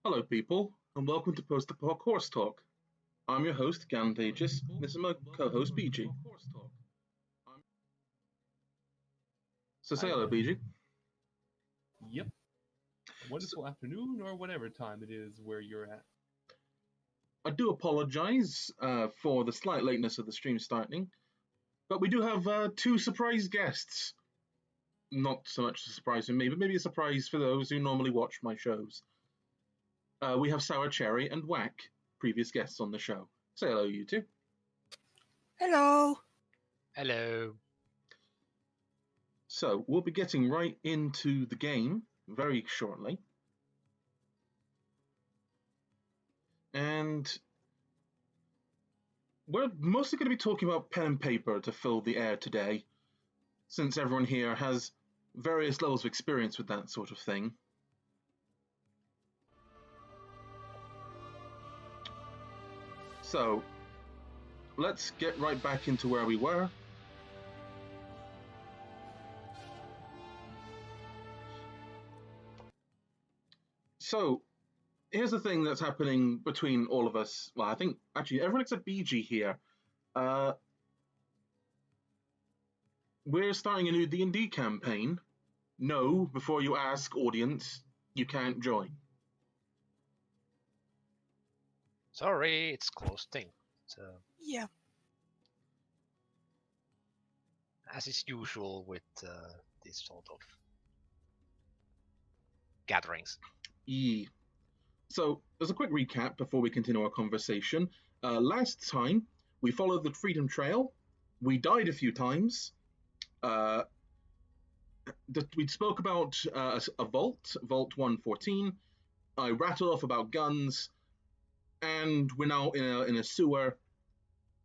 Hello, people, and welcome to Post-Apoc Horse Talk. I'm your host, Gandages. This is my co-host, BG. So say Hi hello, there. BG. Yep. A wonderful afternoon or whatever time it is where you're at. I do apologise for the slight lateness of the stream starting, but we do have two surprise guests. Not so much a surprise for me, but maybe a surprise for those who normally watch my shows. We have Sour Cherry and Waak, previous guests on the show. Say hello, you two. Hello. Hello. So we'll be getting right into the game very shortly. And we're mostly going to be talking about pen and paper to fill the air today, since everyone here has various levels of experience with that sort of thing. So, let's get right back into where we were. So, here's the thing that's happening between all of us. Well, I think actually everyone except BG here. We're starting a new D&D campaign. No, before you ask, audience, you can't join. Sorry, it's closed thing. So, Yeah. as is usual with this sort of gatherings. Yeah. So, as a quick recap before we continue our conversation, last time we followed the Freedom Trail. We died a few times. We spoke about a vault, Vault 114. I rattled off about guns, and we're now in a sewer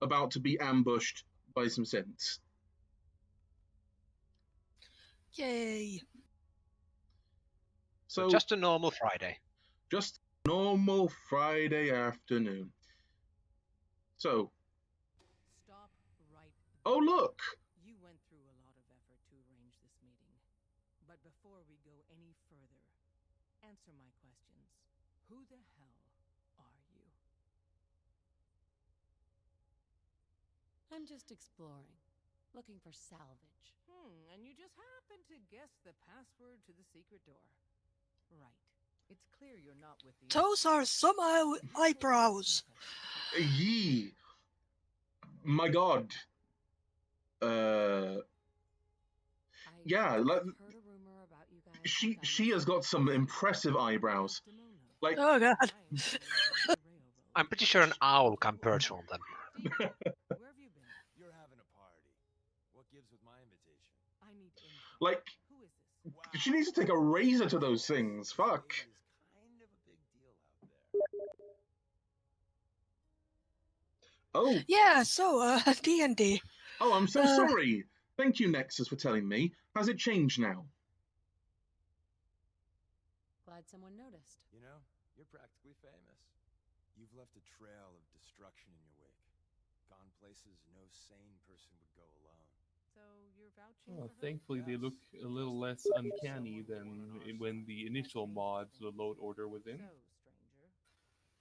about to be ambushed by some synths. Yay. So just a normal Friday. Just normal Friday afternoon. So. Stop right there. Oh, look! You went through a lot of effort to arrange this meeting. But before we go any further, answer my questions. Who the hell are you? I'm just exploring, looking for salvage. And you just happened to guess the password to the secret door. Right. It's clear you're not with the... Those are some eyebrows. Yee. My God. Yeah, like, heard a rumor about you guys. she has got some impressive eyebrows. Like, Oh God. I'm pretty sure an owl can perch on them. Where have you been? You're having a party. What gives with my invitation? I need info. like, Who is this? Wow. she needs to take a razor to those things. Fuck. This lady is kind of a big deal out there. Oh. Yeah. So D&D. Oh, I'm so sorry. Thank you, Nexus, for telling me. Has it changed now? Glad someone noticed. You know, you're practically famous. You've left a trail of destruction in your wake. Gone places no sane person would go alone. So you're vouching Well, for her? thankfully they look a little less uncanny than when the initial mod, the load order was in. So, stranger,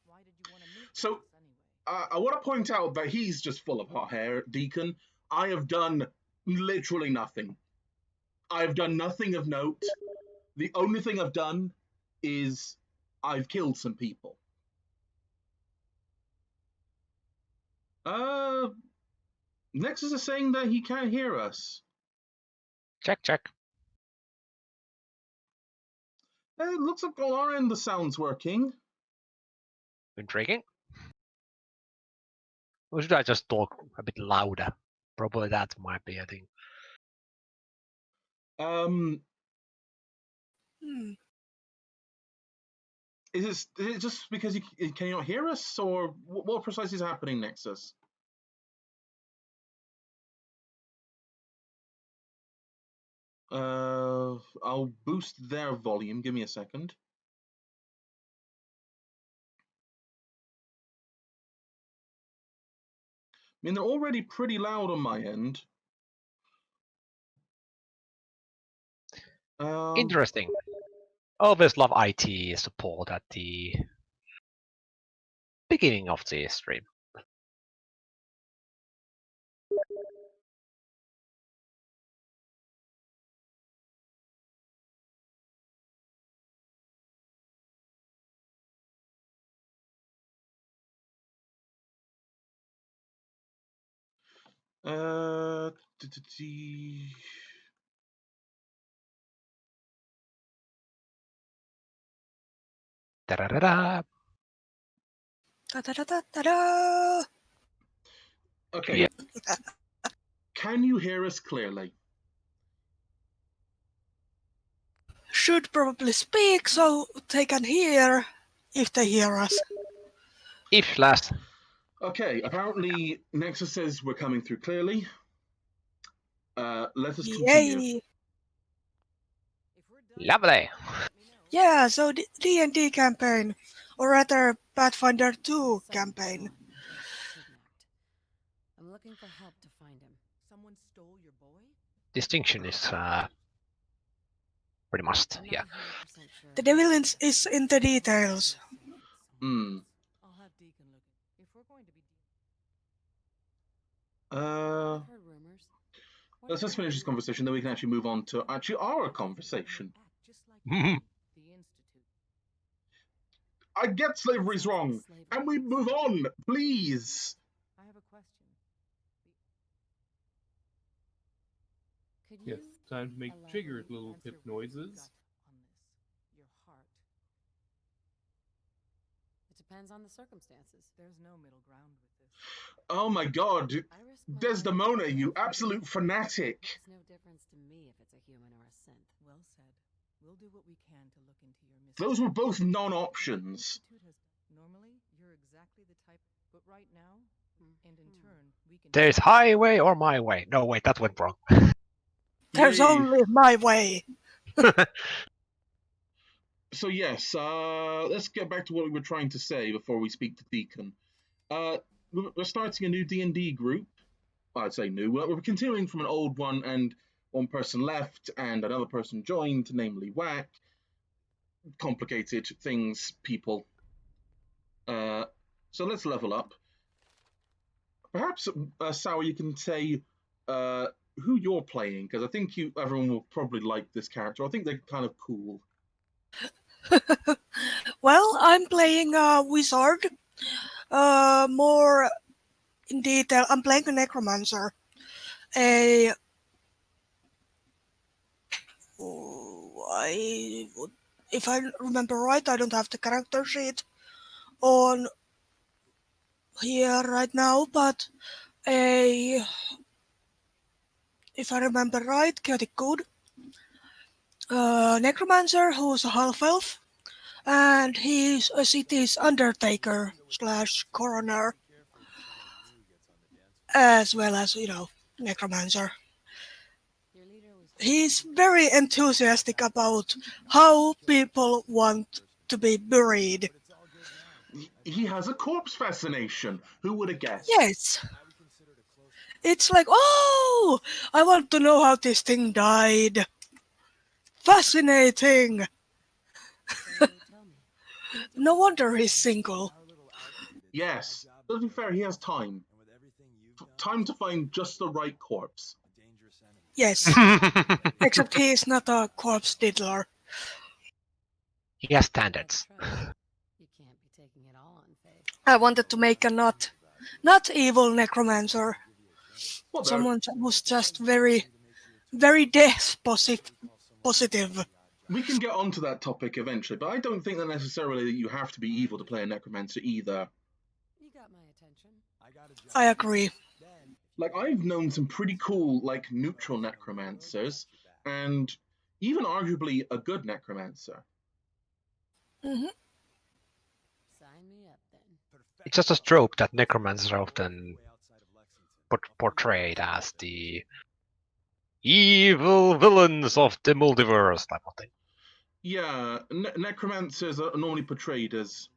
why did you want to meet So, with us anyway? I want to point out that he's just full of hot hair, Deacon. I have done literally nothing. I've done nothing of note. The only thing I've done is I've killed some people. Nexus is saying that he can't hear us. Check. It looks like on our end the sound's working. Intriguing. Or should I just talk a bit louder? Probably that might be a thing. Is it just because can you not hear us, or what precisely is happening, Nexus? I'll boost their volume. Give me a second. I mean, they're already pretty loud on my end. Interesting. Always love IT support at the beginning of the stream. Uh, d- d- d- Da-da-da-da. Ta-da-da-da-da-da. Okay. Yeah. Can you hear us clearly? Should probably speak so they can hear if they hear us. If last. Okay, apparently Nexus says we're coming through clearly. Let us continue. Yay! If we're done, Lovely. let me know. Yeah, so the D&D campaign, or rather Pathfinder 2 Son campaign. John was kidnapped. I'm looking for help to find him. Someone stole your boy? Distinction is pretty must. I'm Yeah. not 100% sure. The devil is in the details. Hmm. I'll have Deacon look at. If we're going to be. Uh, I've heard rumors. What let's if just finish this conversation, then we can actually move on to actually our conversation. Act just like you, the Institute. I get slavery's Sounds like wrong, slavery. and we move on, please. I have a question. Could you Yes, time to make elaborate trigger and little Answer pip what you noises. got on this. Your heart. It depends on the circumstances. There's no middle ground with this. Oh my god, I risk my life Desdemona, to you protect absolute It fanatic. makes no difference to me if it's a human or a synth. Well said. We'll do what we can to look into your mystery. Those were both non-options. Normally, you're exactly the type, but right now, and in turn, we can. There's highway or my way. No, wait, that went wrong. There's Yay. only my way. So yes, let's get back to what we were trying to say before we speak to Deacon. We're starting a new D&D group. I'd say new. We're continuing from an old one, and one person left and another person joined, namely Waak. Complicated things, people. So let's level up. Perhaps, Sour, you can say who you're playing, because I think everyone will probably like this character. I think they're kind of cool. Well, I'm playing a wizard. More in detail, I'm playing a necromancer. If I remember right, I don't have the character sheet on here right now, but if I remember right, chaotic good. Necromancer who's a half-elf, and he's a city's undertaker / coroner, as well as, necromancer. Your leader was He's very enthusiastic about how people want to be buried. He has a corpse fascination. Who would have guessed? Yes. It's like, oh, I want to know how this thing died. Fascinating. tell me. No wonder he's single. Yes. To be fair, he has time. Time to find just the right corpse. Yes, except he is not a corpse diddler. He has standards. You can't be taking it all on faith. I wanted to make a not evil necromancer. Well, Someone who's just very, very death positive. we can get onto that topic eventually, but I don't think that necessarily you have to be evil to play a necromancer either. You got my attention. I agree. Like, I've known some pretty cool, like, neutral necromancers, and even arguably a good necromancer. Hmm. Sign me up then. It's just a trope that necromancers are often portrayed as the evil villains of the multiverse type of thing. Yeah, necromancers are normally portrayed as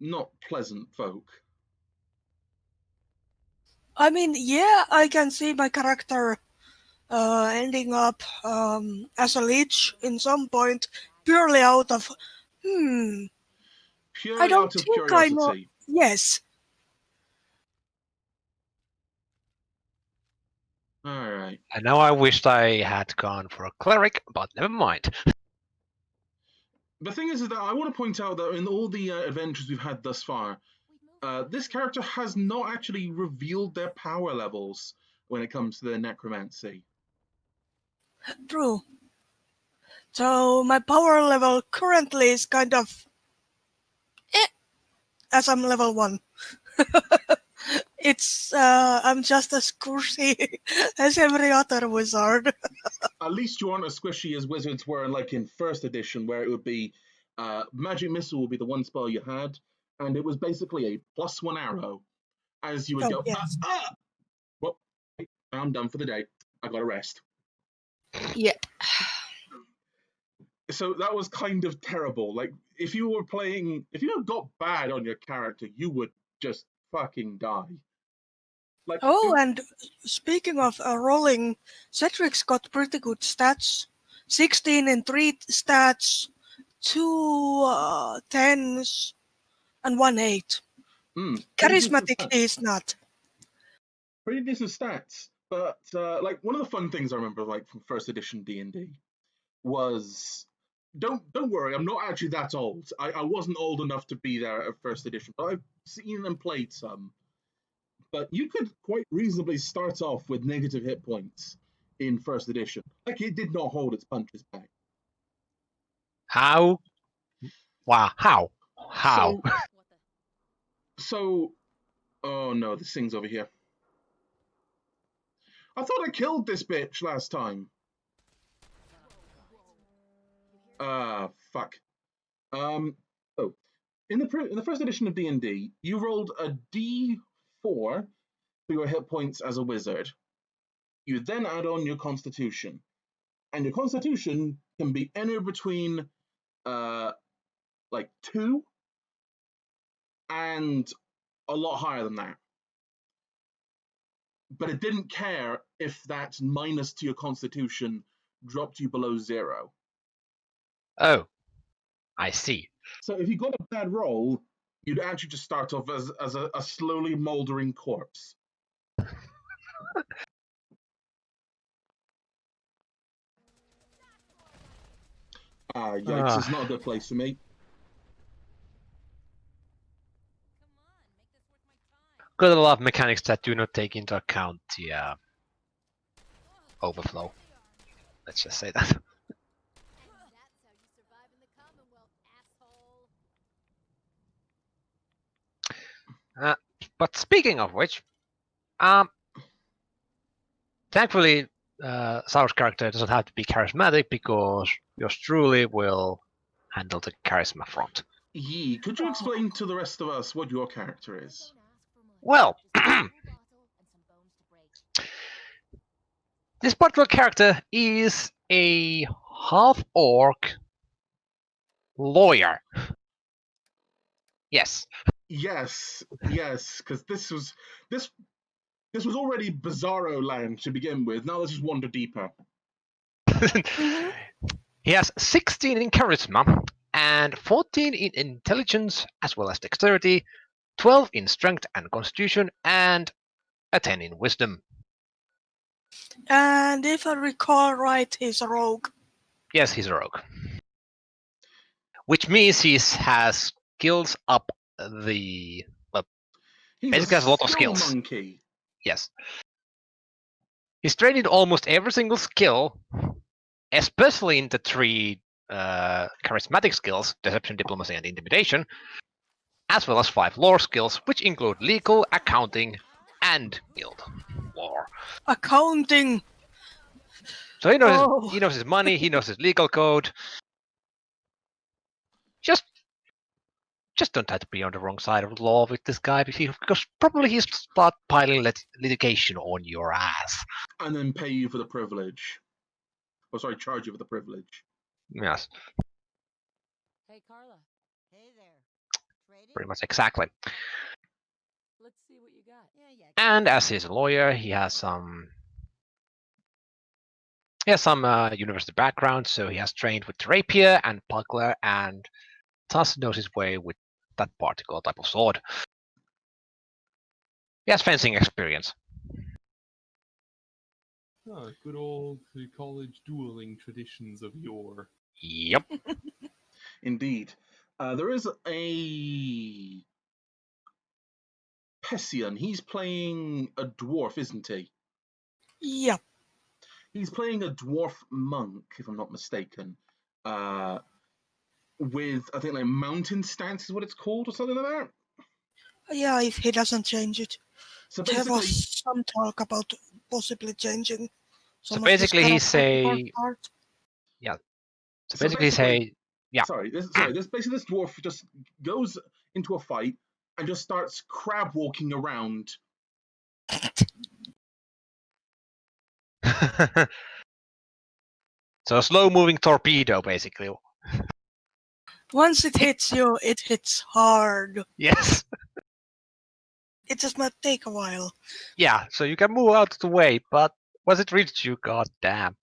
not pleasant folk. I mean, yeah, I can see my character ending up as a lich in some point, purely out of, I Purely don't out of think I know. curiosity. Yes. Alright. And now I wished I had gone for a cleric, but never mind. The thing is that I want to point out that in all the adventures we've had thus far, this character has not actually revealed their power levels when it comes to their necromancy. True. So my power level currently is kind of as I'm level 1. It's I'm just as squishy as every other wizard. At least you aren't as squishy as wizards were like in first edition, where it would be magic missile would be the one spell you had, and it was basically a +1 arrow as you would Oh, go, yes. well, I'm done for the day. I got to rest. Yeah. So that was kind of terrible. Like, if you got bad on your character, you would just fucking die. Like, Oh, and speaking of rolling, Cedric's got pretty good stats. 16 in 3 stats, 2 10s, and 1 8. Charismatic is not. Pretty decent stats. But like one of the fun things I remember, like from first edition D&D, was don't worry, I'm not actually that old. I wasn't old enough to be there at first edition, but I've seen and played some. But you could quite reasonably start off with negative hit points in first edition. Like, it did not hold its punches back. How? Wow, how? How? So oh no, this thing's over here. I thought I killed this bitch last time. Fuck. So in the first edition of D&D, you rolled a D4 for your hit points as a wizard. You then add on your Constitution, and your Constitution can be anywhere between like 2 and a lot higher than that. But it didn't care if that minus to your Constitution dropped you below 0. Oh, I see. So if you got a bad roll, you'd actually just start off as a slowly mouldering corpse. Yikes, it's not a good place for me. Got a lot of mechanics that do not take into account the overflow. Let's just say that. But speaking of which, thankfully, Sour's character doesn't have to be charismatic because yours truly will handle the charisma front. Yee, could you explain to the rest of us what your character is? Well, this particular character is a half-orc lawyer. Yes. Yes, because this was already bizarro land to begin with. Now let's just wander deeper. He has 16 in charisma and 14 in intelligence as well as dexterity, 12 in strength and constitution, and a 10 in wisdom. And if I recall right, he's a rogue. Yes, he's a rogue. Which means he has skills up the... Well, basically has a lot of skills. Monkey. Yes. He's trained in almost every single skill, especially in the 3 charismatic skills, deception, diplomacy, and intimidation, as well as 5 lore skills, which include legal, accounting, and guild lore. Accounting! So he knows his money, he knows his legal code. Just don't have to be on the wrong side of the law with this guy, because probably he's start piling litigation on your ass. And then pay you for the privilege. Oh, sorry, charge you for the privilege. Yes. Hey, Carla. Hey there. Trading? Pretty much exactly. Let's see what you got. And as he's a lawyer, he has some He has some university background, so he has trained with rapier and buckler, and thus knows his way with that particular type of sword. He has fencing experience. Ah, good old college dueling traditions of yore. Yep. Indeed. There is a Pessian. He's playing a dwarf, isn't he? Yep. He's playing a dwarf monk, if I'm not mistaken. With, I think, like mountain stance is what it's called, or something like that. Yeah, if he doesn't change it. So There basically, was some talk about possibly changing some So of his basically, he's character a part. So basically, he's a sorry, this dwarf just goes into a fight and just starts crab walking around. so a slow-moving torpedo, basically. Once it hits you, it hits hard. Yes. It just might take a while. Yeah. So you can move out of the way, but once it reaches you, god damn.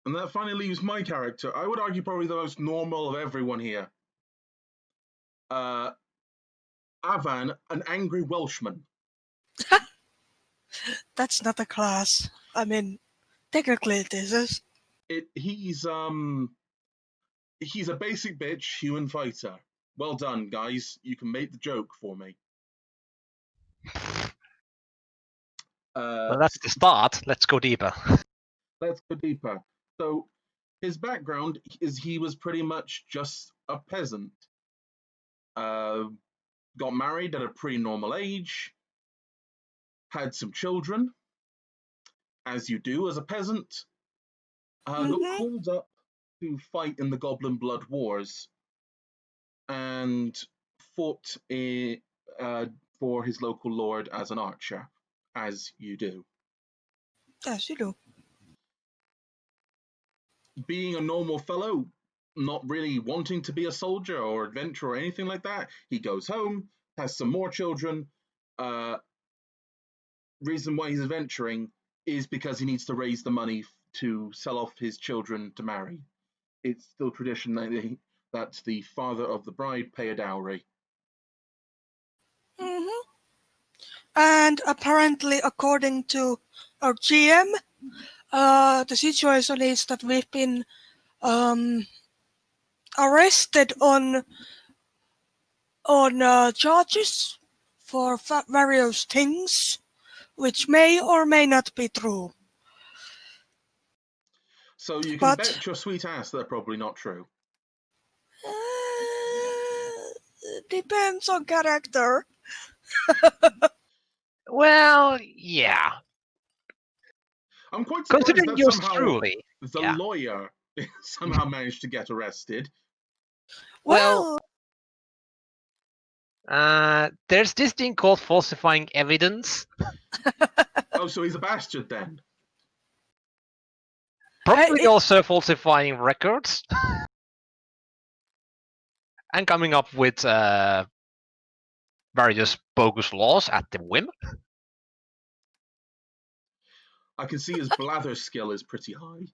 And that finally leaves my character. I would argue probably the most normal of everyone here. Avan, an angry Welshman. That's not a class. I mean, technically it is. He's a basic bitch human fighter. Well done, guys. You can make the joke for me. Well, that's the start. Let's go deeper. Let's go deeper. So, his background is he was pretty much just a peasant. Got married at a pretty normal age, had some children, as you do as a peasant. Got called up to fight in the Goblin Blood Wars and fought for his local lord as an archer, as you do. Yes, you do. Being a normal fellow, not really wanting to be a soldier or adventurer or anything like that, he goes home, has some more children. Reason why he's adventuring is because he needs to raise the money to sell off his children to marry. It's still tradition that the father of the bride pay a dowry. And apparently, according to our GM, the situation is that we've been arrested on charges for various things, which may or may not be true. So you can bet your sweet ass they're probably not true. Depends on character. Well, yeah. I'm quite surprised Considering that yours somehow truly. the lawyer somehow managed to get arrested. Well, there's this thing called falsifying evidence. Oh, so he's a bastard then. Probably also falsifying records. And coming up with various bogus laws at the whim. I can see his blather skill is pretty high.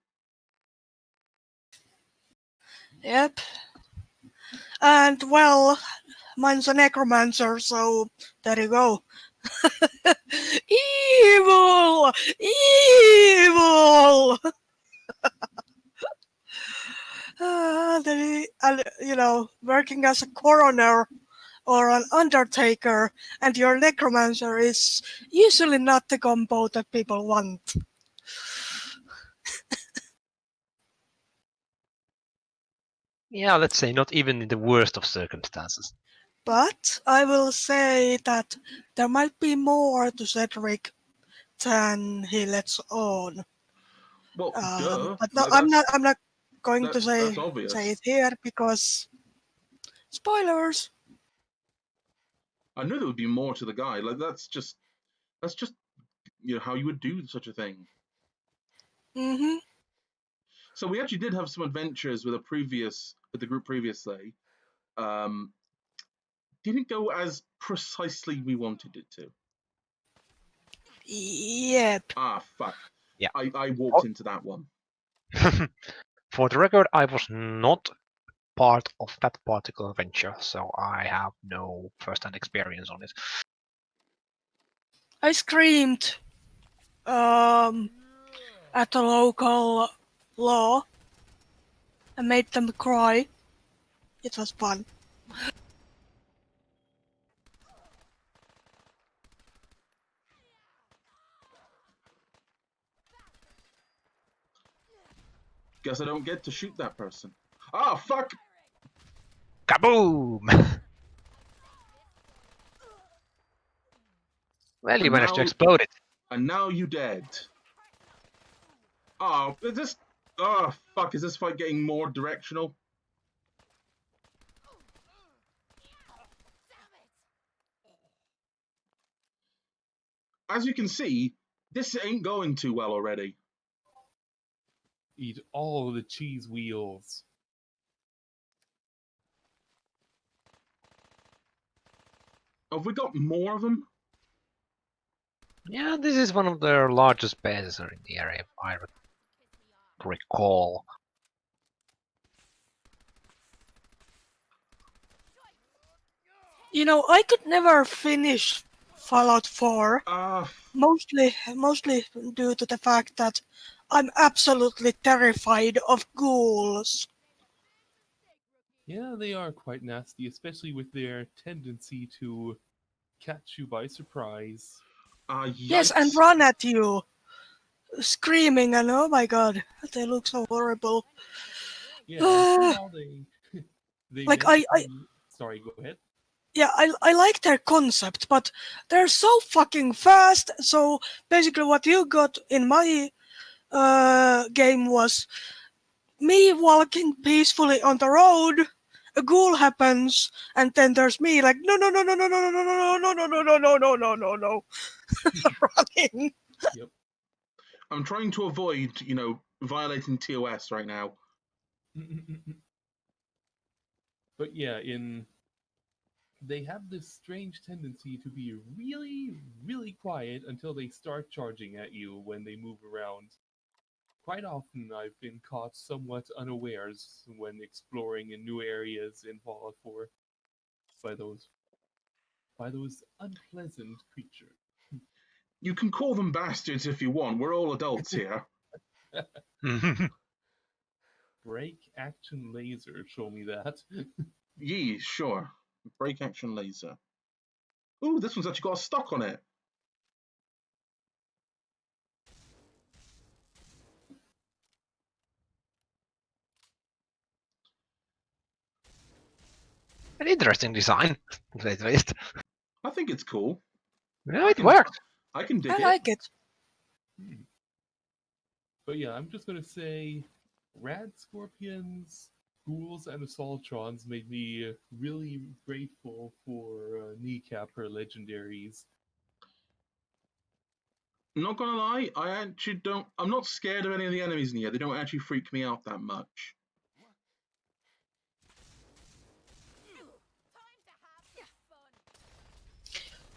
Yep. And, well, mine's a necromancer, so there you go. Evil! Evil! Working as a coroner or an undertaker and your necromancer is usually not the combo that people want. Yeah, let's say not even in the worst of circumstances. But I will say that there might be more to Cedric than he lets on. Well, duh. But no, I'm not going to say it here because spoilers. I knew there would be more to the guy. Like that's just how you would do such a thing. So we actually did have some adventures with the group previously. Didn't go as precisely we wanted it to. Yep. Ah, fuck. Yeah. I walked into that one. For the record, I was not part of that particular venture, so I have no first-hand experience on it. I screamed at the local law and made them cry. It was fun. Guess I don't get to shoot that person. Ah, fuck! Kaboom! Well, you And managed to now- explode it. And now you dead. Oh, is this... Oh, fuck, is this fight getting more directional? As you can see, this ain't going too well already. Eat all the cheese wheels. Have we got more of them? Yeah, this is one of their largest bases in the area, if I recall. You know, I could never finish Fallout 4, mostly due to the fact that I'm absolutely terrified of ghouls. Yeah, they are quite nasty, especially with their tendency to catch you by surprise. Yes, and yikes. run at you, screaming, and oh my god, they look so horrible. Yeah, and somehow they Like, manage to... Sorry, go ahead. Yeah, I like their concept, but they're so fucking fast. So basically, what you got in my game was me walking peacefully on the road. A ghoul happens, and then there's me like no, running. Yep. I'm trying to avoid, violating TOS right now. But yeah, they have this strange tendency to be really, really quiet until they start charging at you when they move around. Quite often I've been caught somewhat unawares when exploring in new areas in Fallout 4 by those unpleasant creatures. You can call them bastards if you want. We're all adults here. Break action laser, show me that. Yee, sure. Break action laser. Ooh, this one's actually got a stock on it. An interesting design, to say the least. I think it's cool. Yeah, it worked. I can dig I it. like it. But yeah, I'm just gonna say rad scorpions, ghouls, and assaultrons made me really grateful for kneecapper legendaries. Not gonna lie, I'm not scared of any of the enemies in here. They don't actually freak me out that much.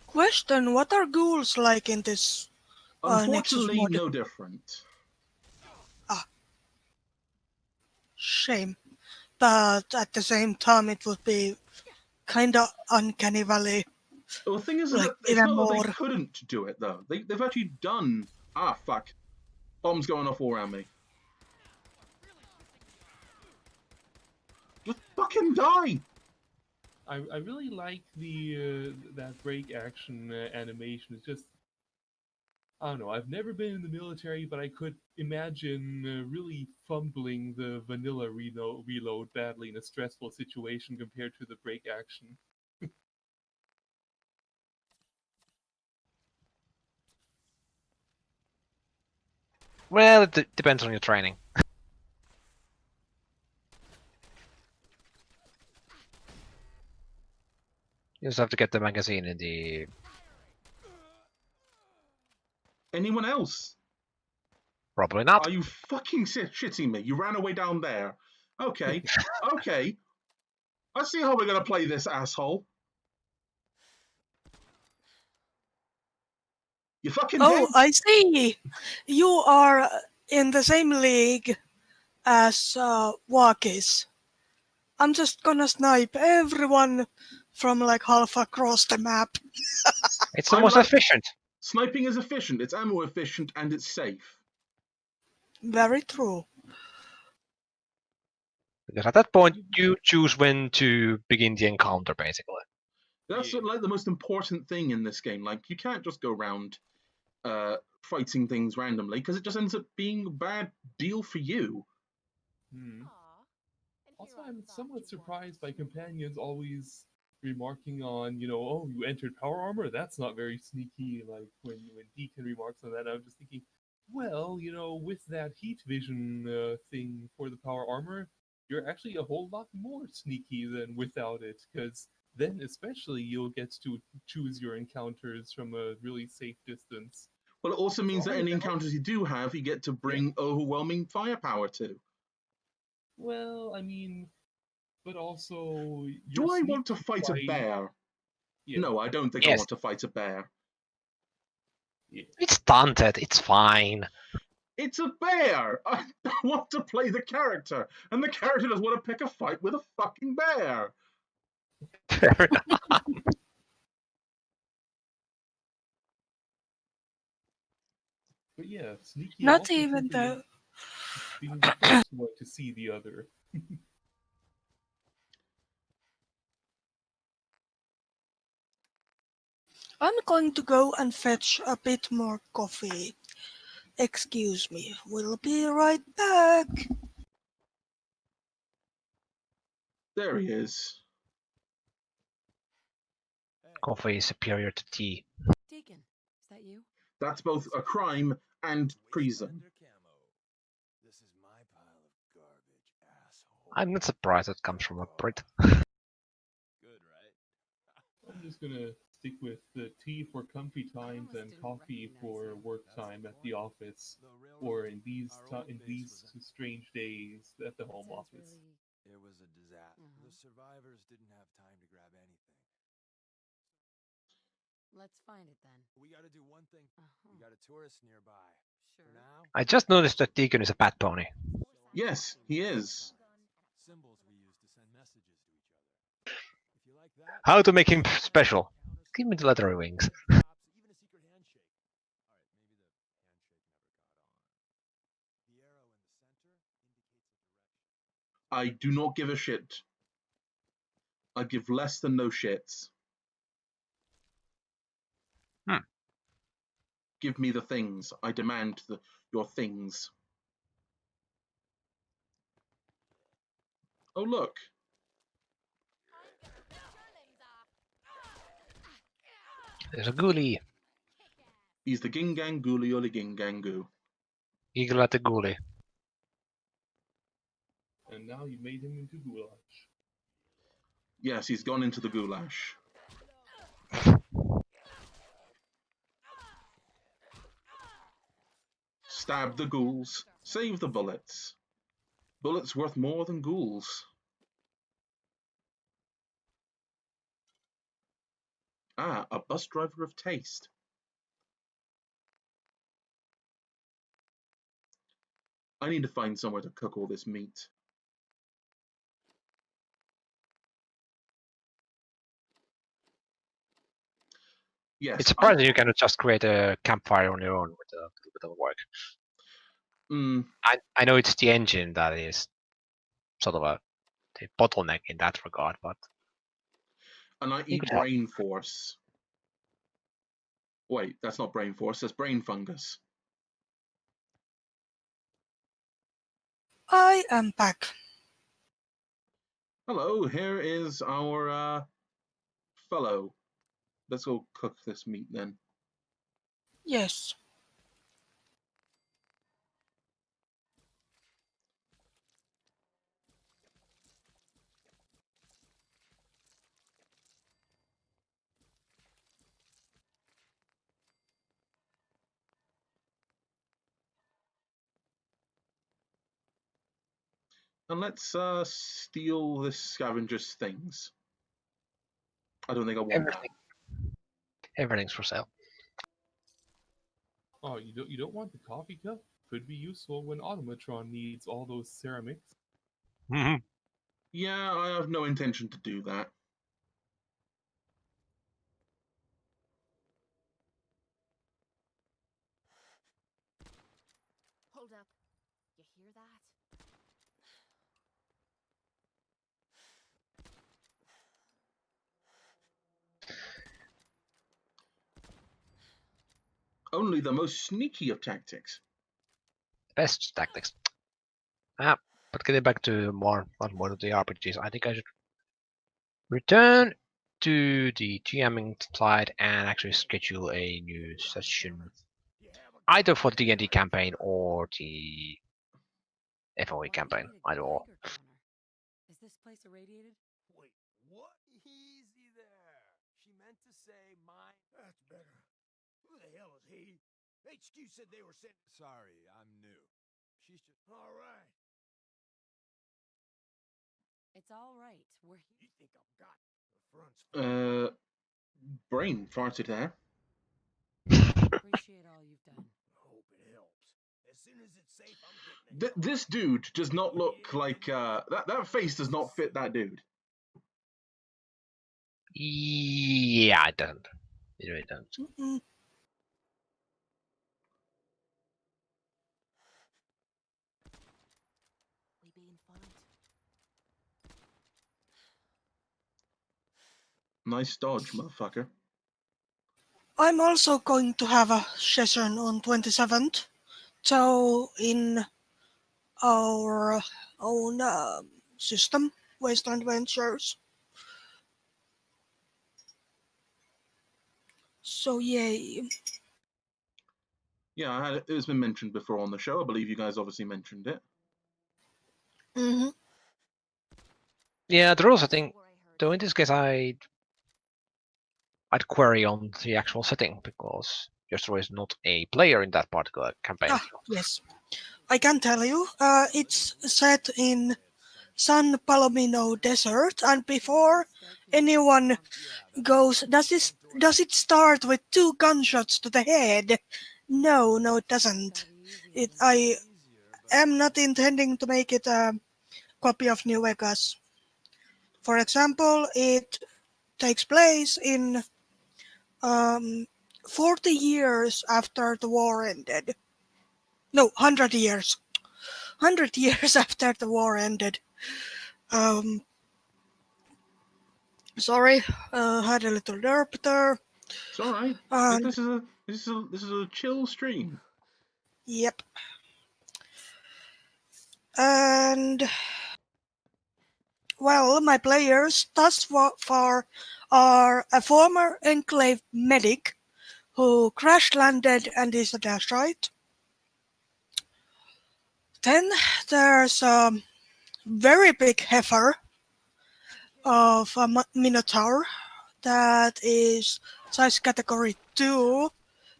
Question: what are ghouls like in this Nexus Unfortunately, mod? no different. Shame. But at the same time, it would be kinda uncanny valley. Well, the thing is Like, that it's even not that more. they couldn't do it, though. They've actually done... Ah, fuck. Bombs going off all around me. Just fucking die! I really like the that break action animation. It's just, I don't know. I've never been in the military, but I could imagine really fumbling the vanilla reload badly in a stressful situation compared to the break action. Well, it depends on your training. You just have to get the magazine in the... Anyone else? Probably not. Are you fucking shitting me? You ran away down there. Okay. Okay. I see how we're gonna play this, asshole. You fucking Oh, did. I see. You are in the same league as Waak is. I'm just gonna snipe everyone from like half across the map. It's the I most like efficient. sniping is efficient. It's ammo efficient and it's safe. Very true. Because at that point, you choose when to begin the encounter, basically. That's Yeah. like the most important thing in this game. Like you can't just go around fighting things randomly because it just ends up being a bad deal for you. Hmm. Also, I'm somewhat surprised by companions always remarking on, oh, you entered power armor? That's not very sneaky. Like when Deacon remarks on that, I'm just thinking, well, with that heat vision thing for the power armor, you're actually a whole lot more sneaky than without it, because then especially you'll get to choose your encounters from a really safe distance. Well, it also means that Sorry, any that was- encounters you do have, you get to bring overwhelming firepower to. Well, I mean, but also your Do I want to sneaky fight a fight. bear? Yeah, No, I don't think I Yes. want to fight a bear. yeah. It's stunted. It's fine. It's a bear! I want to play the character, and the character doesn't want to pick a fight with a fucking bear. Fair enough. But yeah, sneaky and Not also even simply though. being the first one to see the other. I'm going to go and fetch a bit more coffee. Excuse me, we'll be right back. There he is. Hey, Coffee is superior to tea. Deacon, is that you? That's both a crime and treason. Wasteland camo. This is my pile of garbage, asshole. I'm not surprised it comes from a Brit. Good, right? I'm just gonna stick with the tea for comfy times and coffee for work time at the office, or in these strange days at the That home sounds office. really. It was a disaster. Uh-huh. The survivors didn't have time to grab anything. Let's find it then. We gotta do one thing. Uh-huh. We got a tourist nearby. Sure. For now, I just noticed that Deacon is a bad pony. Yes, he is. symbols we use to send messages to each other. If you like that, How to make him special? Give me the leathery wings. even a secret handshake. All right, maybe the handshake never got on. The arrow in the center indicates a direction. I do not give a shit. I give less than no shits. Hmm. Give me the things. I demand your things. Oh, look. There's a ghoulie. He's the Gingang Ghoulie or the Gingangu. Eagle at the ghoulie. And now you made him into goulash. Yes, he's gone into the goulash. Stab the ghouls. Save the bullets. Bullets worth more than ghouls. Ah, a bus driver of taste. I need to find somewhere to cook all this meat. Yes, It's surprising you cannot just create a campfire on your own with a little bit of work. I know it's the engine that is sort of the bottleneck in that regard, but and I eat brain force. Wait, that's not brain force, that's brain fungus. I am back. Hello, here is our fellow. Let's go cook this meat then. Yes. And let's steal this scavenger's things. I don't think I want that. everything's for sale. Oh, you don't want the coffee cup? Could be useful when Automatron needs all those ceramics. Mhm. Yeah, I have no intention to do that. Hold up. You hear that? Only the most sneaky of tactics. Best tactics. But getting back to more of the RPGs, I think I should return to the GMing side and actually schedule a new session, either for the D&D campaign or the FOE Why do you campaign, need a either or. Geiger counter? Is this place irradiated? Wait, what? Easy there. She meant to say mine. That's better. Who the hell is he? HQ said they were sent. Sorry, I'm new. She's just. All right. It's all right. We're here. You think I've got the front's Brain farted there. Appreciate all you've done. Hope it helps. As soon as it's safe, I'm getting it. This dude does not look like that face does not fit that dude. Yeah, it doesn't. It really doesn't. Mm, We being followed. Nice dodge, motherfucker. I'm also going to have a session on 27th. So in our own system, Wasteland Ventures. So yay. Yeah, it's been mentioned before on the show. I believe you guys obviously mentioned it. Mm-hmm. Yeah, the rules, I think, though in this case I'd query on the actual setting because Yostro is not a player in that particular campaign. Yes. I can tell you, it's set in San Palomino Desert, and before anyone goes, does it start with 2 gunshots to the head? No, it doesn't. I am not intending to make it a copy of New Vegas. For example, it takes place in 40 years after the war ended. No, 100 years. 100 years after the war ended. Sorry, had a little derp there. It's all right. And This is a chill stream. yep. And well, my players thus far are a former Enclave medic who crash landed and is a asteroid. Then there's a very big heifer of a Minotaur that is size category 2,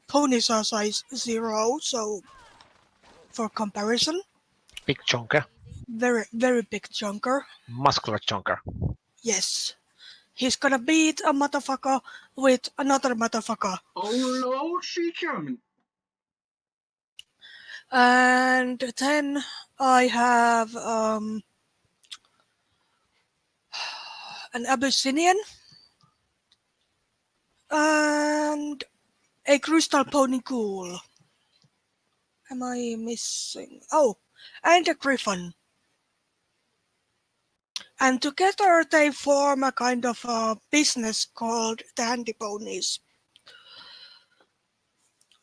ponies are size 0, so for comparison, Big chunker, very, very big chunker. muscular chunker. Yes. He's gonna beat a motherfucker with another motherfucker. Oh Lord, she coming. And then I have an Abyssinian and a Crystal Pony Ghoul. Am I missing? Oh, and a Griffin. And together they form a kind of a business called the Handy Ponies.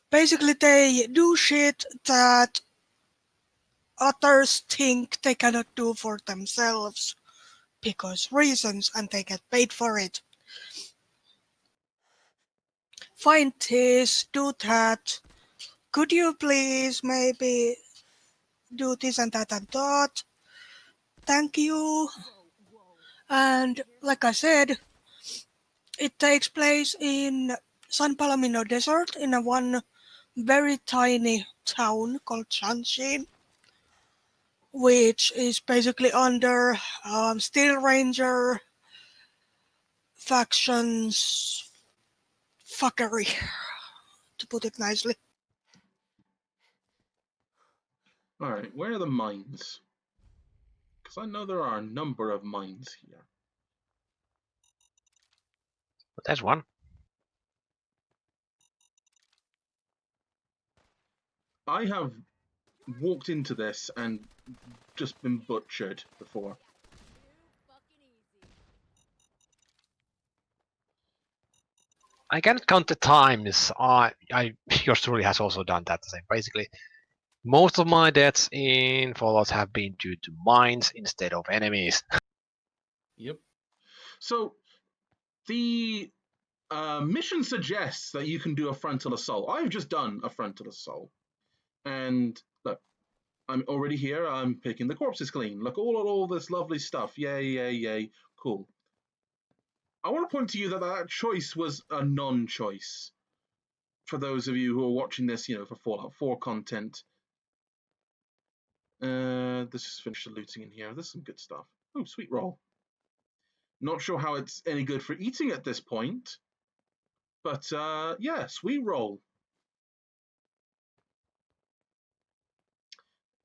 Basically, they do shit that others think they cannot do for themselves because reasons, and they get paid for it. Find this, do that. Could you please maybe do this and that and that? Thank you. And like I said, it takes place in San Palomino Desert in a one very tiny town called Shanshin, which is basically under Steel Ranger factions fuckery, to put it nicely. Alright, where are the mines? Because I know there are a number of mines here. But there's one. I have walked into this and just been butchered before. I cannot count the times. Yours truly has also done that. The same. Basically, most of my deaths in Fallout have been due to mines instead of enemies. Yep. So, the mission suggests that you can do a frontal assault. I've just done a frontal assault. And look, I'm already here. I'm picking the corpses clean. Look, all this lovely stuff. Yay, yay, yay. Cool. I want to point to you that that choice was a non-choice. For those of you who are watching this, for Fallout 4 content. Let's just finish the looting in here. There's some good stuff. Oh, sweet roll. Not sure how it's any good for eating at this point. But, yeah, sweet roll.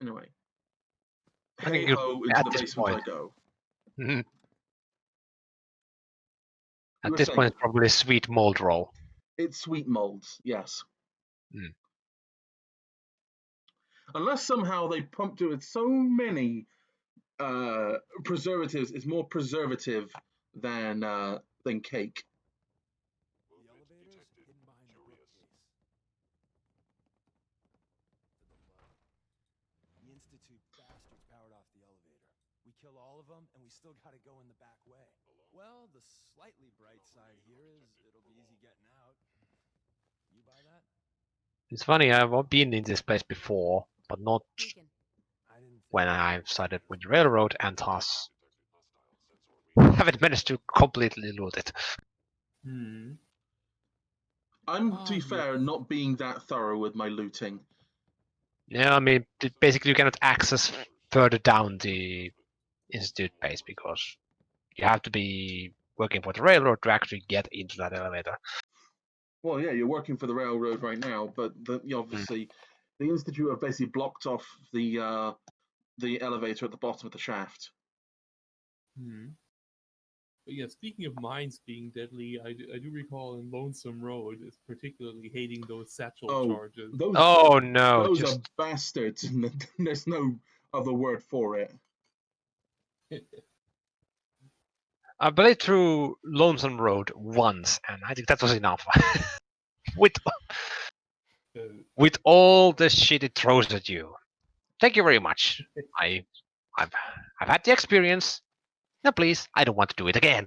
Anyway. I think Hey-ho, into at the this basement point- I go. Mhm. You At were this saying- point, it's probably a sweet mold roll. It's sweet molds, yes. Mm. Unless somehow they pumped it with so many preservatives, it's more preservative than cake. The elevators hidden behind the bookcase. To the left. The Institute bastards powered off the elevator. We kill all of them, and we still gotta go in the back way. Well, the slightly bright side here is it'll be easy getting out. You buy that? It's funny, I've been in this place before, but not Deacon, I didn't think when I started with the railroad, and thus haven't managed to completely loot it. Hmm. I'm, to be Yes. fair, not being that thorough with my looting. Yeah, I mean, basically you cannot access further down the Institute base because you have to be working for the railroad to actually get into that elevator. Well, yeah, you're working for the railroad right now, but obviously the Institute have basically blocked off the elevator at the bottom of the shaft. Hmm. But yeah, speaking of mines being deadly, I do recall in Lonesome Road, is particularly hating those satchel charges. Those, Oh no, those just are bastards, and there's no other word for it. I played through Lonesome Road once, and I think that was enough. with with all the shit it throws at you. Thank you very much. I've had the experience. Now please, I don't want to do it again.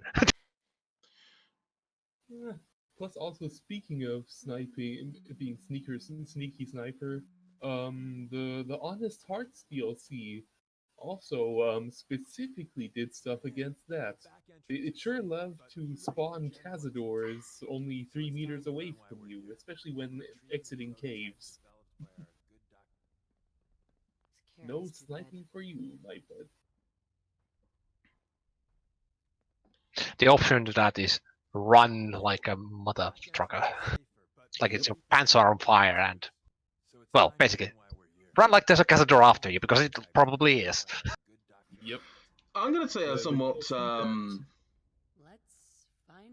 Yeah. Plus, also speaking of sniping, being sneaky sniper, the Honest Hearts DLC also specifically did stuff against that. It sure loved to spawn cazadors only 3 meters away from you, especially when exiting caves. this No carrot's too good. sniping for you, my bud. The option to that is run like a mother trucker. Like it's your pants are on fire and, well, basically, run like there's a cazador after you, because it probably is. Yep. I'm going to say a But somewhat, Let's find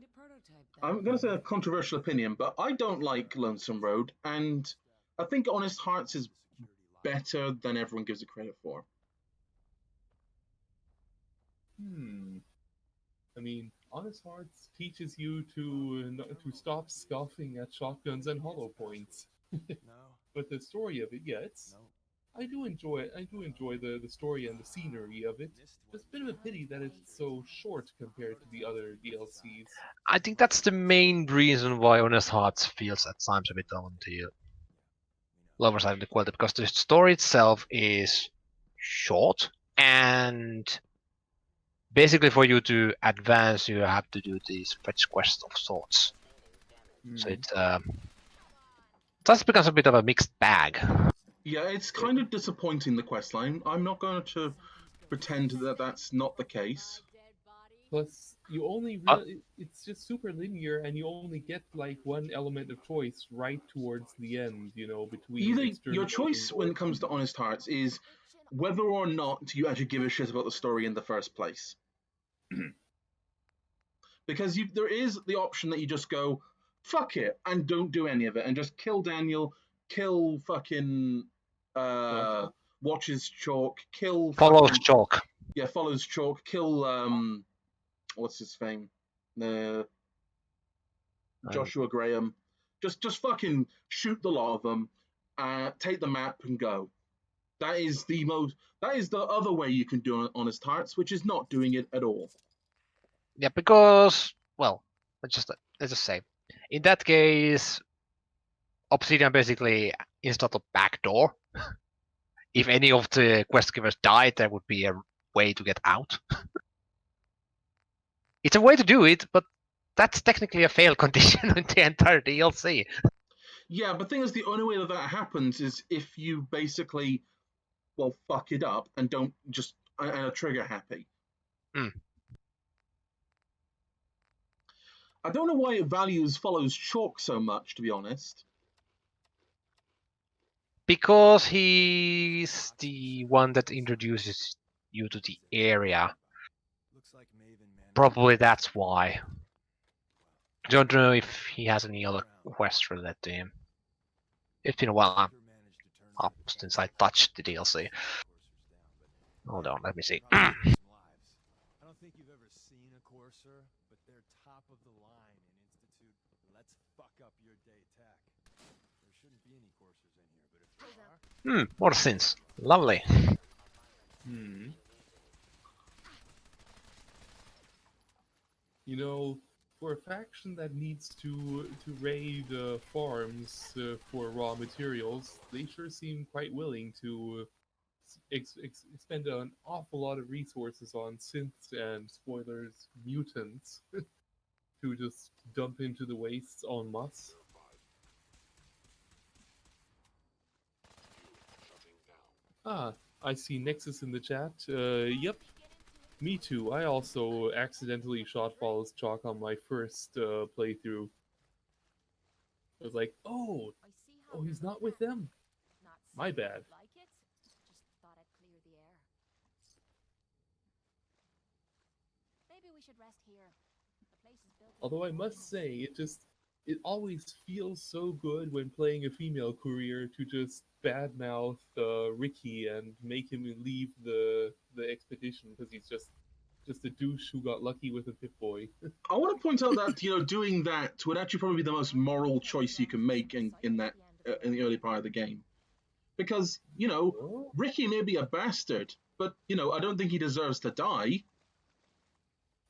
a prototype then. I'm going to say a controversial opinion, but I don't like Lonesome Road, and I think Honest Hearts is better than everyone gives it credit for. I mean, Honest Hearts teaches you to stop scoffing at shotguns and hollow points. But the story of it, yeah, I do enjoy the story and the scenery of it. It's a bit of a pity that it's so short compared to the other DLCs. I think that's the main reason why Honest Hearts feels at times a bit on the lower side of the quality, because the story itself is short, and basically for you to advance you have to do these fetch quests of sorts. So it thus becomes a bit of a mixed bag. Yeah, it's kind of disappointing, the quest line. I'm not going to pretend that that's not the case. Plus, You only Uh, really, it's just super linear, and you only get like one element of choice right towards the end, between Either your exterminating choice when more it comes to humans. Honest Hearts is whether or not you actually give a shit about the story in the first place. Because there is the option that you just go, fuck it, and don't do any of it, and just kill Daniel, kill fucking Uh-huh. Watches Chalk, kill Follows fucking chalk. follows Chalk, kill what's his name, Joshua Graham. Just fucking shoot the lot of them, take the map and go. That is the most. That is the other way you can do Honest Hearts, which is not doing it at all. Yeah, because well, let's just say, in that case, Obsidian basically installed a backdoor. If any of the quest givers died, there would be a way to get out. It's a way to do it, but that's technically a fail condition in the entire DLC. Yeah, but the thing is, the only way that that happens is if you basically, well, fuck it up and don't just and are trigger happy. Hmm. I don't know why it values follows Chalk so much, to be honest. Because he's the one that introduces you to the area. Probably that's why. Don't know if he has any other quests related to him. It's been a while up since I touched the DLC. Hold on, let me see. I don't think you've ever seen a courser, but they're top of the line in Institute. Let's fuck up your day tech. There shouldn't be any coursers in here, but if there are, More sins. Lovely. Hmm. For a faction that needs to raid farms for raw materials, they sure seem quite willing to expend an awful lot of resources on synths and, spoilers, mutants to just dump into the wastes en masse. Ah, I see Nexus in the chat. Yep, me too. I also accidentally shot Follows Chalk on my first playthrough. I was like, oh, he's not with them. My bad. Although I must say, it always feels so good when playing a female courier to just badmouth Ricky and make him leave the expedition because he's just a douche who got lucky with a Pip-Boy. I want to point out that doing that would actually probably be the most moral choice you can make in that in the early part of the game, because Ricky may be a bastard, but I don't think he deserves to die.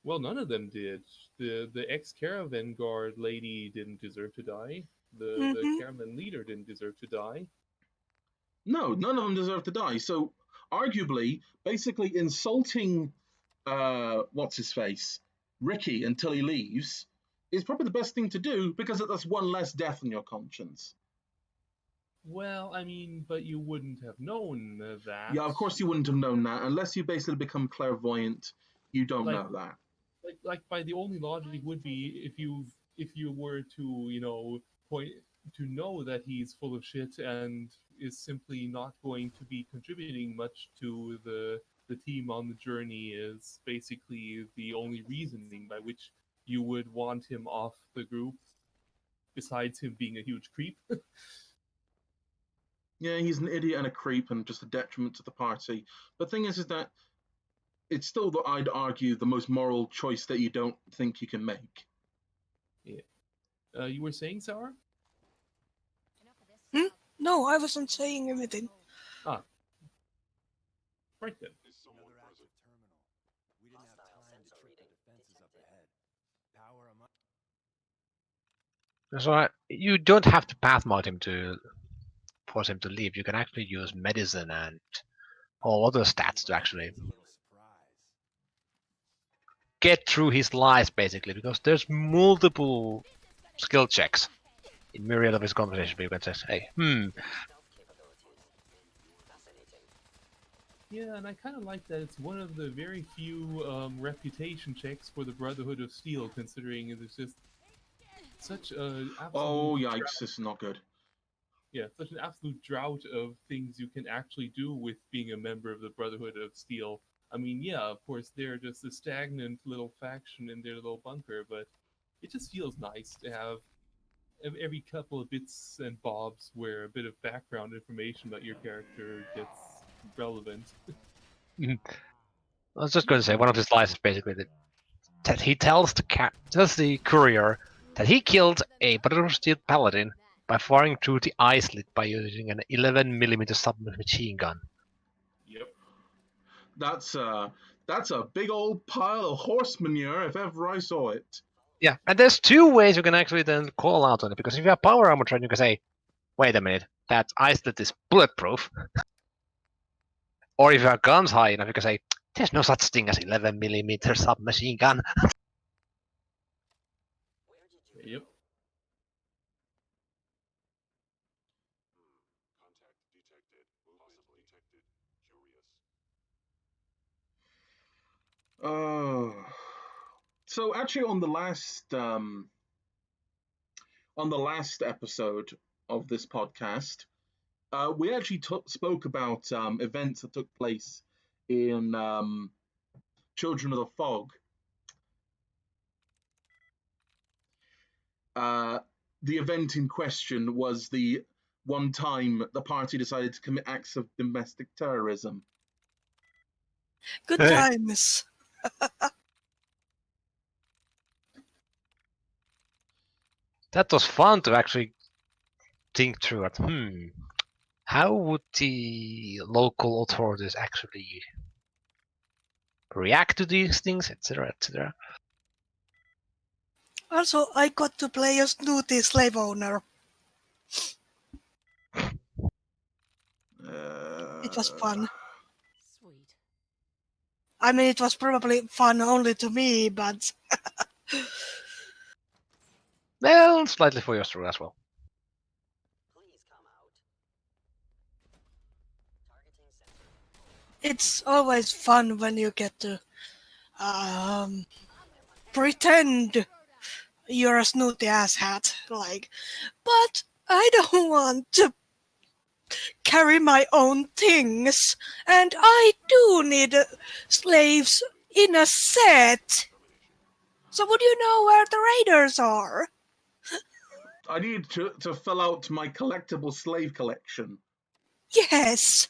Well, none of them did. The ex-caravan guard lady didn't deserve to die. The caravan leader didn't deserve to die. No, none of them deserve to die. So, arguably, basically insulting what's his face, Ricky, until he leaves is probably the best thing to do, because that's one less death on your conscience. Well, I mean, but you wouldn't have known that. Yeah, of course you wouldn't have known that unless you basically become clairvoyant. You don't know that. Like by the only logic would be if you were to point to know that he's full of shit and is simply not going to be contributing much to the team on the journey is basically the only reasoning by which you would want him off the group, besides him being a huge creep. Yeah, he's an idiot and a creep and just a detriment to the party. But the thing is that it's still, I'd argue, the most moral choice that you don't think you can make. Yeah. You were saying, Sour? No, I wasn't saying anything. Ah. Right then. another active terminal. We didn't have time to trip the defenses up ahead. Power 'em up. So you don't have to pathmod him to force him to leave. You can actually use medicine and all other stats to actually get through his lies, basically, because there's multiple skill checks in myriad of his conversations. But you can say, hey, Yeah, and I kind of like that it's one of the very few reputation checks for the Brotherhood of Steel, considering there's just such a Oh, absolute yikes, this is not good. such an absolute drought of things you can actually do with being a member of the Brotherhood of Steel. I mean, yeah, of course, they're just a stagnant little faction in their little bunker, but it just feels nice to have every couple of bits and bobs where a bit of background information about your character gets relevant. I was just going to say, one of his lines is basically that he tells the courier that he killed a Brotherhood of Steel paladin by firing through the eye slit by using an 11mm submachine gun. Yep. That's a big old pile of horse manure if ever I saw it. Yeah, and there's two ways you can actually then call out on it, because if you have power armor trade, you can say, wait a minute, that eye slit is bulletproof. Or if you have guns high enough, you can say, there's no such thing as 11mm submachine gun. Yep. Oh. So actually, on the last episode of this podcast, we actually spoke about events that took place in Children of the Fog. The event in question was the one time the party decided to commit acts of domestic terrorism. Good times. That was fun to actually think through it. How would the local authorities actually react to these things, etc., etc.? Also, I got to play a snooty slave owner. It was fun. Sweet. I mean, it was probably fun only to me, but Well, slightly for your story as well. it's always fun when you get to pretend you're a snooty asshat. Like, but I don't want to carry my own things, and I do need slaves in a set. So would you know where the raiders are? I need to fill out my collectible slave collection. Yes.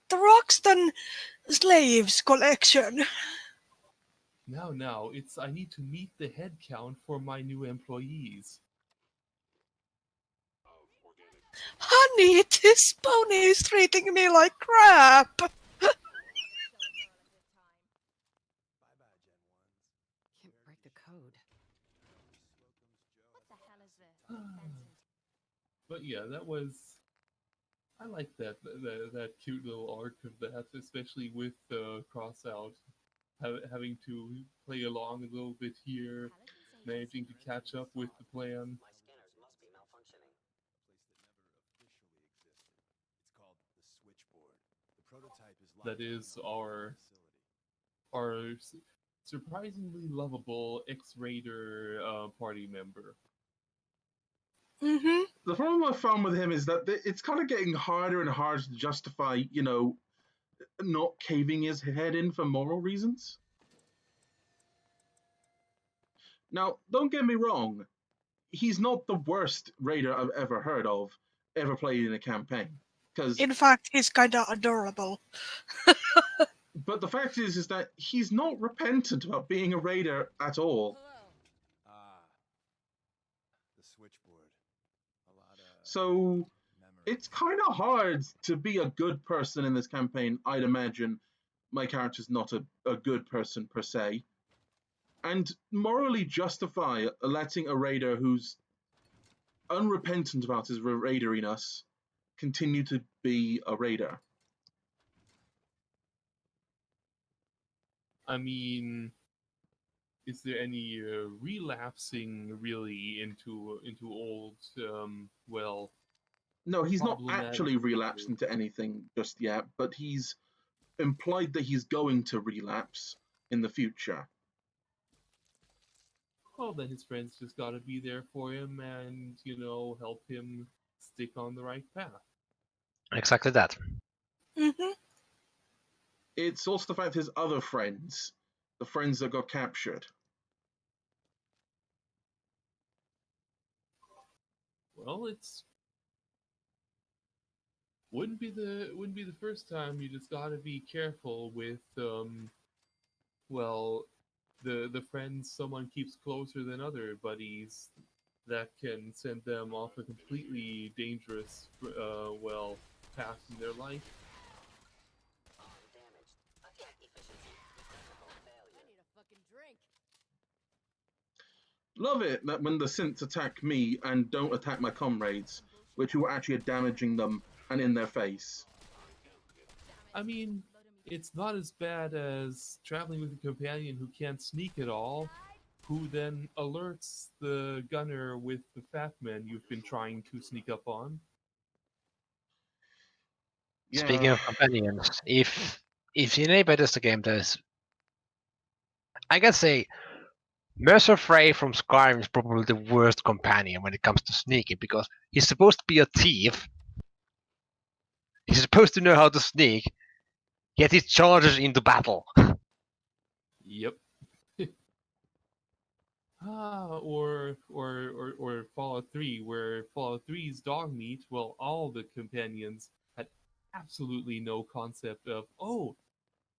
The Roxton Slaves collection. Now, it's I need to meet the head count for my new employees. Honey, this pony is treating me like crap. Can't break the code. But yeah, that was. I like that cute little arc of that, especially with Cross Out having to play along a little bit here, managing to catch up with the plan. My scanners must be malfunctioning. A place that never officially existed. It's called the Switchboard. The prototype is locked That is down in the our surprisingly lovable ex-Raider party member. Mm-hmm. The problem I found with him is that it's kind of getting harder and harder to justify, not caving his head in for moral reasons. Now, don't get me wrong, he's not the worst raider I've ever heard of, ever played in a campaign. In fact, he's kinda adorable. But the fact is that he's not repentant about being a raider at all. The Switchboard. A lot of So it's kind of hard to be a good person in this campaign, I'd imagine. My character's not a good person per se. And morally justify letting a raider who's unrepentant about his raideriness continue to be a raider. I mean, is there any relapsing really into old No, he's not problematic actually relapsed behavior. into anything just yet, but he's implied that he's going to relapse in the future. Well, then his friends just gotta be there for him and, help him stick on the right path. Exactly that. Mm-hmm. It's also the fact his other friends, the friends that got captured. Well, it's wouldn't be the first time. You just gotta be careful with well, the friends someone keeps closer than other buddies that can send them off a completely dangerous path in their life. I need a fucking drink. Love it that when the synths attack me and don't attack my comrades, which who actually are damaging them and in their face. I mean, it's not as bad as traveling with a companion who can't sneak at all, who then alerts the gunner with the fat men you've been trying to sneak up on. Speaking Yeah, of companions, if you know better the game, there's I can say Mercer Frey from Skyrim is probably the worst companion when it comes to sneaking because he's supposed to be a thief. He's supposed to know how to sneak, yet he charges into battle. Yep. Or Fallout 3, where Fallout 3's dog meat, well, all the companions had absolutely no concept of, oh,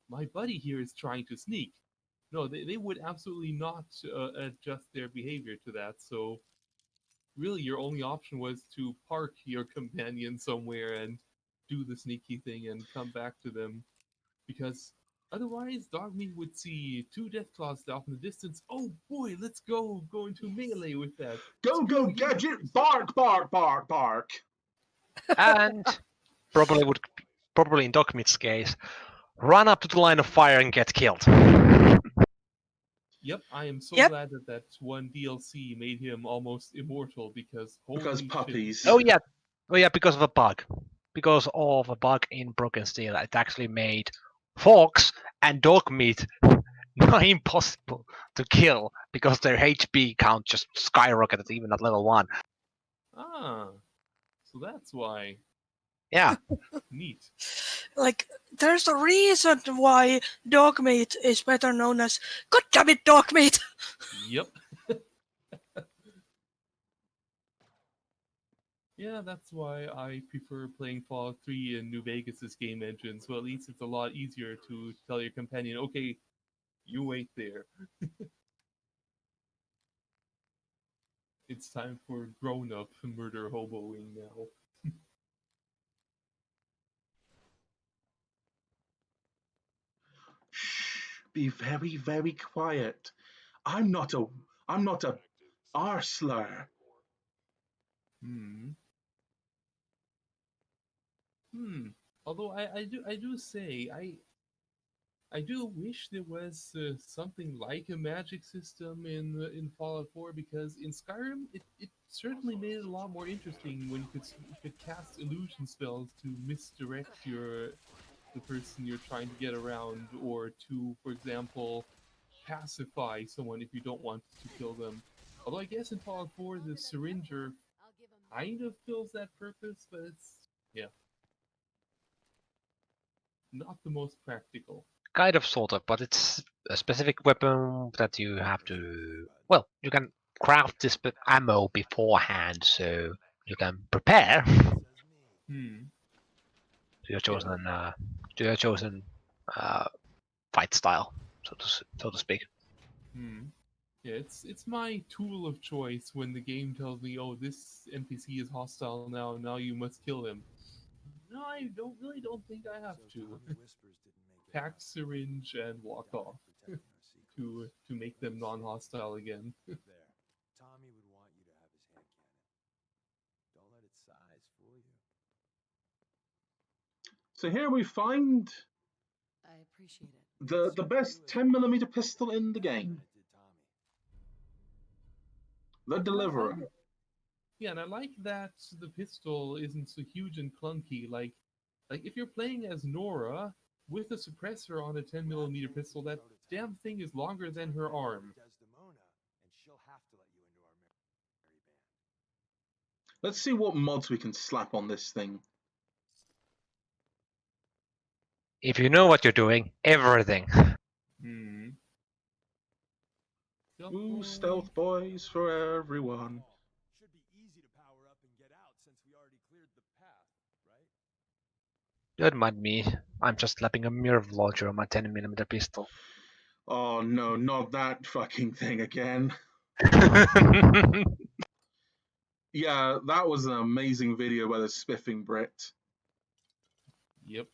my buddy here is trying to sneak. No, they would absolutely not adjust their behavior to that. So really, your only option was to park your companion somewhere and do the sneaky thing and come back to them, because otherwise, Dogmeat would see two Deathclaws off in the distance. Oh boy, let's go into melee with that. go Screw you gadget, first. bark, bark, bark, bark. And probably in Dogmeat's case, run up to the line of fire and get killed. Yep, I am so Yep. glad that one DLC made him almost immortal, because Because holy puppies. shit. Oh yeah, because of a bug. Because of a bug in Broken Steel, it actually made Fox and Dogmeat not impossible to kill because their HP count just skyrocketed even at level 1. Ah, so that's why. Yeah, Neat. Like, there's a reason why dog meat is better known as God damn it, dog meat. Yep. Yeah, that's why I prefer playing Fallout 3 in New Vegas' game engine, so at least it's a lot easier to tell your companion, okay, you wait there. It's time for grown-up murder hoboing now. Shh, be very, very quiet. I'm not a arsler. Hmm. Hmm. Although I do say I do wish there was something like a magic system in Fallout 4, because in Skyrim it certainly made it a lot more interesting when you could cast illusion spells to misdirect the person you're trying to get around, or to, for example, pacify someone if you don't want to kill them. Although I guess in Fallout 4 the syringer kind of fills that purpose, but it's, yeah, not the most practical. kind of sort of, but it's a specific weapon that you have to. Well, you can craft this ammo beforehand, so you can prepare Hmm. to your Yeah. chosen uh, fight style, so to speak. Hmm. Yeah, it's my tool of choice when the game tells me, "Oh, this NPC is hostile now. Now you must kill him." No, I don't think I have So to. Tommy Whispers didn't make it Pack out. syringe and walk Down off there protecting our secrets. to make them non-hostile again. There. Tommy would want you to have his hand cannon. Don't let its size fool you. So here we find I appreciate it. the best 10mm pistol in the game. It did Tommy. The Deliverer. Yeah, and I like that the pistol isn't so huge and clunky. Like if you're playing as Nora with a suppressor on a 10mm pistol, that damn thing is longer than her arm. Desdemona, and she'll have to let you into our merry band. Let's see what mods we can slap on this thing. If you know what you're doing, everything. Hmm. Ooh, stealth boys for everyone. Should be easy to power up and get out since we already cleared the path, right? Don't mind me. I'm just slapping a mirror launcher on my 10mm pistol. Oh no, not that fucking thing again. Yeah, that was an amazing video by the Spiffing Brit. Yep.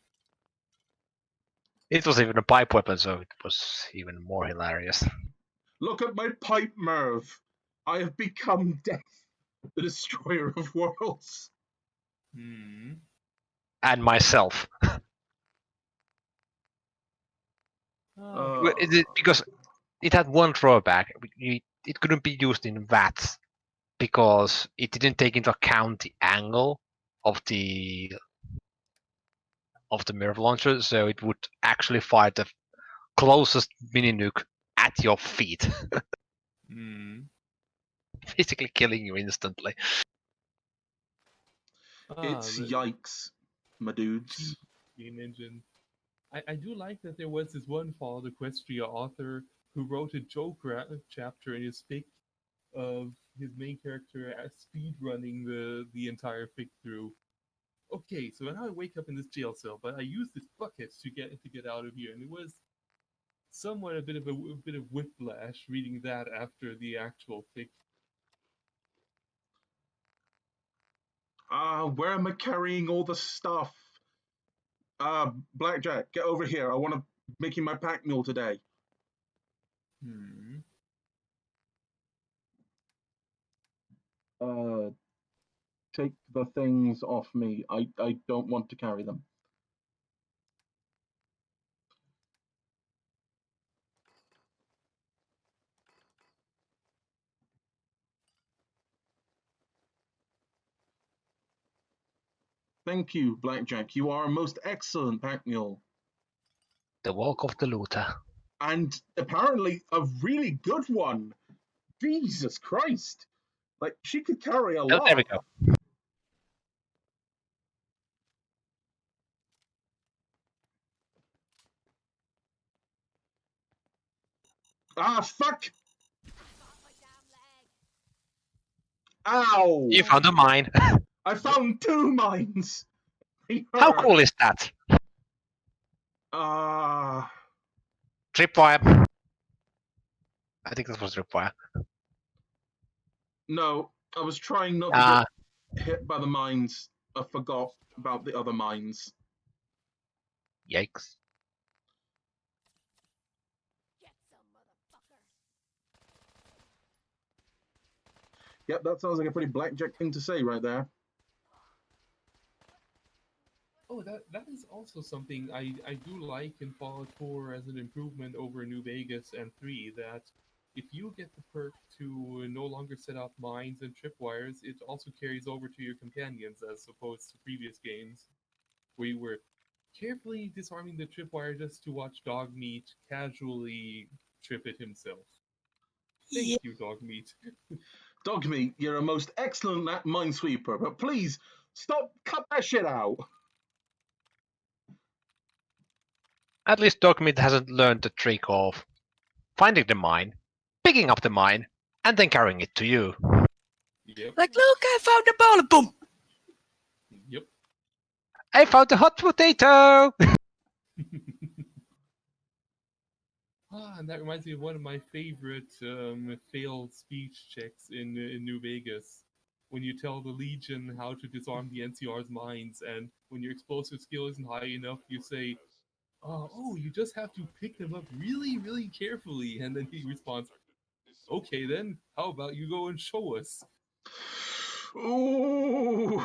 It was even a pipe weapon, so it was even more hilarious. Look at my pipe, Merv. I have become death, the destroyer of worlds. Hmm. And myself. Ah, Because it had one drawback. It couldn't be used in VATS because it didn't take into account the angle of the mirror launcher, so it would actually fire the closest mini nuke at your feet, hmm. basically killing you instantly. It's The yikes, my dudes. game engine. I do like that there was this one fall Equestria author who wrote a joke chapter in his fic of his main character speed running the entire fic through. Okay, so now I wake up in this jail cell, but I use this bucket to get out of here, and it was somewhat a bit of whiplash reading that after the actual fic. Where am I carrying all the stuff? Blackjack, get over here. I want to make you my pack mule today. Hmm. Take the things off me. I don't want to carry them. Thank you, Blackjack. You are a most excellent pack mule. The walk of the looter. And apparently a really good one. Jesus Christ. Like, she could carry a Oh, there we lot. go. Ah, fuck! Ow! You found a mine. I found 2 mines! They How hurt. cool is that? Tripwire. I think that was tripwire. No, I was trying not to Ah, get hit by the mines. I forgot about the other mines. yikes. Yep, that sounds like a pretty Blackjack thing to say right there. Oh, that is also something I do like in Fallout 4 as an improvement over New Vegas and 3, that if you get the perk to no longer set off mines and tripwires, it also carries over to your companions as opposed to previous games where you were carefully disarming the tripwire just to watch Dogmeat casually trip it himself. Yeah. Thank you, Dogmeat. Dogmeat, you're a most excellent minesweeper, but please stop, cut that shit out. At least Dogmeat hasn't learned the trick of finding the mine, picking up the mine, and then carrying it to you. Yep. Like, look, I found a ball. Boom. Yep. I found a hot potato! And that reminds me of one of my favorite failed speech checks in New Vegas. When you tell the Legion how to disarm the NCR's mines, and when your explosive skill isn't high enough, you say, oh, you just have to pick them up really, really carefully. And then he responds, okay, then, how about you go and show us? Ooh.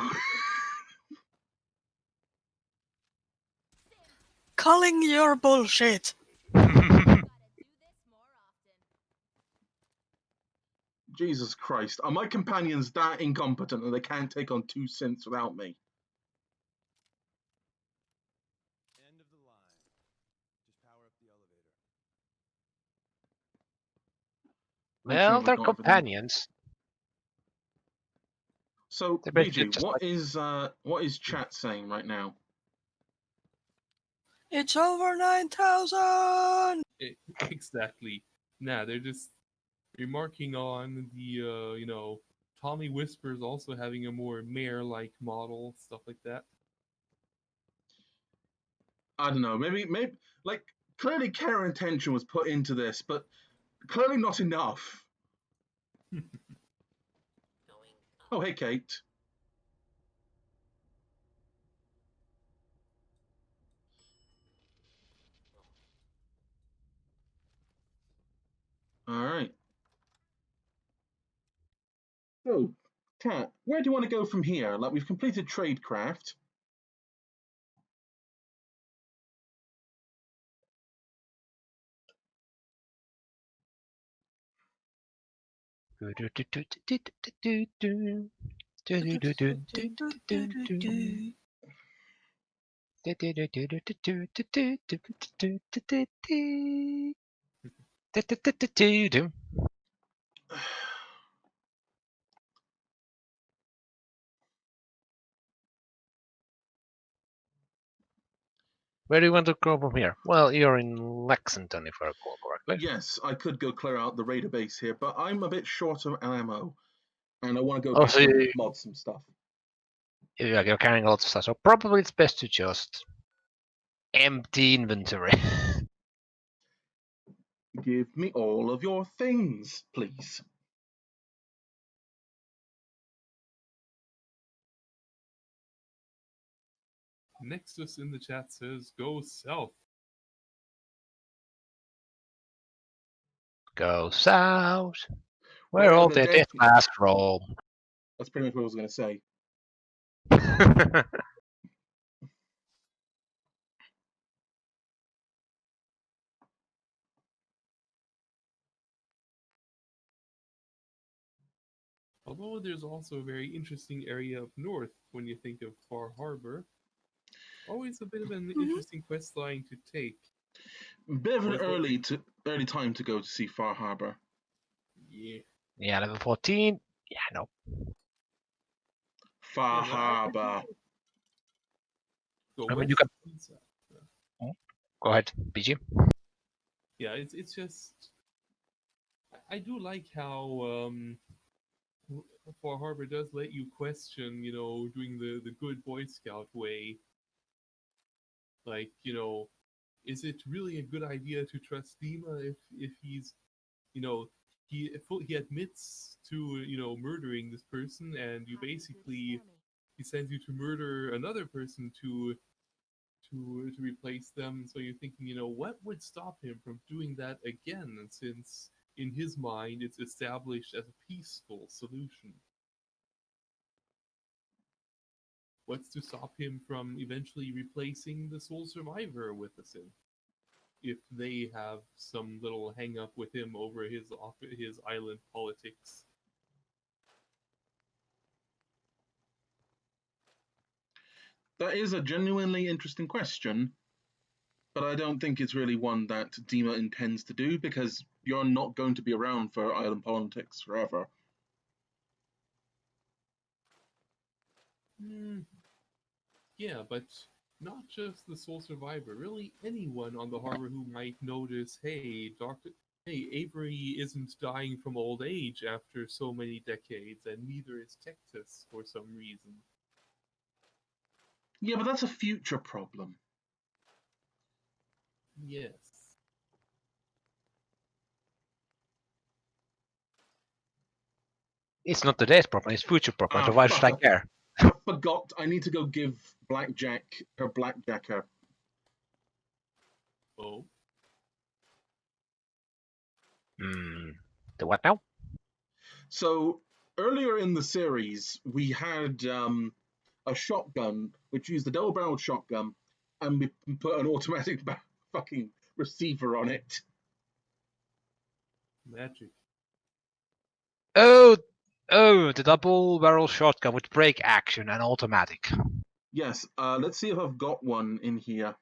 Calling your bullshit. Jesus Christ. Are my companions that incompetent that they can't take on 2 synths without me? End of the line. Just power up the elevator. Make sure Well, we've they're got everything. companions. So, They're basically BG, just like... what is chat saying right now? It's over 9,000! Exactly. Nah, they're just remarking on the, Tommy Whispers also having a more mayor-like model, stuff like that. I don't know. Maybe, like, clearly care and attention was put into this, but clearly not enough. Oh, hey, Kate. All right. So, Kat, where do you want to go from here? Like, we've completed Tradecraft. Where do you want to go from here? Well, you're in Lexington, if I recall correctly. Yes, I could go clear out the raider base here, but I'm a bit short of ammo, and I want to go Oh, get so mod some stuff. you're carrying a lot of stuff, so probably it's best to just empty inventory. Give me all of your things, please. Nexus in the chat says, go south. Go south, Where where all the death death- masks roll. That's pretty much what I was going to say. Although there's also a very interesting area up north when you think of Far Harbor. Always a bit of an interesting quest line to take. Bit of an Always early time to go to see Far Harbor. Yeah. Yeah, level 14. Yeah, no. Far Yeah, Harbor. Go I mean, west. you can... and south. Go ahead, BG. Yeah, it's just I do like how Far Harbor does let you question, doing the good Boy Scout way. Like, is it really a good idea to trust Dima if he's, he admits to murdering this person, and you basically he sends you to murder another person to replace them. So you're thinking, what would stop him from doing that again? Since in his mind it's established as a peaceful solution. What's to stop him from eventually replacing the sole survivor with a synth? If they have some little hang up with him over his island politics. That is a genuinely interesting question, but I don't think it's really one that Dima intends to do, because you're not going to be around for island politics forever. Yeah, but not just the sole survivor. Really, anyone on the harbor who might notice, hey, Avery isn't dying from old age after so many decades, and neither is Texas for some reason. Yeah, but that's a future problem. Yes. It's not today's problem, it's future problem, so why should I care? I forgot. I need to go give Blackjack her Blackjacker. Oh. The what now? So earlier in the series, we had a shotgun which used a double-barreled shotgun, and we put an automatic fucking receiver on it. Magic. Oh, the double barrel shotgun with break action and automatic. Yes, let's see if I've got one in here.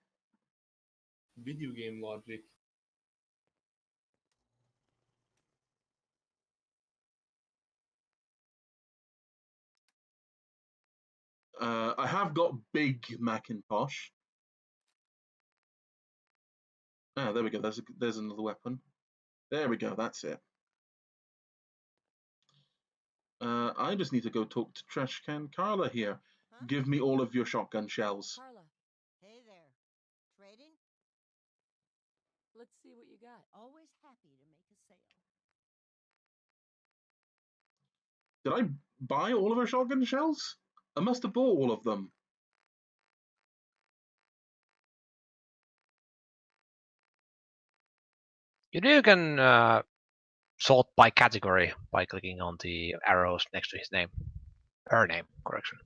Video game logic. I have got big Macintosh. Ah, there we go. There's another weapon. There we go. That's it. I just need to go talk to Trash Can Carla here. Huh? Give me all of your shotgun shells. Carla, hey there. Trading? Let's see what you got. Always happy to make a sale. Did I buy all of her shotgun shells? I must have bought all of them. You can sort by category by clicking on the arrows next to his name. Her name, correction.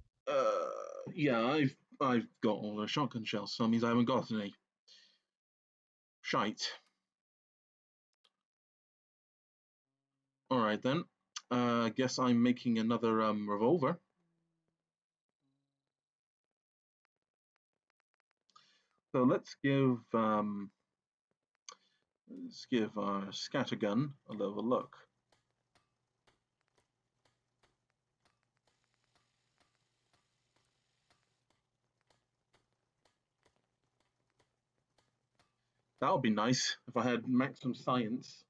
Yeah, I've got all the shotgun shells, so that means I haven't got any. Shite. Alright then. I guess I'm making another revolver. So let's give our scattergun a little look. That would be nice if I had maximum science.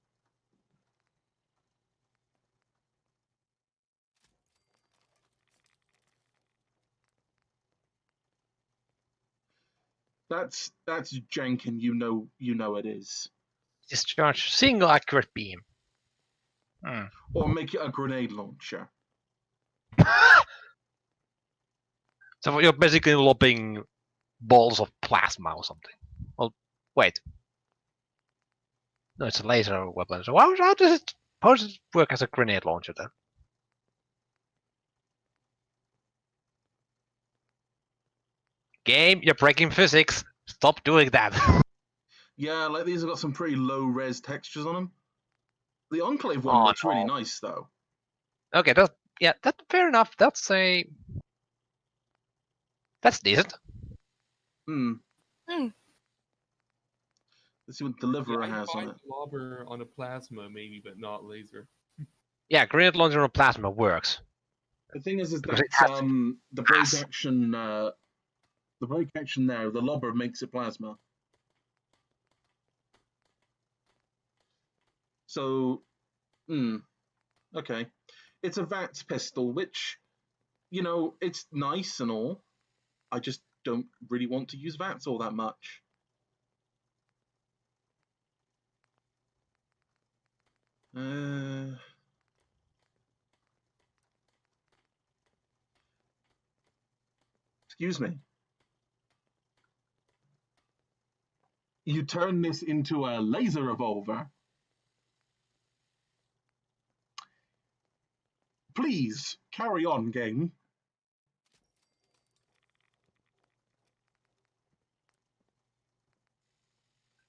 That's jank, and you know it is. Discharge single accurate beam. Or make it a grenade launcher. So you're basically lobbing balls of plasma or something. Well, wait. No, it's a laser weapon. So how does it work as a grenade launcher then? Game, you're breaking physics. Stop doing that. Yeah, like these have got some pretty low res textures on them. The Enclave one looks really nice though. Okay, that's fair enough. That's decent. Hmm. Let's see what Deliverer Yeah, has I'd on buy it. the lobber on a plasma maybe, but not laser. Yeah, grenade launcher on plasma works. The thing is Because that it has the break action, there, the lobber makes it plasma. So, okay, it's a VATS pistol, which, it's nice and all. I just don't really want to use VATS all that much. Excuse me. You turn this into a laser revolver. Please, carry on, game.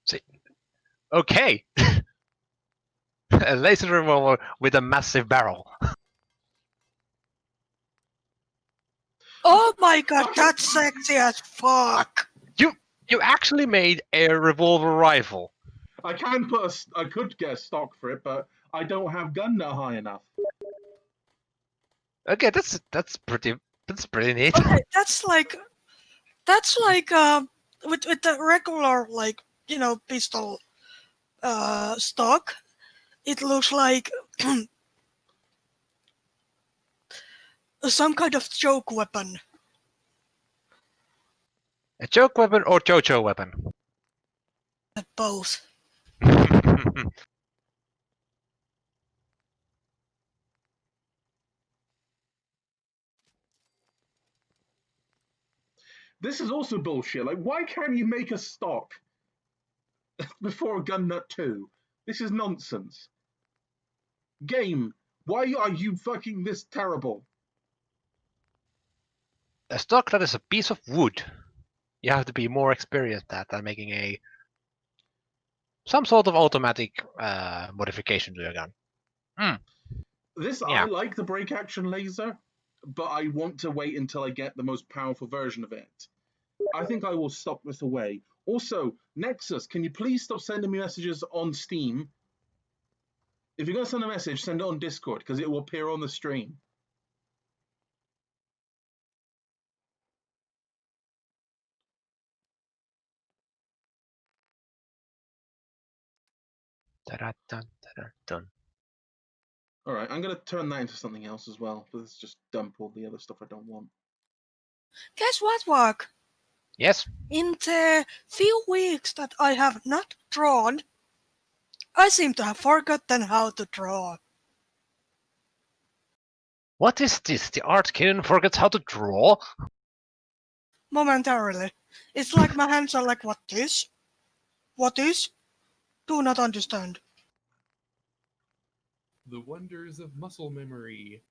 See, okay. A laser revolver with a massive barrel. Oh my god, that's sexy as fuck. You actually made a revolver rifle. I could get a stock for it, but I don't have gun nut high enough. Okay, that's pretty neat. Okay, that's like with the regular pistol stock, it looks like some kind of joke weapon. A joke weapon or JoJo weapon? Both. This is also bullshit. Like, why can't you make a stock before Gun Nut 2? This is nonsense. Game, why are you fucking this terrible? A stock that is a piece of wood. You have to be more experienced at than making some sort of automatic modification to your gun. I like the break action laser, but I want to wait until I get the most powerful version of it. I think I will stop this away. Also, Nexus, can you please stop sending me messages on Steam? If you're going to send a message, send it on Discord, because it will appear on the stream. All right, I'm going to turn that into something else as well. Let's just dump all the other stuff I don't want. Guess what, Waak? Yes? In the few weeks that I have not drawn, I seem to have forgotten how to draw. What is this? The art king forgets how to draw? Momentarily. It's like my hands are like, what is? What is? Do not understand. The wonders of muscle memory.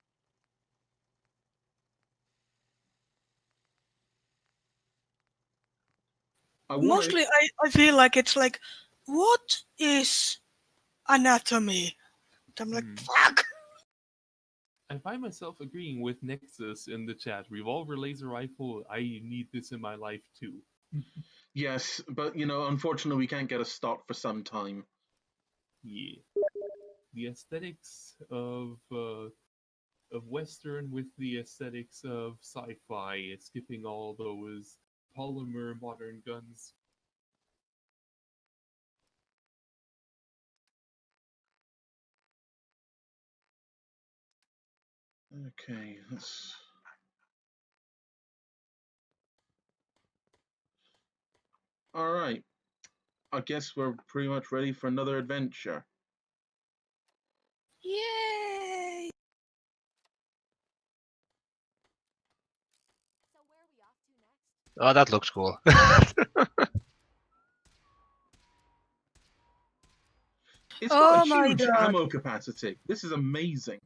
Mostly I feel like it's like, what is anatomy? I'm like, fuck! I find myself agreeing with Nexus in the chat. Revolver laser rifle, I need this in my life too. Yes, but unfortunately we can't get a stock for some time. Yeah. The aesthetics of Western with the aesthetics of sci-fi, skipping all those polymer modern guns. Okay, let's... All right. I guess we're pretty much ready for another adventure. Yay! Oh, that looks cool. It's got a my huge god. ammo capacity. This is amazing.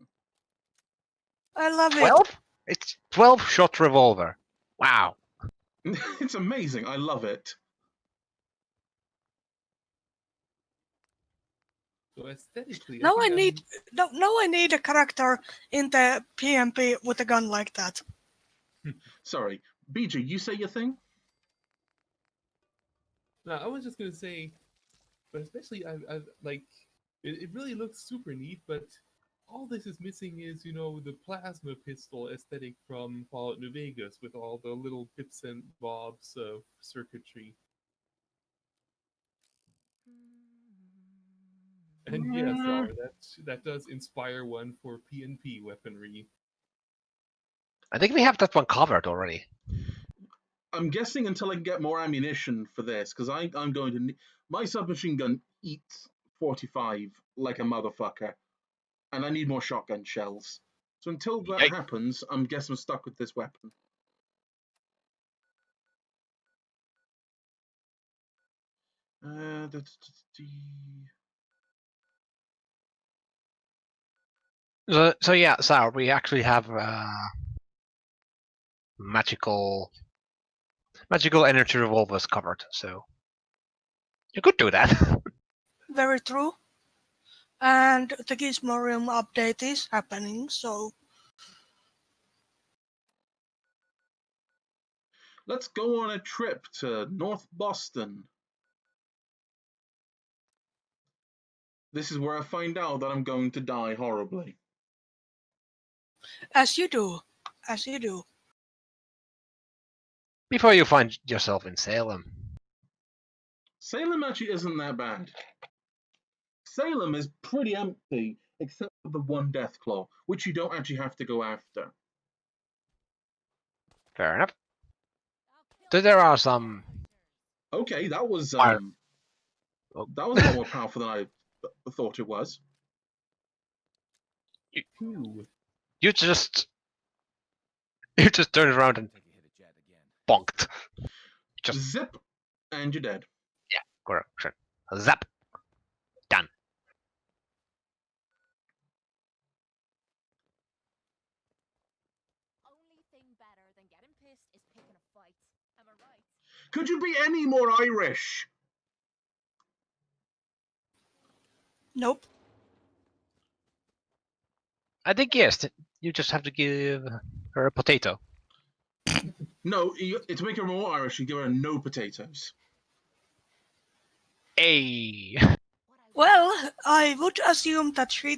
I love it. 12? It's 12-shot revolver. Wow. It's amazing. I love it. So aesthetically, Now I think need a character in the PMP with a gun like that. Sorry, BJ, you say your thing? No, I was just gonna say, but especially I've like, it really looks super neat, but all this is missing is, the plasma pistol aesthetic from Fallout New Vegas with all the little bits and bobs of circuitry. And yes, that does inspire one for PNP weaponry. I think we have that one covered already. I'm guessing until I can get more ammunition for this, because I'm going to need... My submachine gun eats 45 like a motherfucker, and I need more shotgun shells. So until that happens, I'm guessing I'm stuck with this weapon. So yeah, Sour, we actually have magical energy revolvers covered, so you could do that. Very true. And the Gizmorium update is happening, so... Let's go on a trip to North Boston. This is where I find out that I'm going to die horribly. As you do. As you do. Before you find yourself in Salem. Salem actually isn't that bad. Salem is pretty empty, except for the one Deathclaw, which you don't actually have to go after. Fair enough. So there are some... Okay, that was a lot more powerful than I thought it was. You just turned around and bonked. Just zip, and you're dead. Yeah, correct. Sure. Zap. Done. Only thing better than getting pissed is picking a fight. Am I right? Could you be any more Irish? Nope. I think yes. You just have to give her a potato. No, to make her more Irish, you give her no potatoes. Hey. Well, I would assume that she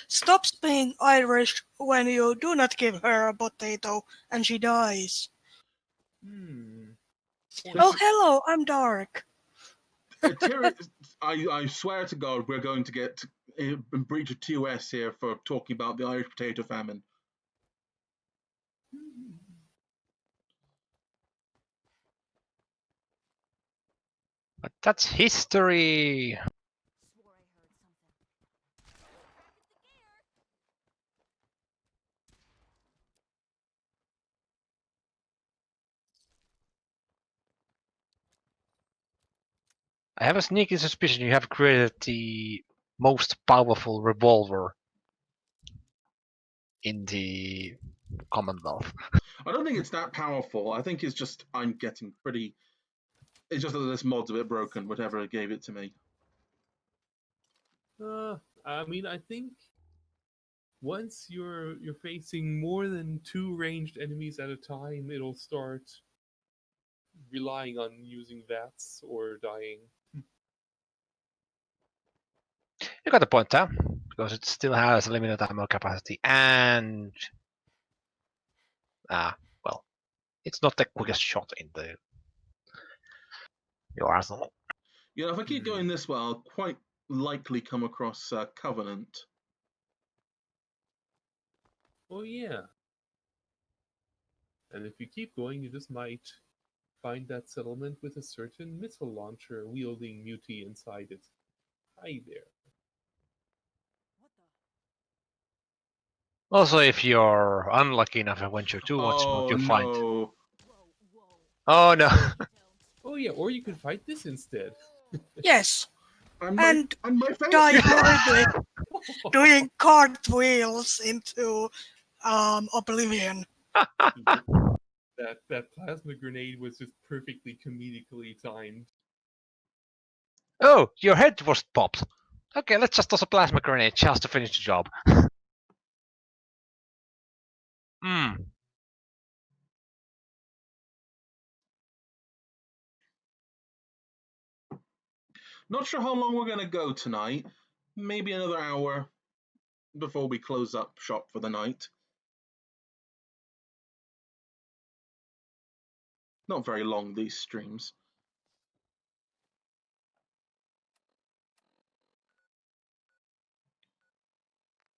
stops being Irish when you do not give her a potato and she dies. Hmm. Oh, hello, I'm dark. Terry, I swear to God, we're going to get in breach of TOS here for talking about the Irish potato famine. But that's history. Swore I heard something. I have a sneaky suspicion you have created the most powerful revolver in the Commonwealth. I don't think it's that powerful. I think it's just I'm getting pretty. It's just that this mod's a bit broken. Whatever gave it to me. I mean, I think once you're facing more than 2 ranged enemies at a time, it'll start relying on using VATS or dying. You got the point there, because it still has a limited ammo capacity, and well, it's not the quickest shot in your arsenal. You know, if I keep going this way, I'll quite likely come across Covenant. Oh yeah. And if you keep going, you just might find that settlement with a certain missile launcher wielding Muti inside it. Hi there. Also, if you're unlucky enough to venture too much north, Oh you'll find. no! Oh no! Oh yeah, or you could fight this instead. Yes, And my face! die horribly doing cartwheels into oblivion. That plasma grenade was just perfectly comedically timed. Oh, your head was popped. Okay, let's just toss a plasma grenade just to finish the job. Hmm. Not sure how long we're going to go tonight. Maybe another hour before we close up shop for the night. Not very long, these streams.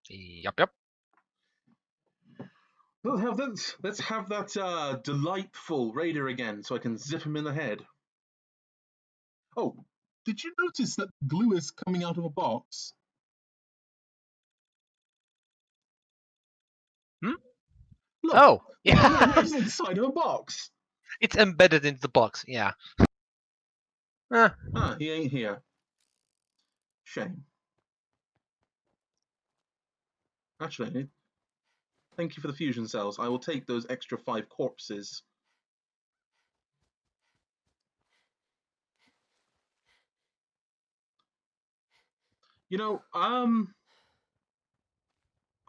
Yup. Let's have that delightful raider again, so I can zip him in the head. Oh, did you notice that glue is coming out of a box? Hmm? Look, Oh, yeah. it's inside of a box. It's embedded into the box. Yeah. He ain't here. Shame. Actually, thank you for the fusion cells. I will take those extra 5 corpses. You know, I'm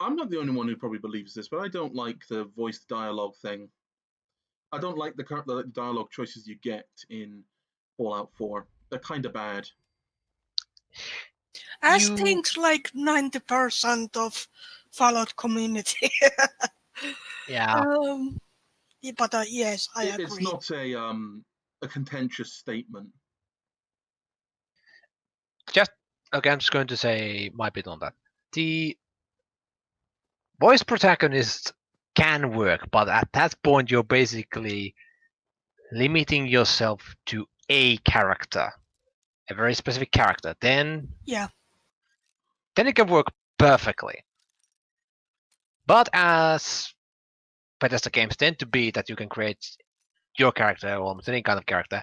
not the only one who probably believes this, but I don't like the voice dialogue thing. I don't like the dialogue choices you get in Fallout 4. They're kind of bad. As things like 90% of Fallout community. Yeah. But yes, I agree. It's not a contentious statement. Okay, I'm just going to say my bit on that. The voice protagonist can work, but at that point you're basically limiting yourself to a character, a very specific character. Then it can work perfectly. But as Bethesda games tend to be, that you can create your character, or almost any kind of character,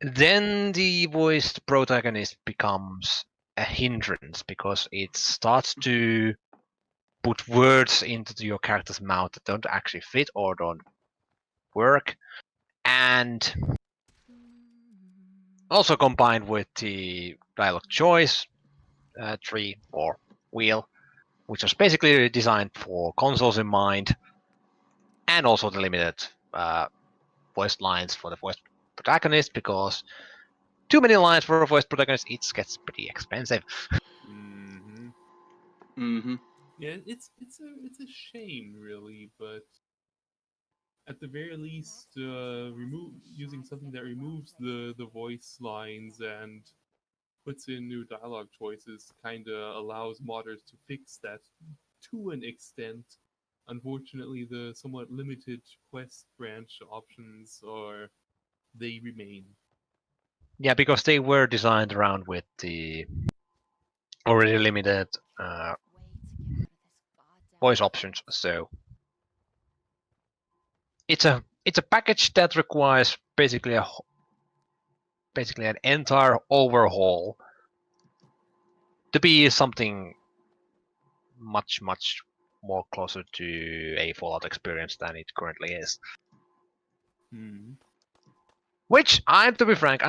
then the voiced protagonist becomes a hindrance, because it starts to put words into your character's mouth that don't actually fit or don't work. And also combined with the dialogue choice tree or wheel, which was basically designed for consoles in mind, and also the limited voice lines for the voice protagonist, because too many lines for a voice protagonist, it gets pretty expensive. Mm-hmm. Mm-hmm. Yeah, it's a shame, really, but at the very least, using something that removes the voice lines and puts in new dialogue choices kind of allows modders to fix that to an extent. Unfortunately, the somewhat limited quest branch options they remain. Yeah, because they were designed around with the already limited voice options, so it's a package that requires basically an entire overhaul to be something much more closer to a Fallout experience than it currently is. Hmm. Which, to be frank,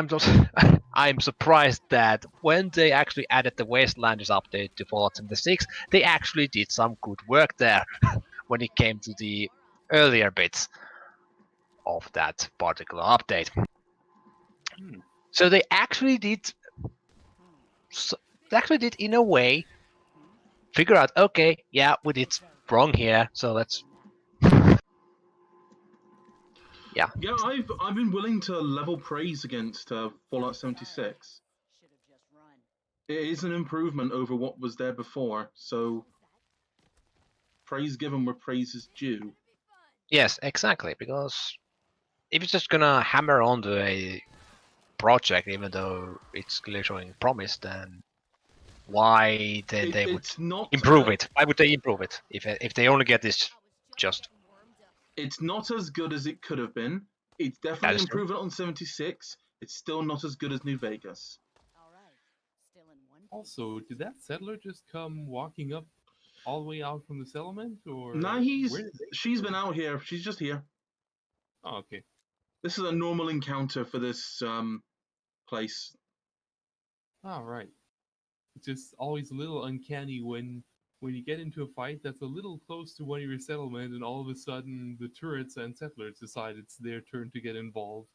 I'm surprised that when they actually added the Wastelanders update to Fallout 76, they actually did some good work there when it came to the earlier bits of that particular update. Hmm. So they actually did in a way figure out, okay, yeah, we did wrong here, so let's yeah. Yeah, I've been willing to level praise against Fallout 76. It is an improvement over what was there before, so praise given where praise is due. Yes, exactly, because if you're just gonna hammer onto a project even though it's clearly showing promise, then why then they would It's not improve it? Why would they improve it if they only get this just? it's not as good as it could have been. It's That definitely is true. improvement on 76. It's still not as good as New Vegas. Also, did that settler just come walking up all the way out from the settlement, or Nah, where did they she's go? been out here. She's just here. Oh, okay. This is a normal encounter for this place. All right. It's just always a little uncanny when you get into a fight that's a little close to one of your settlement, and all of a sudden the turrets and settlers decide it's their turn to get involved.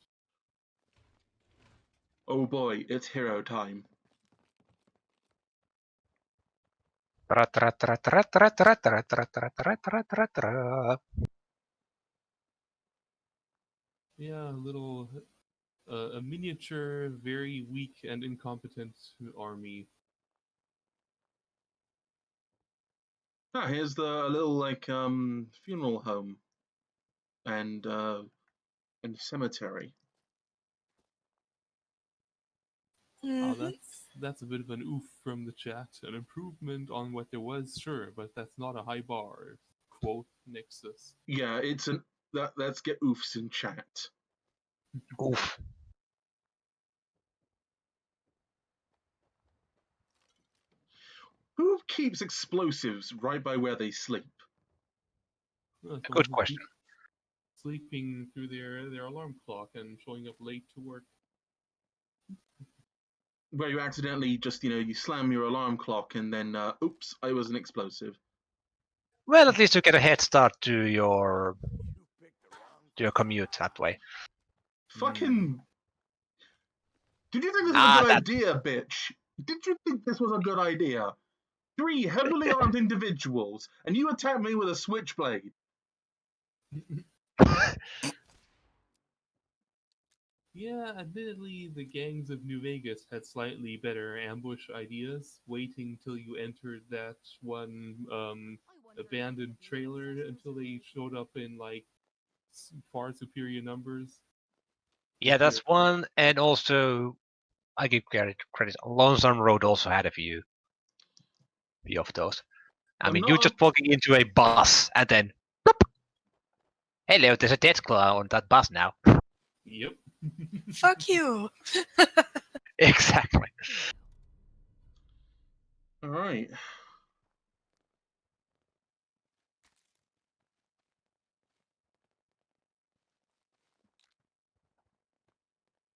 Oh boy, it's hero time. Yeah, a miniature, very weak and incompetent army. Ah, here's the little like funeral home and cemetery. Oh, Mhm. that's a bit of an oof from the chat. An improvement on what there was, sure, but that's not a high bar. Quote Nexus. Yeah, it's an let's get oofs in chat. Oof. Who keeps explosives right by where they sleep? Someone Good who's question. sleeping through their alarm clock and showing up late to work. Where you accidentally just, you slam your alarm clock and then, oops, I was an explosive. Well, at least you get a head start to your commute that way. Fucking. Did you think this was a Ah, good that idea, bitch? Did you think this was a good idea? 3 heavily armed individuals, and you attack me with a switchblade. Yeah, admittedly, the gangs of New Vegas had slightly better ambush ideas, waiting till you entered that one abandoned trailer until they showed up in like far superior numbers. yeah, that's one, and also I give credit. Lonesome Road also had a few of those. I I'm mean, you not. just walking into a bus and then, boop, hello, there's a death claw on that bus now. Yep. Fuck you. Exactly. Alright.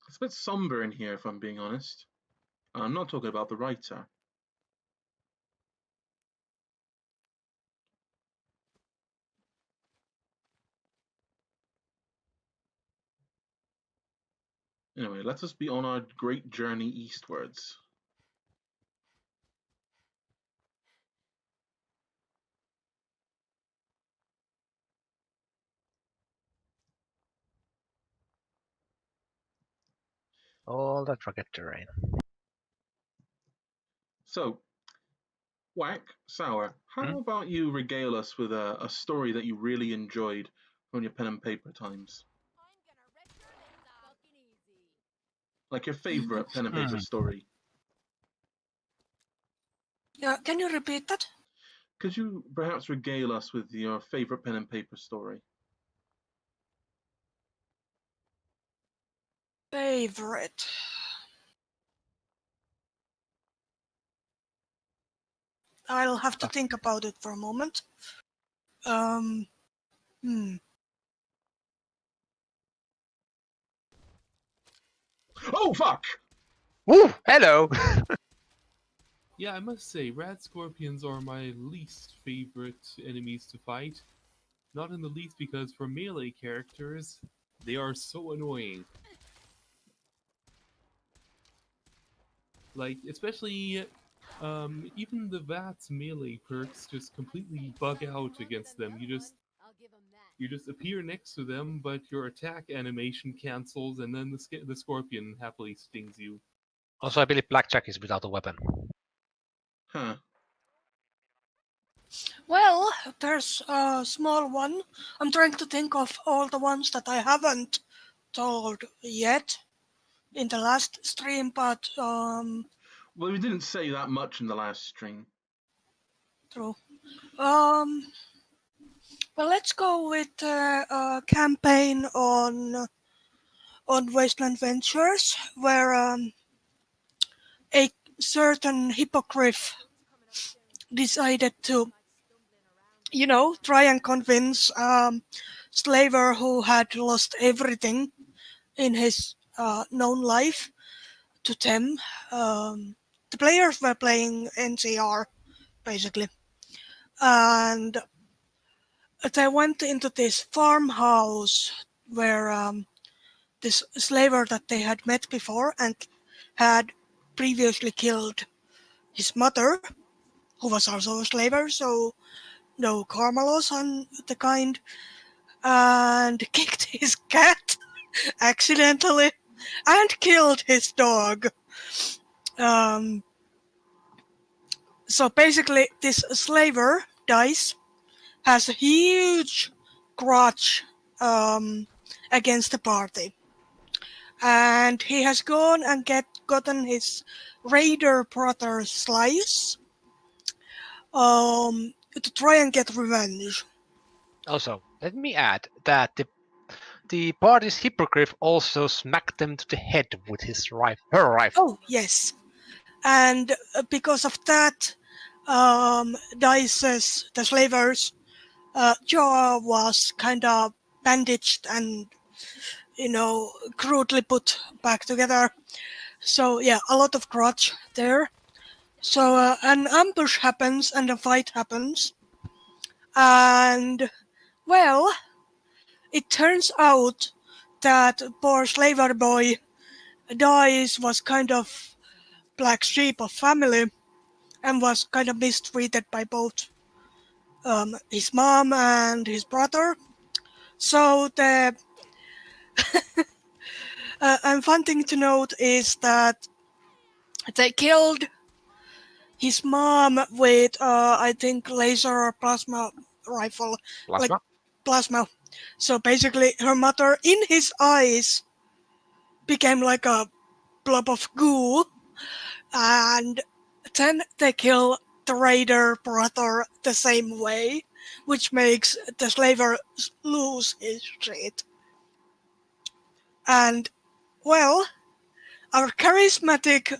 It's a bit somber in here, if I'm being honest. I'm not talking about the writer. Anyway, let us be on our great journey eastwards. All that rugged terrain. So, Waak, Sour, how about you regale us with a story that you really enjoyed from your pen and paper times? I'm gonna rip your legs off. Fucking easy. Like your favorite pen and paper story. Yeah, can you repeat that? Could you perhaps regale us with your favorite pen and paper story? Favorite. I'll have to think about it for a moment. Hmm. Oh, fuck! Woo! Hello! Yeah, I must say, rat scorpions are my least favorite enemies to fight. Not in the least because for melee characters, they are so annoying. Like, especially, even the VATS melee perks just completely bug out against them. I'll give him that. You just appear next to them, but your attack animation cancels, and then the scorpion happily stings you. Also, I believe Blackjack is without a weapon. Huh. Well, there's a small one. I'm trying to think of all the ones that I haven't told yet in the last stream, but Well, we didn't say that much in the last stream. true. Well, let's go with a campaign on Wasteland Ventures, where a certain hippogriff decided to, try and convince slaver who had lost everything in his known life to them. The players were playing NCR, basically. And they went into this farmhouse where this slaver that they had met before and had previously killed his mother, who was also a slaver, so no karma loss on the kind, and kicked his cat accidentally and killed his dog. So basically, this slaver dies, has a huge grudge against the party. And he has gone and gotten his raider brother Slice to try and get revenge. Also, let me add that the party's hippogriff also smacked them to the head with her rifle. Oh, yes. And because of that, Dice's, the slaver's jaw was kind of bandaged and, crudely put back together. So, yeah, a lot of grudge there. So an ambush happens and a fight happens. And, well, it turns out that poor slaver boy Dice was kind of black sheep of family and was kind of mistreated by both his mom and his brother. So the and fun thing to note is that they killed his mom with I think laser or plasma rifle, Plasma? like plasma. So basically, her mother in his eyes became like a blob of goo, and then they kill the raider brother the same way, which makes the slaver lose his shit. And, well, our charismatic,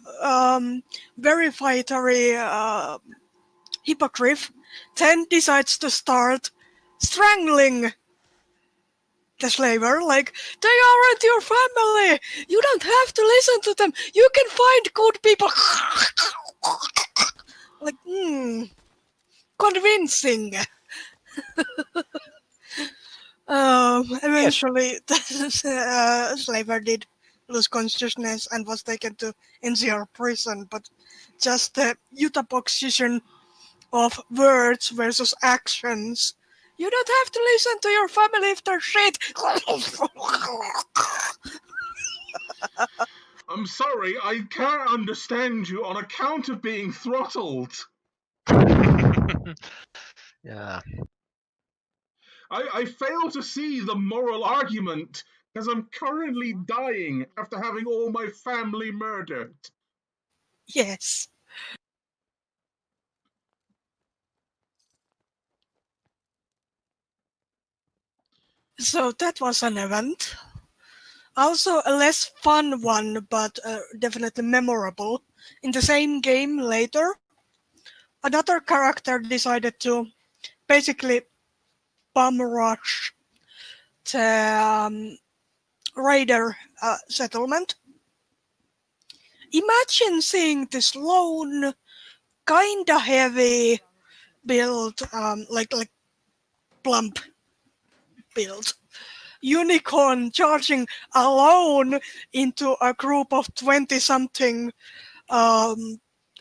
very fightery hippogriff then decides to start strangling the slaver, like, they aren't your family! You don't have to listen to them! You can find good people! Like, convincing. Eventually, the slaver did lose consciousness and was taken to NCR prison, but just the juxtaposition of words versus actions. You don't have to listen to your family if they're shit. I'm sorry, I can't understand you on account of being throttled. Yeah. I fail to see the moral argument because I'm currently dying after having all my family murdered. Yes. So that was an event. Also a less fun one, but definitely memorable. In the same game later, another character decided to basically bum rush the raider settlement. Imagine seeing this lone, kinda heavy build, like plump build unicorn charging alone into a group of 20-something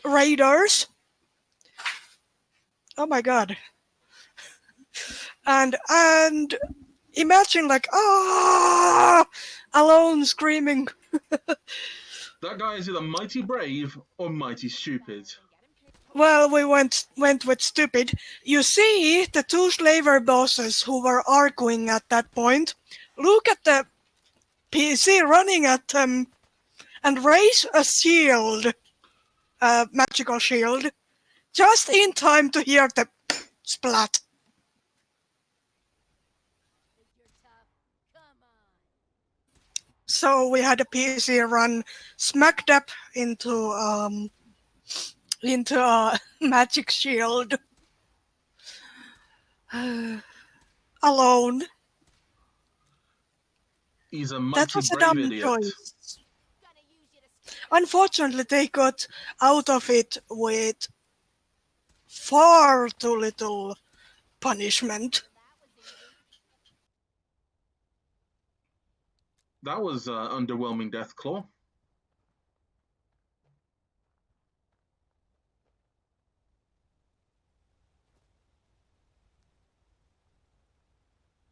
raiders. Oh my god. And imagine like alone screaming. That guy is either mighty brave or mighty stupid. Well, we went with stupid. You see the two slaver bosses who were arguing at that point. Look at the PC running at them and raise a shield, a magical shield, just in time to hear the splat. So we had a PC run smack dab into a magic shield alone. He's a That mighty was a brave dumb idiot. choice. Unfortunately, they got out of it with far too little punishment. That was underwhelming, Deathclaw.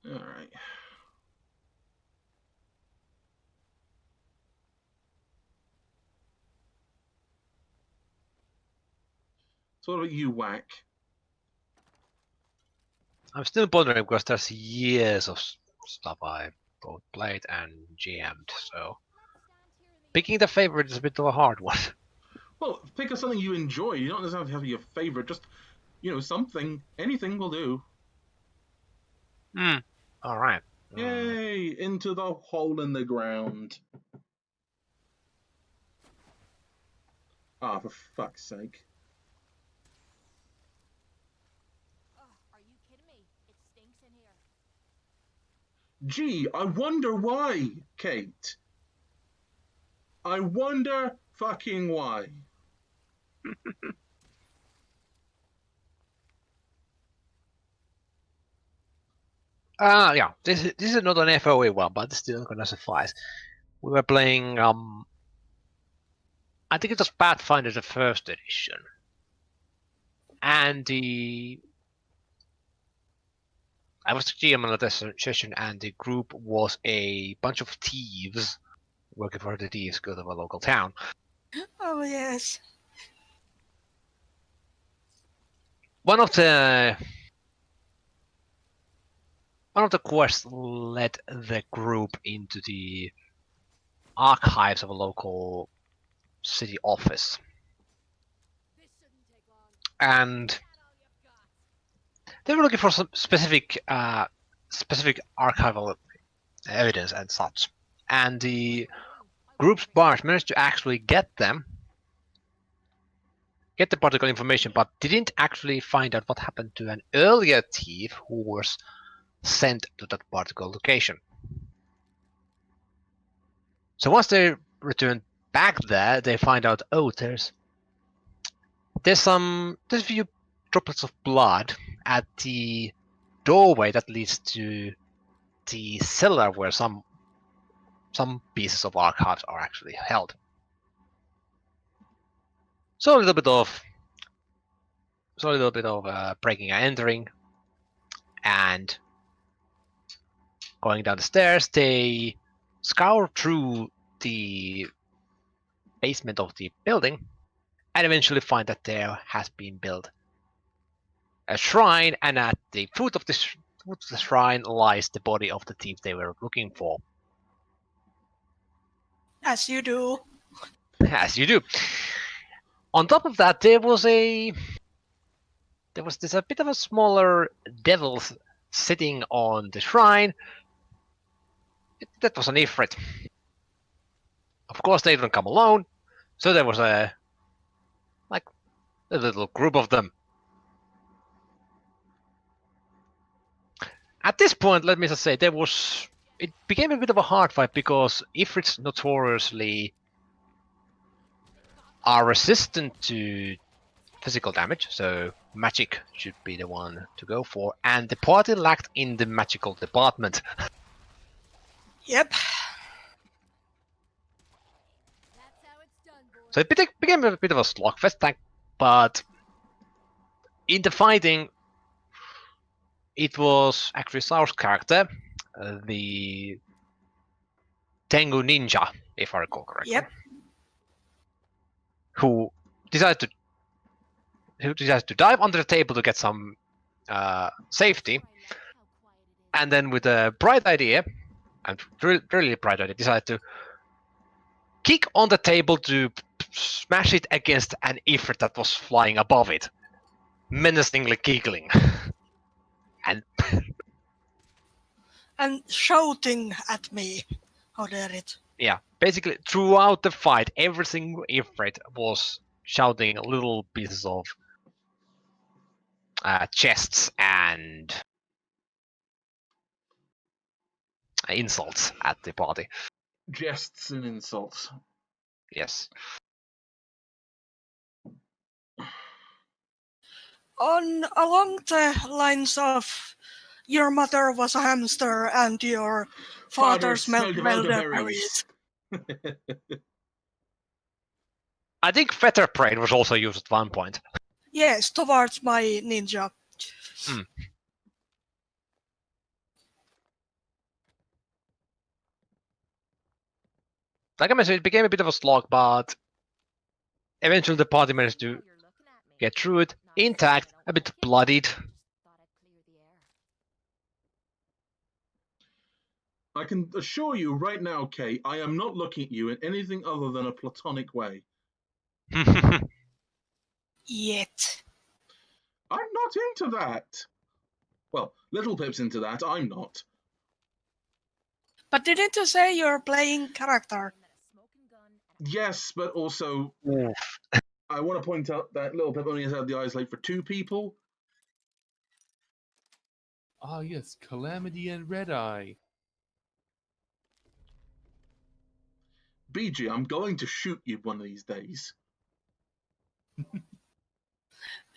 All right. So what about you, Wack? I'm still pondering because there's years of stuff I both played and GM'd, so picking the favorite is a bit of a hard one. Well, pick up something you enjoy. You don't necessarily have to have your favorite. Just, something. Anything will do. All right. Yay! Into the hole in the ground. Ah, for fuck's sake. Are you kidding me? It stinks in here. Gee, I wonder why, Kate. I wonder fucking why. Yeah. This is not an FOE one, but it's still gonna suffice. We were playing I think it was Pathfinder the first edition, and I was the GM on that session, and the group was a bunch of thieves working for the Thieves Guild of a local town. Oh yes. One of the quests led the group into the archives of a local city office, and they were looking for some specific archival evidence and such. And the group's bars managed to actually get the particular information, but didn't actually find out what happened to an earlier thief who was sent to that particular location. So once they returned back there, they find out, oh, there's a few droplets of blood at the doorway that leads to the cellar where some some pieces of archives are actually held. So a little bit of breaking and entering, and going down the stairs, they scour through the basement of the building and eventually find that there has been built a shrine, and at the foot of the shrine lies the body of the thief they were looking for. As you do. As you do. On top of that, there was a bit of a smaller devil sitting on the shrine. That was an Ifrit. Of course, they didn't come alone, so there was a little group of them. At this point, let me just say, it became a bit of a hard fight because Ifrits notoriously are resistant to physical damage, so magic should be the one to go for, and the party lacked in the magical department. Yep. That's how it's done, boys. So it became a bit of a slugfest, but in the fighting, it was actually Sour's character, the Tengu Ninja, if I recall correctly, Yep. who decided to dive under the table to get some safety, and then with a bright idea, and really bright idea, decided to kick on the table to smash it against an Ifrit that was flying above it, menacingly giggling. And shouting at me. How dare it? Yeah, basically throughout the fight, every single Ifrit was shouting little pieces of chests and insults at the party. Jests and insults. Yes. Along the lines of your mother was a hamster and your father smelled elderberries. I think feather brain was also used at one point. Yes, towards my ninja. Like I mentioned, it became a bit of a slog, but eventually the party managed to get through it, intact, a bit bloodied. I can assure you right now, Kay, I am not looking at you in anything other than a platonic way. Yet. I'm not into that. Well, Little Pip's into that, I'm not. But didn't you say you're playing character? Yes, but also, I want to point out that Little Pip only has had the eyes light for 2 people. Ah, yes, Calamity and Red Eye. BG, I'm going to shoot you one of these days.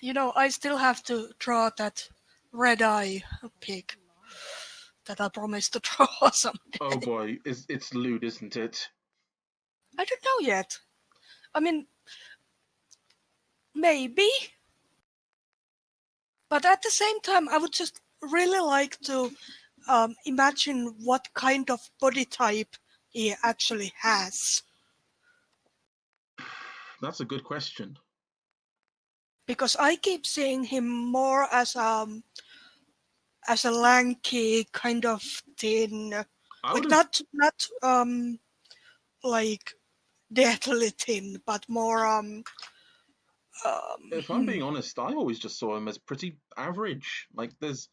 You know, I still have to draw that red eye pig that I promised to draw someday. Oh boy, it's lewd, isn't it? I don't know yet. I mean, maybe. But at the same time, I would just really like to imagine what kind of body type he actually has. That's a good question. Because I keep seeing him more as a lanky, kind of thin, like not like deathly thin, but more if I'm being honest, I always just saw him as pretty average. Like there's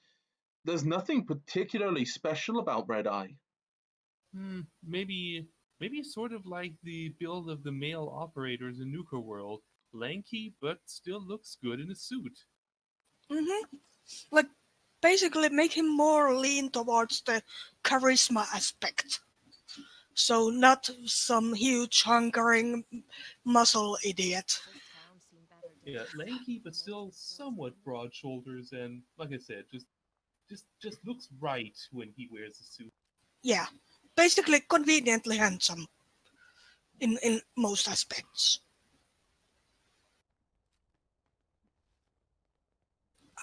nothing particularly special about Red Eye. Maybe sort of like the build of the male operators in Nuka World. Lanky, but still looks good in a suit. Like, basically make him more lean towards the charisma aspect. So not some huge hungering muscle idiot. Yeah, lanky, but still somewhat broad shoulders, and like I said, just looks right when he wears a suit. Yeah, basically conveniently handsome in most aspects.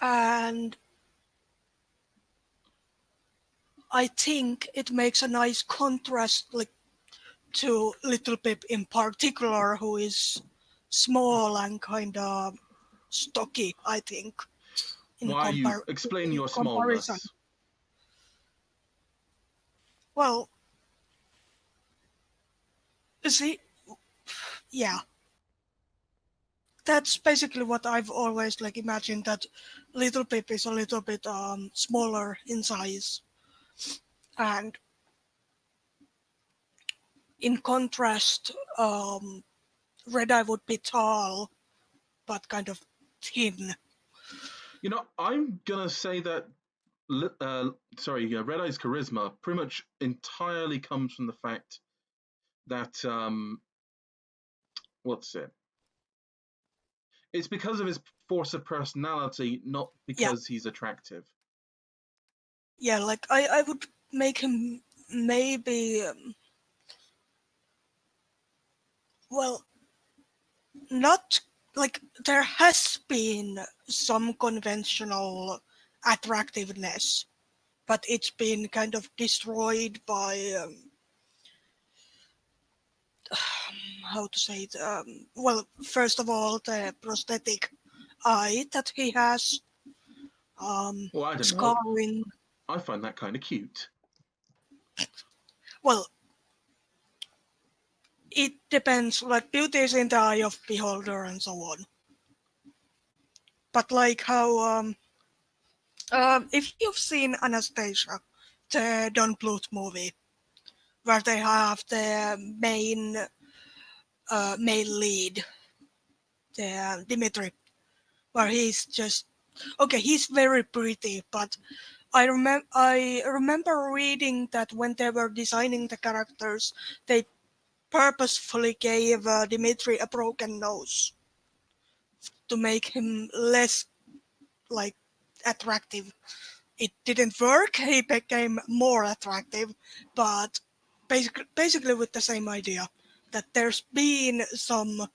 And I think it makes a nice contrast to Little Pip in particular, who is small and kind of stocky, I think. Why you explain In your comparison. smallness? Well, see, yeah. That's basically what I've always imagined, that Little Pip is a little bit smaller in size. And in contrast, Red Eye would be tall, but kind of thin. You know, I'm gonna say that. Red Eye's charisma pretty much entirely comes from the fact that what's it? It's because of his force of personality, not because he's attractive. Yeah, I would make him maybe, well, not there has been some conventional attractiveness, but it's been kind of destroyed by how to say it. Well, first of all, the prosthetic eye that he has, Well, I don't know. scarring. I find that kind of cute. Well, it depends. Beauty is in the eye of beholder and so on. But how if you've seen Anastasia, the Don Bluth movie, where they have the main male lead, the Dimitri, where he's just okay. He's very pretty, but I remember reading that when they were designing the characters, they purposefully gave Dimitri a broken nose to make him less attractive. It didn't work. He became more attractive, but basically with the same idea, that there's been some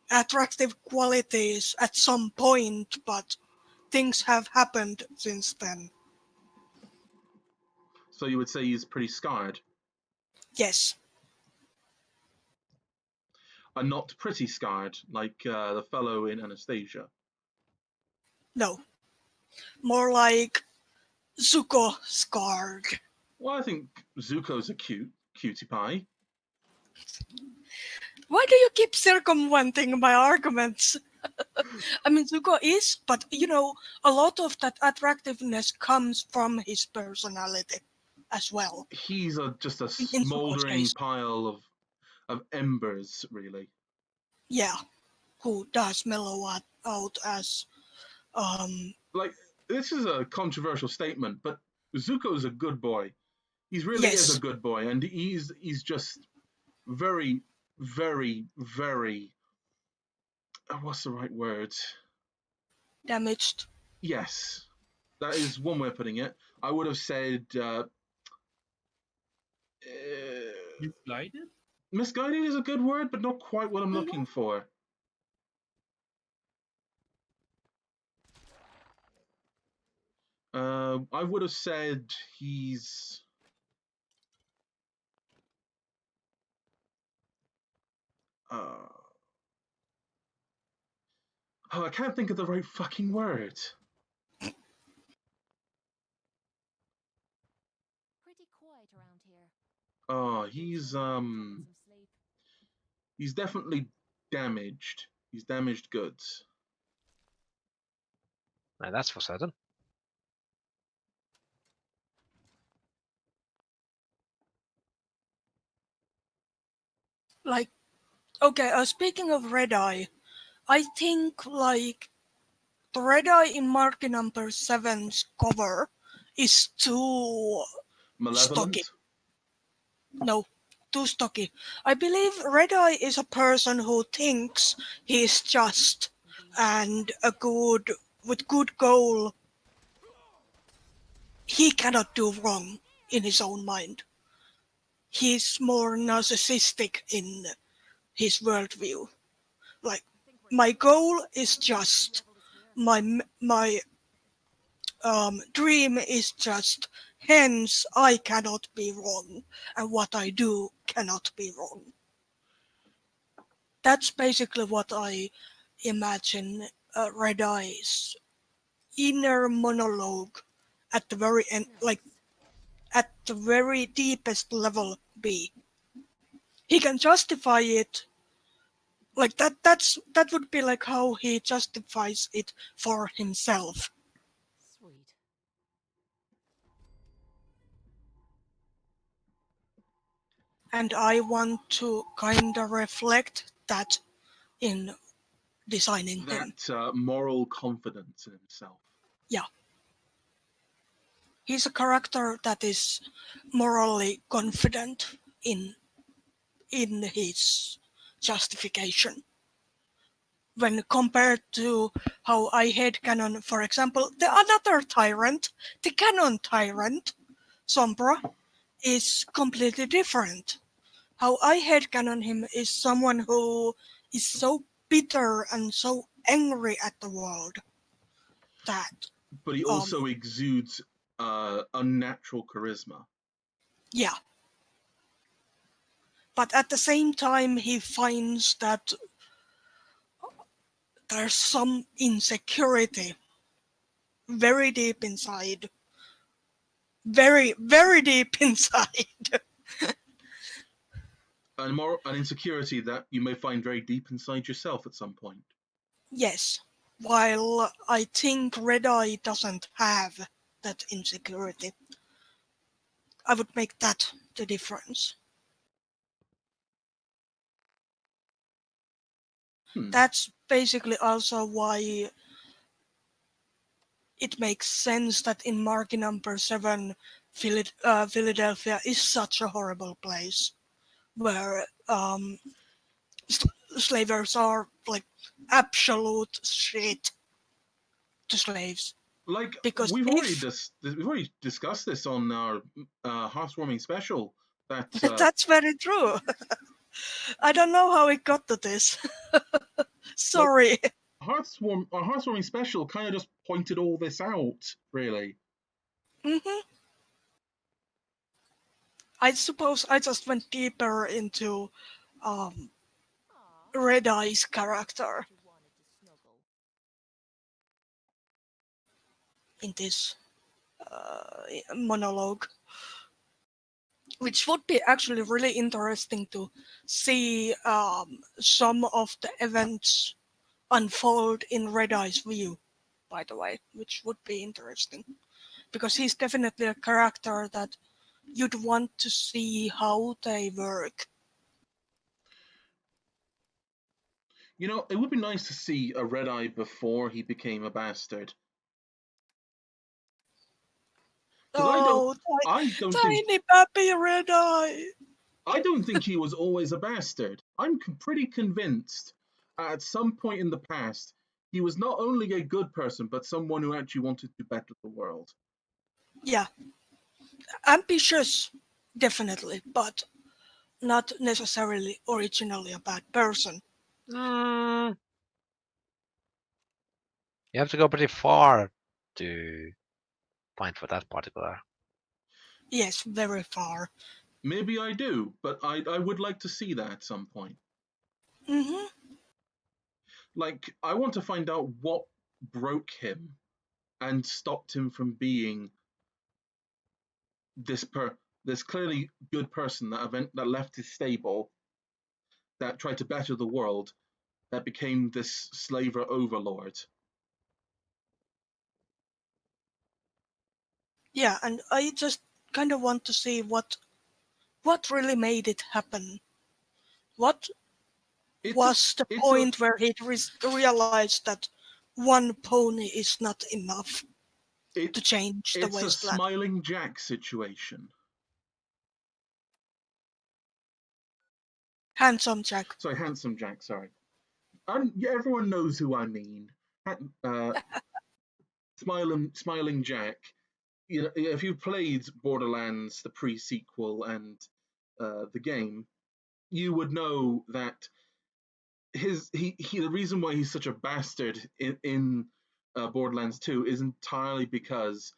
attractive qualities at some point, but things have happened since then. So you would say he's pretty scarred, Yes. and not pretty scarred like the fellow in Anastasia. No. More like Zuko scarred. Well, I think Zuko's a cutie pie. Why do you keep circumventing my arguments? I mean, Zuko is, but a lot of that attractiveness comes from his personality as well. He's just a In Zuko's smoldering case. pile of embers, really. Yeah, who does mellow out as This is a controversial statement, but Zuko's a good boy. He really is yes, a good boy, and he's just very, very, very. What's the right word? damaged. Yes, that is one way of putting it. I would have said Misguided? misguided is a good word, but not quite what I'm looking for. I would have said he's. Oh, I can't think of the right fucking word. Pretty quiet around here. Oh, Good chance to get some sleep. he's definitely damaged. He's damaged goods. Now that's for certain. Okay, speaking of Red Eye, I think the Red Eye in Marky number 7's cover is too Malevolent? stocky. No, too stocky. I believe Red Eye is a person who thinks he is just and with good goal. He cannot do wrong in his own mind. he's more narcissistic in his worldview. Like, my goal is just, my dream is just, hence I cannot be wrong, and what I do cannot be wrong. That's basically what I imagine Red Eye's inner monologue at the very end, like at the very deepest level be. He can justify it like that. That would be like how he justifies it for himself. Sweet. And I want to kind of reflect that in designing him. That moral confidence in himself. Yeah. He's a character that is morally confident in his justification. When compared to how I headcanon, for example, the another tyrant, the canon tyrant, Sombra, is completely different. How I headcanon him is someone who is so bitter and so angry at the world that, But he also exudes unnatural charisma. yeah. But at the same time, he finds that there's some insecurity very deep inside. Very, very deep inside. An insecurity that you may find very deep inside yourself at some point. Yes. While I think Red Eye doesn't have that insecurity. I would make that the difference. That's basically also why it makes sense that in Marquee number 7, Philadelphia is such a horrible place where slavers are like absolute shit to slaves. Like, because we've already discussed this on our Hearthwarming special. That's very true. I don't know how it got to this. Sorry. Our Hearthwarming special kind of just pointed all this out, really. I suppose I just went deeper into Red Eye's character in this monologue, which would be actually really interesting to see some of the events unfold in Red Eye's view, by the way, which would be interesting. Because he's definitely a character that you'd want to see how they work. You know, it would be nice to see a Red Eye before he became a bastard. Oh, I don't tiny think, baby Red Eye! I don't think he was always a bastard. I'm pretty convinced at some point in the past he was not only a good person, but someone who actually wanted to better the world. Yeah. Ambitious, definitely, but not necessarily originally a bad person. You have to go pretty far to find for that particular. Yes, very far. Maybe I do, but I would like to see that at some point. Like, I want to find out what broke him and stopped him from being this clearly good person that left his stable, that tried to better the world, that became this slaver overlord. Yeah, and I just kind of want to see what really made it happen. What was the point where he realized that one pony is not enough to change the wasteland? It's a Smiling Jack situation. Handsome Jack. Sorry, Handsome Jack, sorry. Yeah, everyone knows who I mean. Smiling Jack. You know, if you've played Borderlands, the pre-sequel, and the game, you would know that the reason why he's such a bastard in Borderlands 2 is entirely because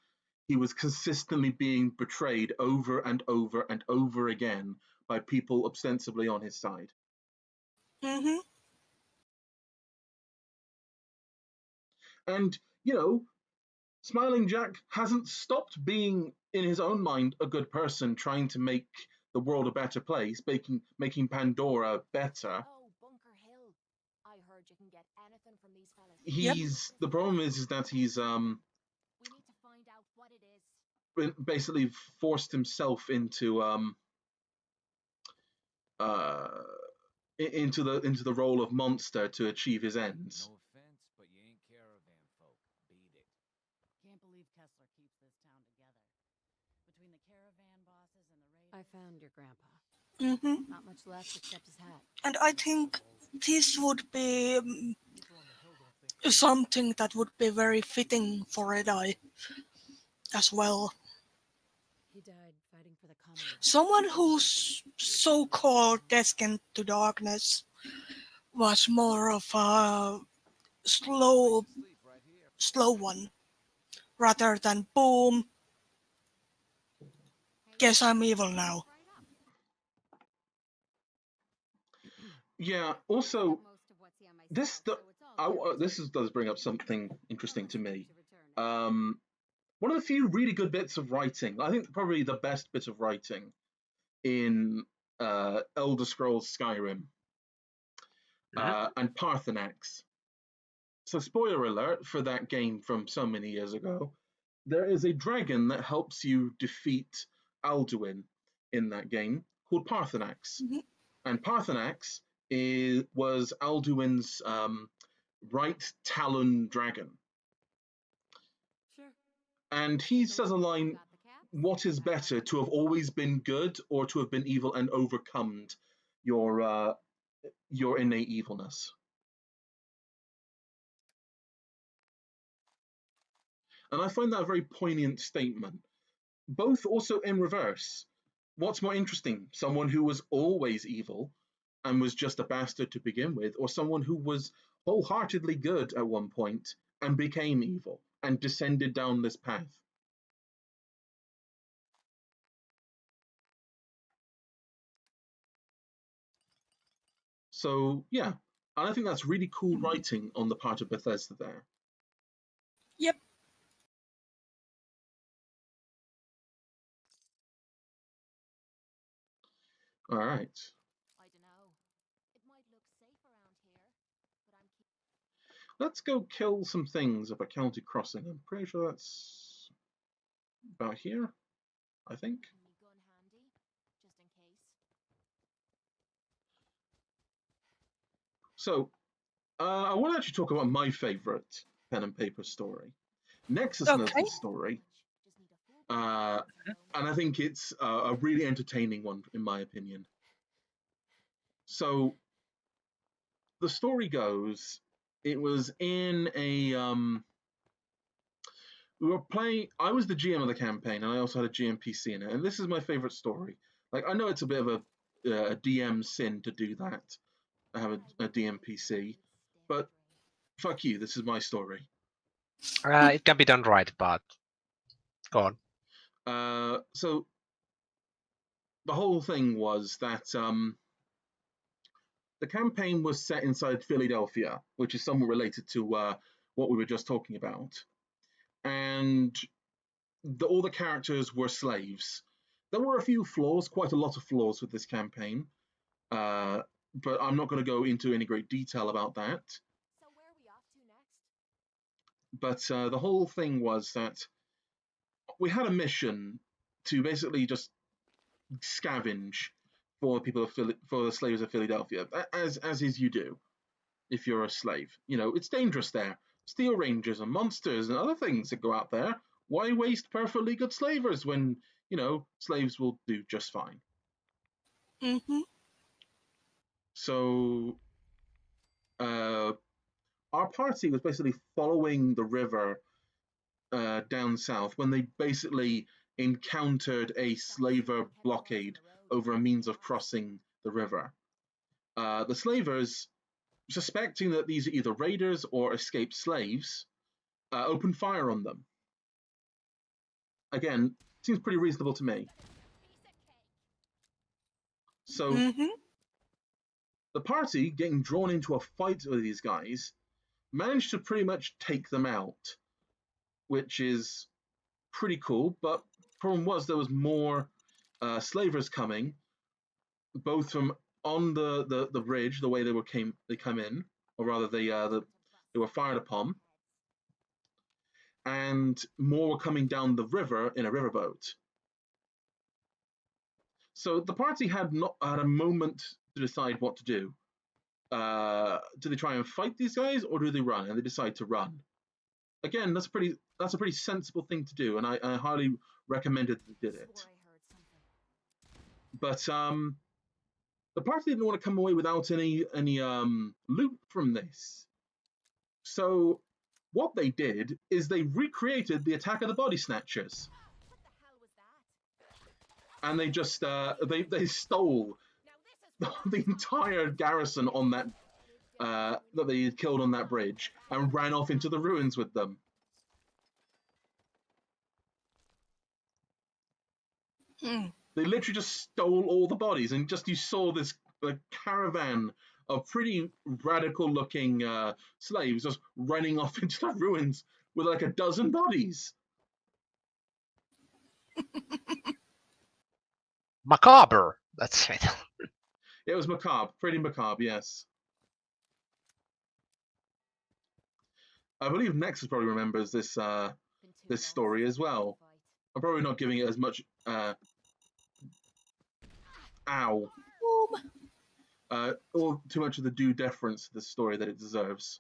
he was consistently being betrayed over and over and over again by people ostensibly on his side. Mm-hmm. And, you know, Smiling Jack hasn't stopped being, in his own mind, a good person, trying to make the world a better place, making Pandora better. Oh, Bunker Hill. I heard you can get anything from these fellas. He's the problem is that he's We need to find out what it is. basically forced himself into into the role of monster to achieve his ends. No offense, but you ain't caravan folk. Beat it. Can't believe Kessler keeps this town together. Between the caravan bosses and the raiders. I found your grandpa. Mm-hmm. Not much left except his hat. And I think this would be something that would be very fitting for Red Eye as well. He died fighting for the Commonwealth. Someone who's so-called destined to darkness was more of a slow one, rather than boom, guess I'm evil now. Yeah. Also, this does bring up something interesting to me. One of the few really good bits of writing, I think probably the best bit of writing in Elder Scrolls Skyrim and Parthenax. So, spoiler alert for that game from so many years ago, there is a dragon that helps you defeat Alduin in that game called Parthenax. Mm-hmm. And Parthenax was Alduin's right talon dragon. Sure. And he says a line, what is better, to have always been good or to have been evil and overcome your innate evilness? And I find that a very poignant statement. Both also in reverse. What's more interesting, someone who was always evil and was just a bastard to begin with, or someone who was wholeheartedly good at one point and became evil and descended down this path? So, yeah, and I think that's really cool writing on the part of Bethesda there. Yep. All right. I don't know. It might look safe around here, but I'm Let's go kill some things up at County Crossing. I'm pretty sure that's about here, I think. keeping me gun handy, just in case. So, I want to actually talk about my favorite pen and paper story, Nexus Okay. story, Just need a full bag and I think it's a really entertaining one, in my opinion. So, the story goes, it was in a we were playing. I was the GM of the campaign, and I also had a GM PC in it. And this is my favorite story. Like, I know it's a bit of a DM sin to do that. I have a DM PC, but fuck you. This is my story. It can be done right, but go on. So the whole thing was that the campaign was set inside Philadelphia, which is somewhat related to what we were just talking about, and all the characters were slaves. There were a few flaws, quite a lot of flaws with this campaign, but I'm not going to go into any great detail about that. So where are we off to next? But the whole thing was that we had a mission to basically just scavenge for people for the slaves of Philadelphia, as is you do if you're a slave. You know, it's dangerous there. Steel rangers and monsters and other things that go out there. Why waste perfectly good slavers when, you know, slaves will do just fine? Mm-hmm. So our party was basically following the river down south when they basically encountered a slaver blockade over a means of crossing the river. The slavers, suspecting that these are either raiders or escaped slaves, open fire on them. Again, seems pretty reasonable to me. So the party, getting drawn into a fight with these guys, managed to pretty much take them out, which is pretty cool. But problem was there was more slavers coming, both from on the bridge, the way they come in, or rather they were fired upon, and more were coming down the river in a riverboat. So the party had a moment to decide what to do. Do they try and fight these guys, or do they run? And they decide to run. Again, that's a pretty sensible thing to do, and I highly recommend that they did it. But the party didn't want to come away without any loot from this. So what they did is they recreated the attack of the body snatchers. And they just they stole the entire garrison on that that they had killed on that bridge and ran off into the ruins with them. They literally just stole all the bodies, and just you saw this caravan of pretty radical-looking slaves just running off into the ruins with like a dozen bodies. Macabre. That's it. It was macabre, pretty macabre, yes. I believe Nexus probably remembers this this story as well. I'm probably not giving it as much or too much of the due deference to the story that it deserves.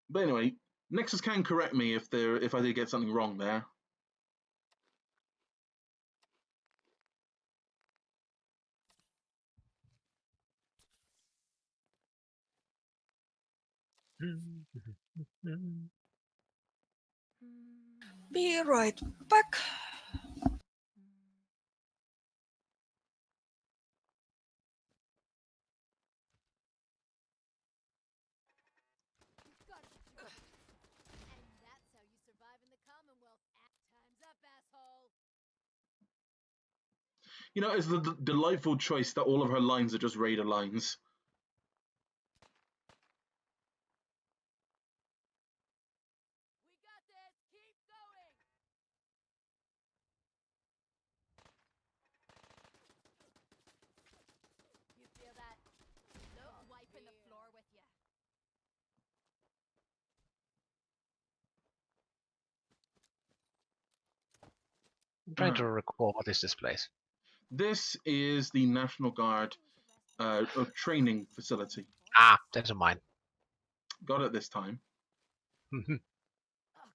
But anyway, Nexus can correct me if I did get something wrong there. Be right back. And that's how you survive in the Commonwealth. Time's up, asshole. You know, it's the delightful choice that all of her lines are just raider lines. We got this. Keep going. You feel that? No wiping the floor with you. I'm trying to recall what is this place. This is the National Guard training facility. Ah, that's a mine. Got it this time. Oh,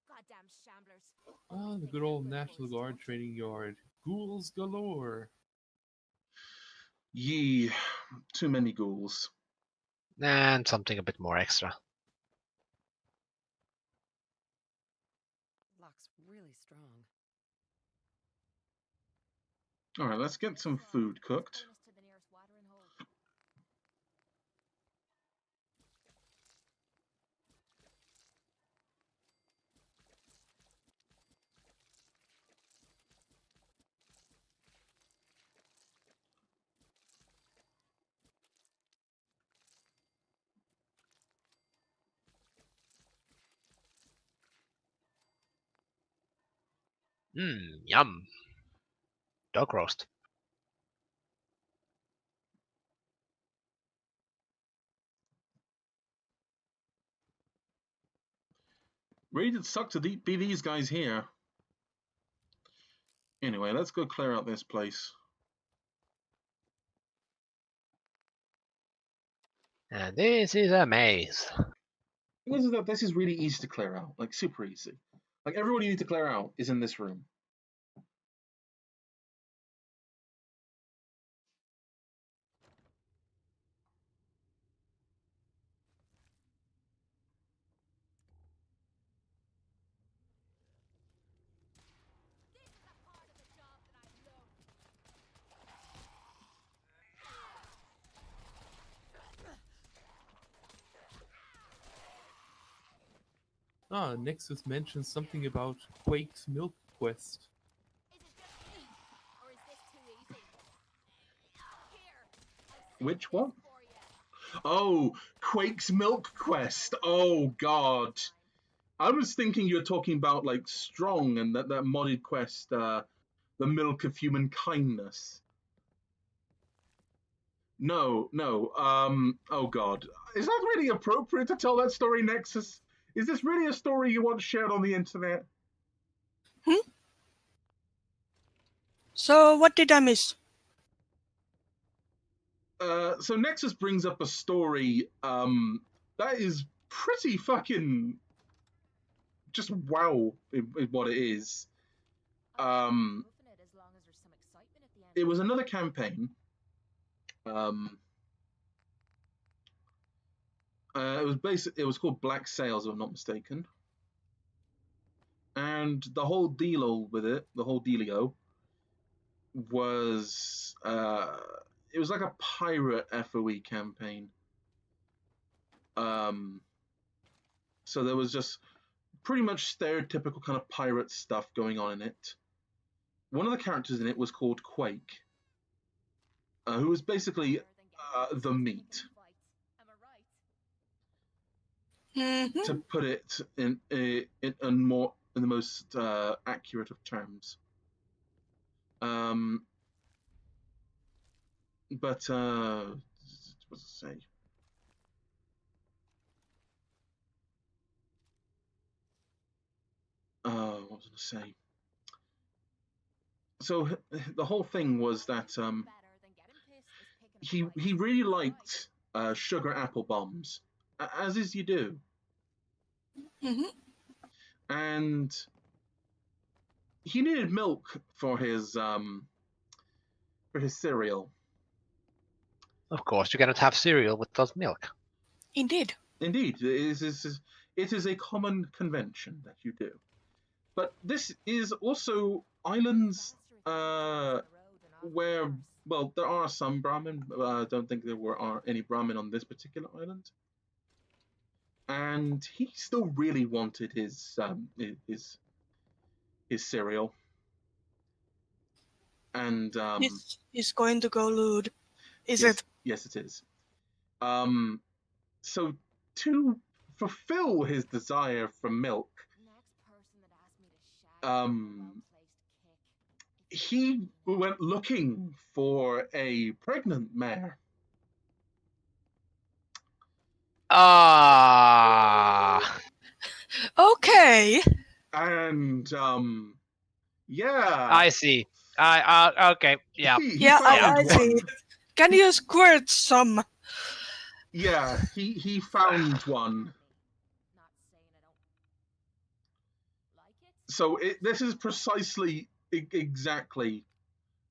goddamn shamblers. Ah, the good old National Guard training yard. Ghouls galore. Yee, too many ghouls. And something a bit more extra. Lock's really strong. All right, let's get some food cooked. Yum. Dog roast. Really did suck to be these guys here. Anyway, let's go clear out this place. And this is a maze. This is really easy to clear out, like super easy. Like everyone you need to clear out is in this room. Nexus mentioned something about Quake's Milk Quest. Is it just me, or is this too easy? Here, I Which saved one? this for ya. Oh, Quake's Milk Quest. Oh God. I was thinking you were talking about like Strong and that modded quest, the Milk of Human Kindness. No. Oh God. Is that really appropriate to tell that story, Nexus? Is this really a story you want shared on the internet? So what did I miss? So Nexus brings up a story that is pretty fucking just wow in what it is. I'm hoofing it as long as there's some excitement at the end. It was another campaign. It was called Black Sails, if I'm not mistaken. And the whole deal with it, the whole dealio, was it was like a pirate FOE campaign. So there was just pretty much stereotypical kind of pirate stuff going on in it. One of the characters in it was called Quake, who was basically the meat. Mhm. To put it in the most accurate of terms. But what does it say? What was I going to say? So the whole thing was that he really liked sugar apple bombs, as is you do. Mhm. And he needed milk for his cereal. Of course, you cannot have cereal without milk. Indeed. Indeed, it is a common convention that you do. But this is also islands where, well, there are some Brahmin. I don't think there are any Brahmin on this particular island. And he still really wanted his cereal. And He's going to go lewd. Is yes, it? yes, it is. So to fulfill his desire for milk, he went looking for a pregnant mare. Okay. And yeah, I see. Okay, yeah. He found I see. one. Can you squirt some? Yeah, he found one. So this is precisely exactly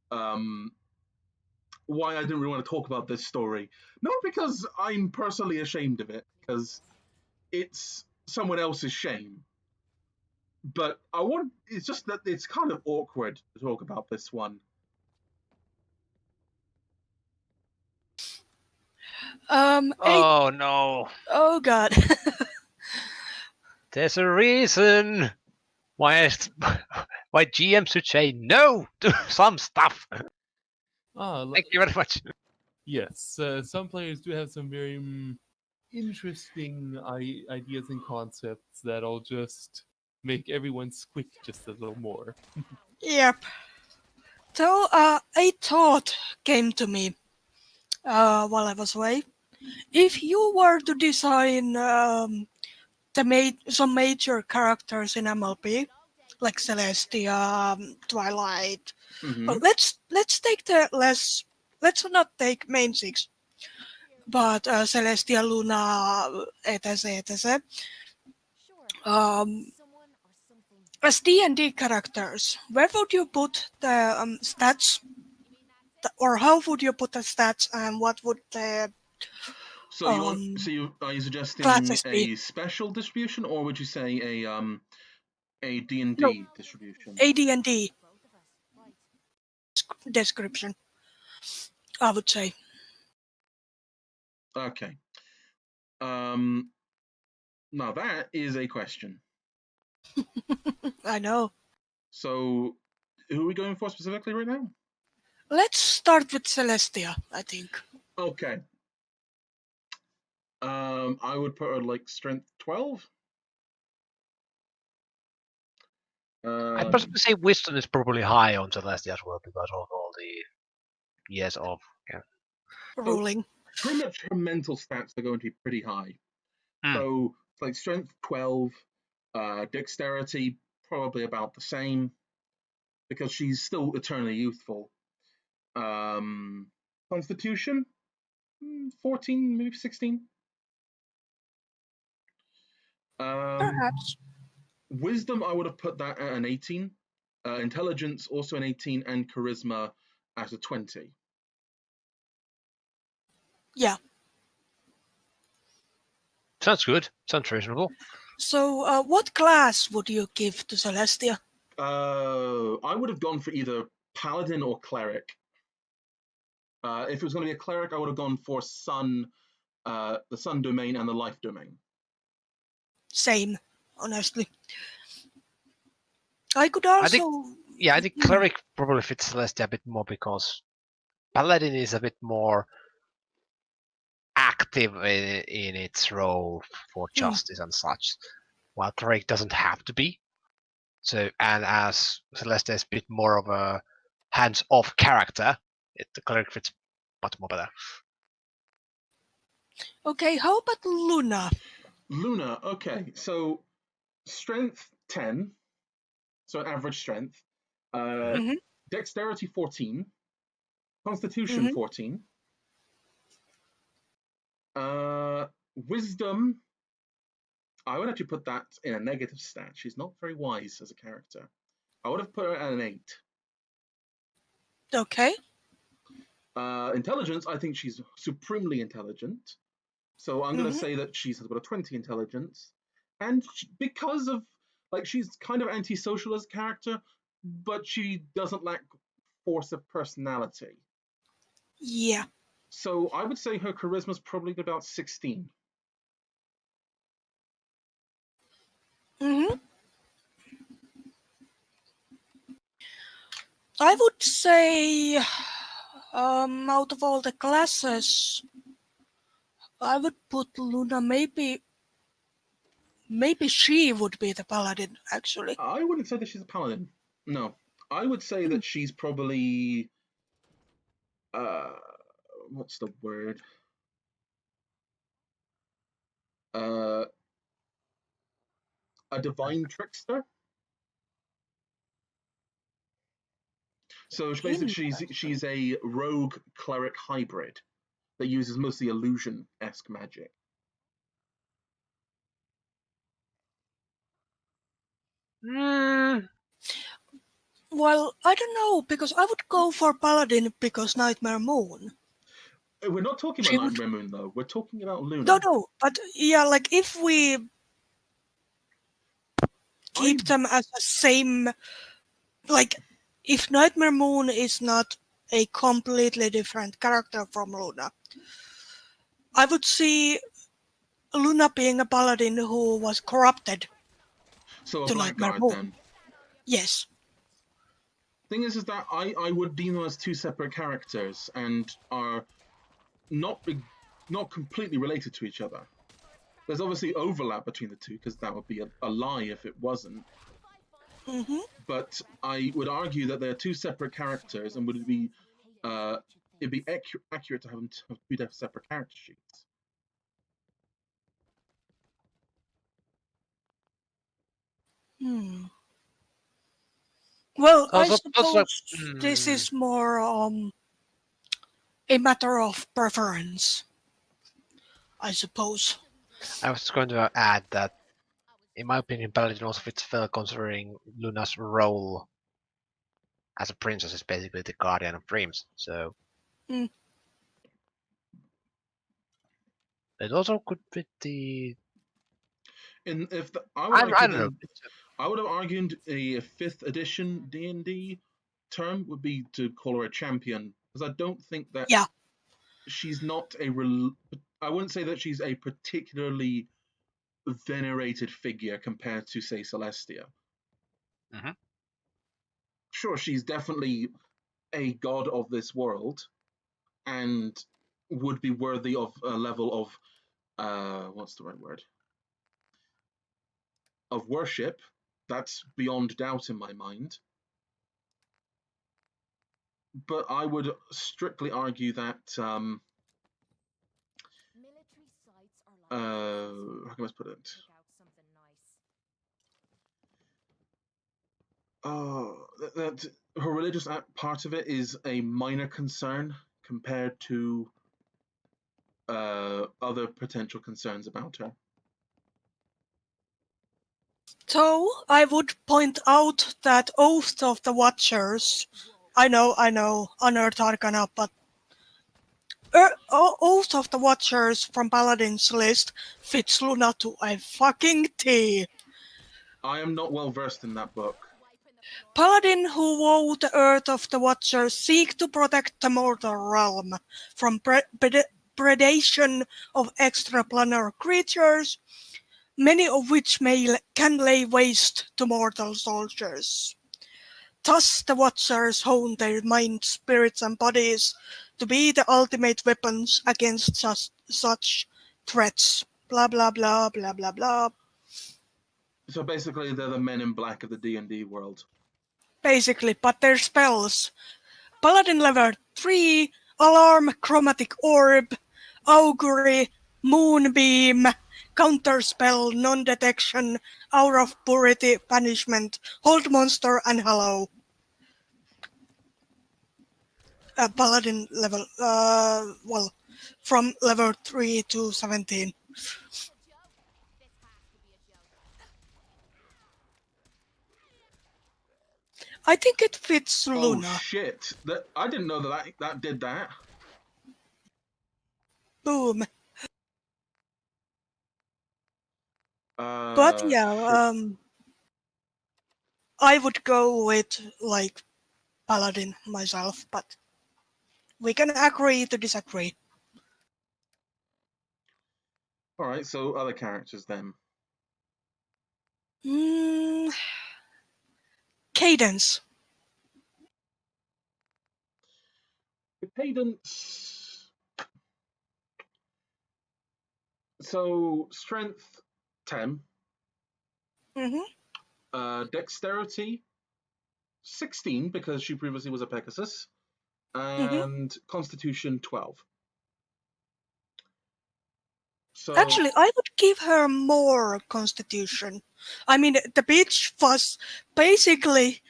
why I didn't really want to talk about this story. Not because I'm personally ashamed of it, because it's someone else's shame. But it's just that it's kind of awkward to talk about this one. Oh no. Oh God. There's a reason why GM should say no to some stuff. Thank you very much. Yes, some players do have some very interesting ideas and concepts that'll just make everyone squeak just a little more. Yep. So a thought came to me while I was away. If you were to design some major characters in MLP, like Celestia, Twilight, well, let's take let's not take main six, but Celestia, Luna, etc. etc. As D&D characters, where would you put the stats? Or how would you put the stats, and what would the So are you suggesting classes a be? special distribution, or would you say a D&D No, distribution? AD&D description, I would say. Okay. Now that is a question. I know. So, who are we going for specifically right now? Let's start with Celestia, I think. Okay. I would put her like strength 12. I'd possibly say wisdom is probably high on Celestia as well because of all the years of. Yeah. Ruling. Pretty much her mental stats are going to be pretty high. So it's like strength 12, dexterity probably about the same because she's still eternally youthful. Constitution 14, maybe 16. Perhaps. Wisdom, I would have put that at an 18. Intelligence, also an 18, and charisma at a 20. Yeah. Sounds good. Sounds reasonable. So, what class would you give to Celestia? I would have gone for either paladin or cleric. If it was going to be a cleric, I would have gone for sun, the sun domain and the life domain. Same, honestly. I could also. I think cleric probably fits Celestia a bit more because paladin is a bit more active in its role for justice and such, while cleric doesn't have to be. So, and as Celestia is a bit more of a hands-off character, the cleric fits much more better. Okay, how about Luna? Luna, okay, so strength 10, so average strength. Dexterity 14, Constitution 14. Wisdom, I would actually put that in a negative stat. She's not very wise as a character. I would have put her at an 8. Okay. Intelligence, I think she's supremely intelligent. So I'm going to say that she's about a 20 intelligence. And because of, like, she's kind of antisocial as a character, but she doesn't lack force of personality. Yeah. So I would say her charisma's probably about 16. I would say, out of all the classes, I would put Luna maybe she would be the paladin, actually. I wouldn't say that she's a paladin. No. I would say that she's probably, what's the word? A divine trickster. So basically, she's a rogue cleric hybrid that uses mostly illusion-esque magic. Well, I don't know, because I would go for paladin because Nightmare Moon. We're not talking about Nightmare Moon, though. We're talking about Luna. No, but yeah, like if we keep them as the same, like if Nightmare Moon is not a completely different character from Luna, I would see Luna being a paladin who was corrupted. So a to blackguard, Nightmare Moon. then. Yes. Thing is that I would deem them as two separate characters and are not completely related to each other. There's obviously overlap between the two because that would be a lie if it wasn't. But I would argue that they're two separate characters, and would it be it'd be accurate to have them have two separate character sheets. Well, I suppose this is more a matter of preference, I suppose. I was going to add that, in my opinion, Paladin also fits well considering Luna's role as a princess is basically the guardian of dreams. So it also could fit the. And if I don't know. I would have argued a 5th edition D&D term would be to call her a champion, because I don't think that she's not I wouldn't say that she's a particularly venerated figure compared to, say, Celestia. Mhm. Sure, she's definitely a god of this world and would be worthy of a level of what's the right word? Of worship. That's beyond doubt in my mind. But I would strictly argue that Military sites are like how can I put it? pick out something nice. That her religious part of it is a minor concern compared to other potential concerns about her. So I would point out that Oath of the Watchers, I know, Unearthed Arcana, but Oath of the Watchers from Paladin's list fits Luna to a fucking T. I am not well versed in that book. Paladin who vow the Earth of the Watchers seek to protect the mortal realm from predation of extraplanar creatures, many of which can lay waste to mortal soldiers. Thus the Watchers hone their minds, spirits and bodies to be the ultimate weapons against such threats. Blah blah blah blah blah blah. So basically, they're the Men in Black of the D&D world. Basically, but their spells. Paladin level 3, Alarm, Chromatic Orb, Augury, Moonbeam, Counterspell, Non-Detection, Hour of Purity, Banishment, Hold Monster, and Hello. Paladin level, from level 3 to 17. I think it fits Luna. Oh shit! I didn't know that did that. Boom. But yeah, sure. I would go with like Paladin myself, but we can agree to disagree. All right, so other characters then. Cadence. Cadence. So strength 10. Dexterity 16 because she previously was a Pegasus, and Constitution 12. So Actually, I would give her more Constitution. I mean, the bitch was basically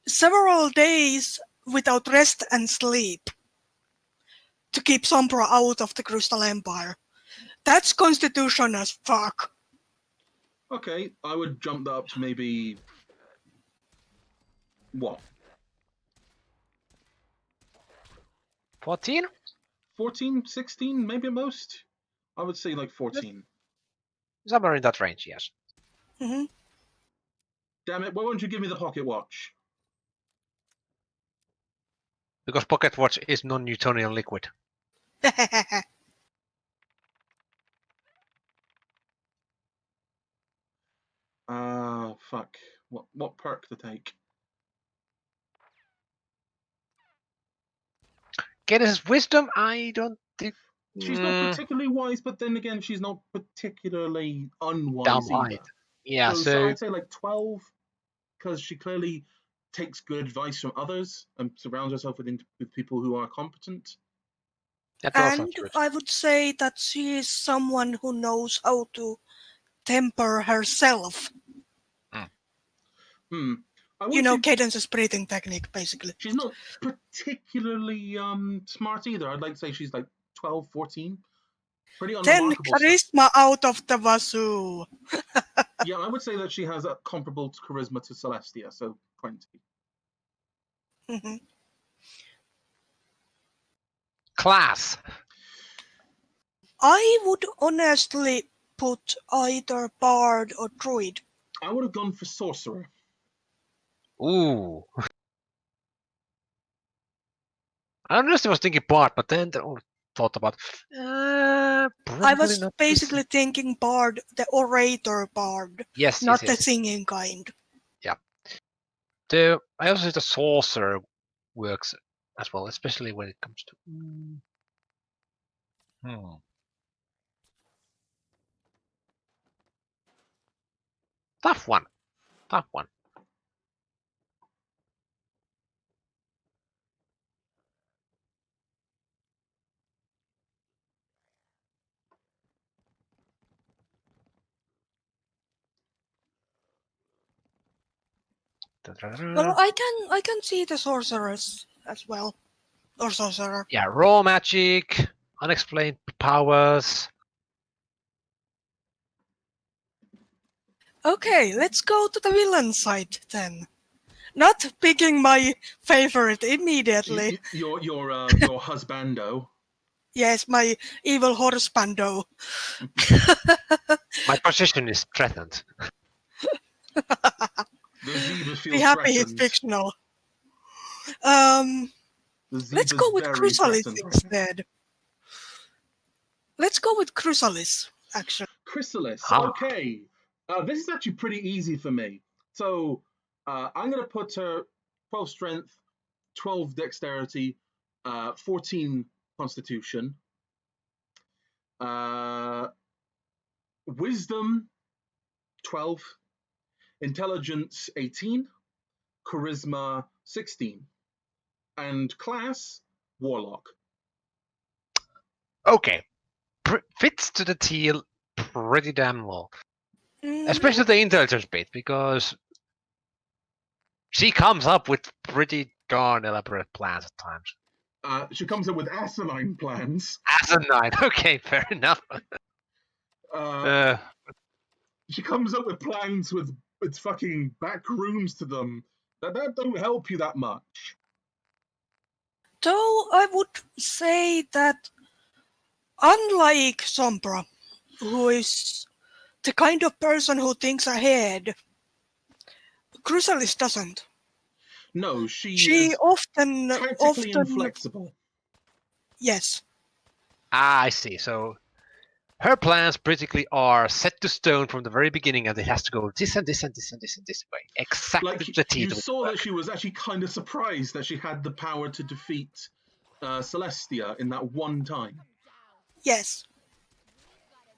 several days without rest and sleep to keep Sombra out of the Crystal Empire. That's Constitution as fuck. okay, I would jump that up to maybe what? 14? 14, 16, maybe at most. I would say like 14. Somewhere in that range, yes. Mm-hmm. Damn it, why won't you give me the pocket watch? Because pocket watch is non-Newtonian liquid. Fuck. What perk to take? Cadence wisdom, I don't think. She's not particularly wise, but then again, she's not particularly unwise Dumb either. Yeah, So I'd say like 12, because she clearly takes good advice from others and surrounds herself with people who are competent. And I would say that she is someone who knows how to temper herself. You know, Cadence's breathing technique, basically. She's not particularly smart either. I'd like to say she's like 12, 14. Pretty unremarkable 10 charisma out of the wazoo. Yeah, I would say that she has a comparable charisma to Celestia, so 20. Class. I would honestly put either Bard or Druid. I would have gone for Sorcerer. Ooh. I honestly was thinking Bard, but then thought about I Probably was not basically thinking bard, the orator bard, yes, not yes, the singing kind. I also think the sorcerer works as well, especially when it comes to. Tough one. Tough one. Well, I can see the sorceress as well, or sorcerer. Yeah, raw magic, unexplained powers. Okay, let's go to the villain side then. Not picking my favorite immediately. Your husbando. Yes, my evil horse bando. My position is threatened. The zebra Be feels happy he's threatened. fictional. The Let's zebra's go with very Chrysalis threatened right now. instead. Let's go with Chrysalis, actually. Chrysalis. Ah. Okay. This is actually pretty easy for me. So I'm going to put her 12 strength, 12 dexterity, 14 constitution, wisdom 12, intelligence 18, charisma 16, and class warlock. Okay. Fits to the teal pretty damn well. Mhm. Especially the intelligence bit, because she comes up with pretty darn elaborate plans at times. She comes up with asinine plans. Asinine. Okay, fair enough. She comes up with plans with fucking back rooms to them that don't help you that much. Though I would say that, unlike Sombra, who is the kind of person who thinks ahead, Chrysalis doesn't. No, she She is often, tactically inflexible. yes, I see. So her plans basically are set to stone from the very beginning, and it has to go this and this and this and this and this way. Exactly Like the T you to saw work. that she was actually kind of surprised that she had the power to defeat Celestia in that one time. yes,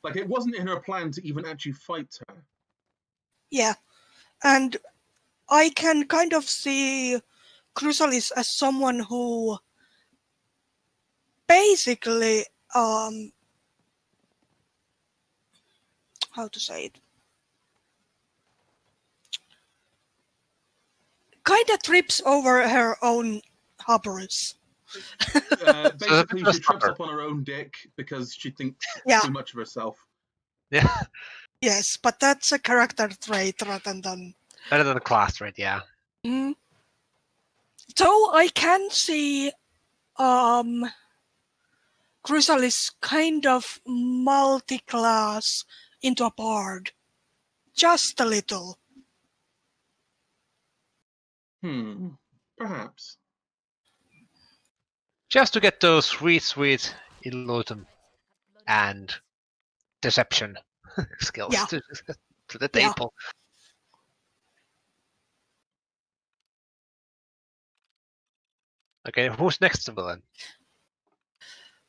Like it wasn't in her plan to even actually fight her. yeah. And I can kind of see Chrysalis as someone who basically, how to say it, kind of trips over her own hubris. Basically, So she trips up on her own dick because she thinks Yeah. too much of herself. Yeah, Yes, but that's a character trait rather than. better than a class trait. Yeah. Mm. So I can see Chrysalis kind of multi-class into a bard. Just a little. Perhaps. Just to get those sweet illusion and deception skills Yeah. to the Yeah. table. Okay, who's next to villain?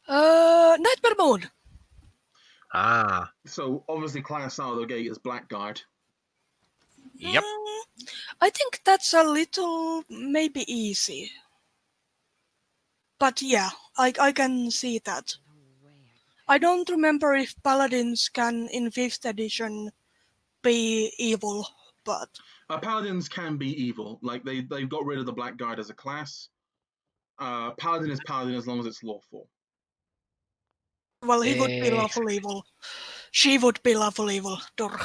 Nightmare Moon. Ah, So obviously, class out of the gate is Blackguard. yep. I think that's a little maybe easy. But yeah, I can see that. I don't remember if paladins can in 5th edition be evil, but Paladins can be evil. Like they've got rid of the Blackguard as a class. Paladin is paladin as long as it's lawful. well, he would be lawful evil. She would be lawful evil. Durr.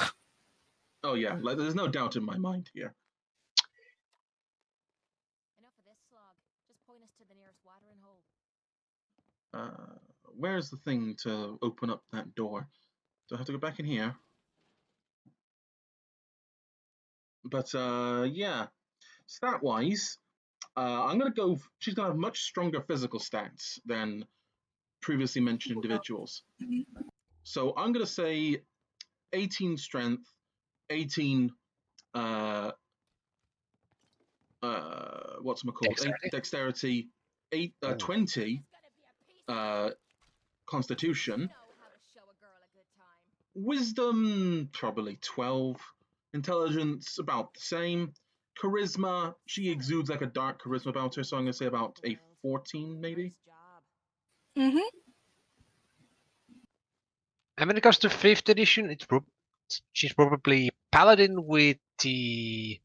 Oh yeah, like there's no doubt in my mind here. Enough of this slog. Just point us to the nearest watering hole. Where's the thing to open up that door? Do I have to go back in here? But yeah, stat-wise, I'm gonna go. She's gonna have much stronger physical stats than previously mentioned individuals. So I'm going to say 18 strength, 18 what's it called? Dexterity, 20 constitution, wisdom probably 12, intelligence about the same, charisma, she exudes like a dark charisma about her, so I'm going to say about a 14 maybe. Mm-hmm. And when it comes to 5th edition, she's probably paladin with the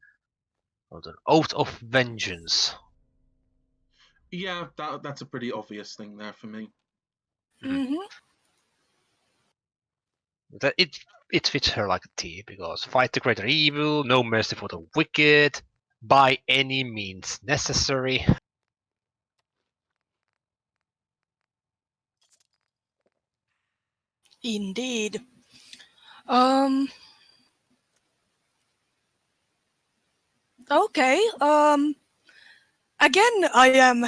Oath of Vengeance. Yeah, that's a pretty obvious thing there for me. Mm-hmm. That it fits her like a T, because fight the greater evil, no mercy for the wicked, by any means necessary. Indeed. Okay. Again, I am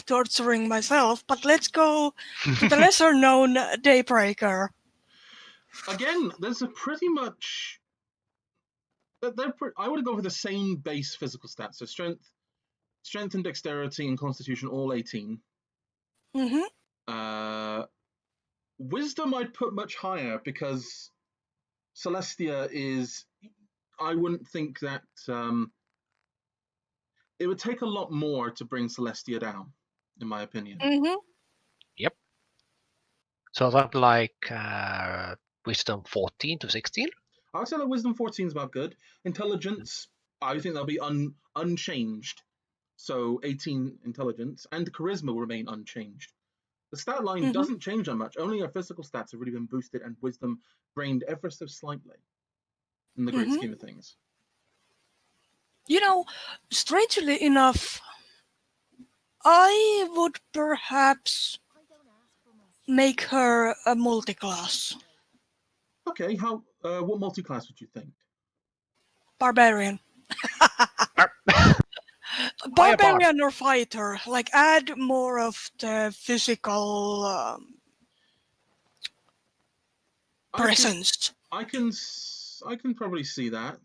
torturing myself, but let's go to the lesser-known Daybreaker. Again, there's a pretty much. I would go for the same base physical stats. So strength and dexterity and constitution all 18. Mm-hmm. Wisdom I'd put much higher because Celestia is. I wouldn't think that it would take a lot more to bring Celestia down, in my opinion. Mm-hmm. Yep. So that like wisdom 14 to 16? I would say that wisdom 14 is about good. Intelligence, I think that'll be unchanged. So 18 intelligence, and charisma will remain unchanged. The stat line doesn't change that much. Only our physical stats have really been boosted, and wisdom drained ever so slightly in the great scheme of things. You know, strangely enough, I would perhaps make her a multi-class. Okay, what multi-class would you think? Barbarian. Barbarian or fighter. Like, add more of the physical presence. I can probably see that.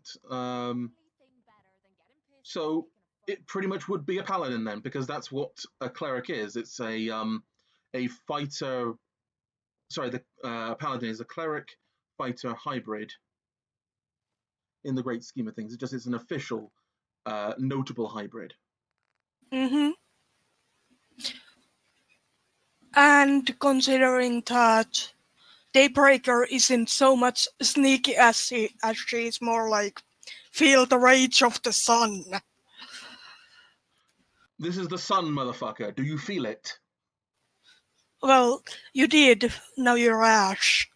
So it pretty much would be a paladin then, because that's what a cleric is. It's a fighter. Sorry, the paladin is a cleric fighter hybrid. In the great scheme of things, it's an official, notable hybrid. Mm-hmm. And considering that Daybreaker isn't so much sneaky as she is more like feel the rage of the sun. This is the sun, motherfucker. Do you feel it? Well, you did. Now you're Ash.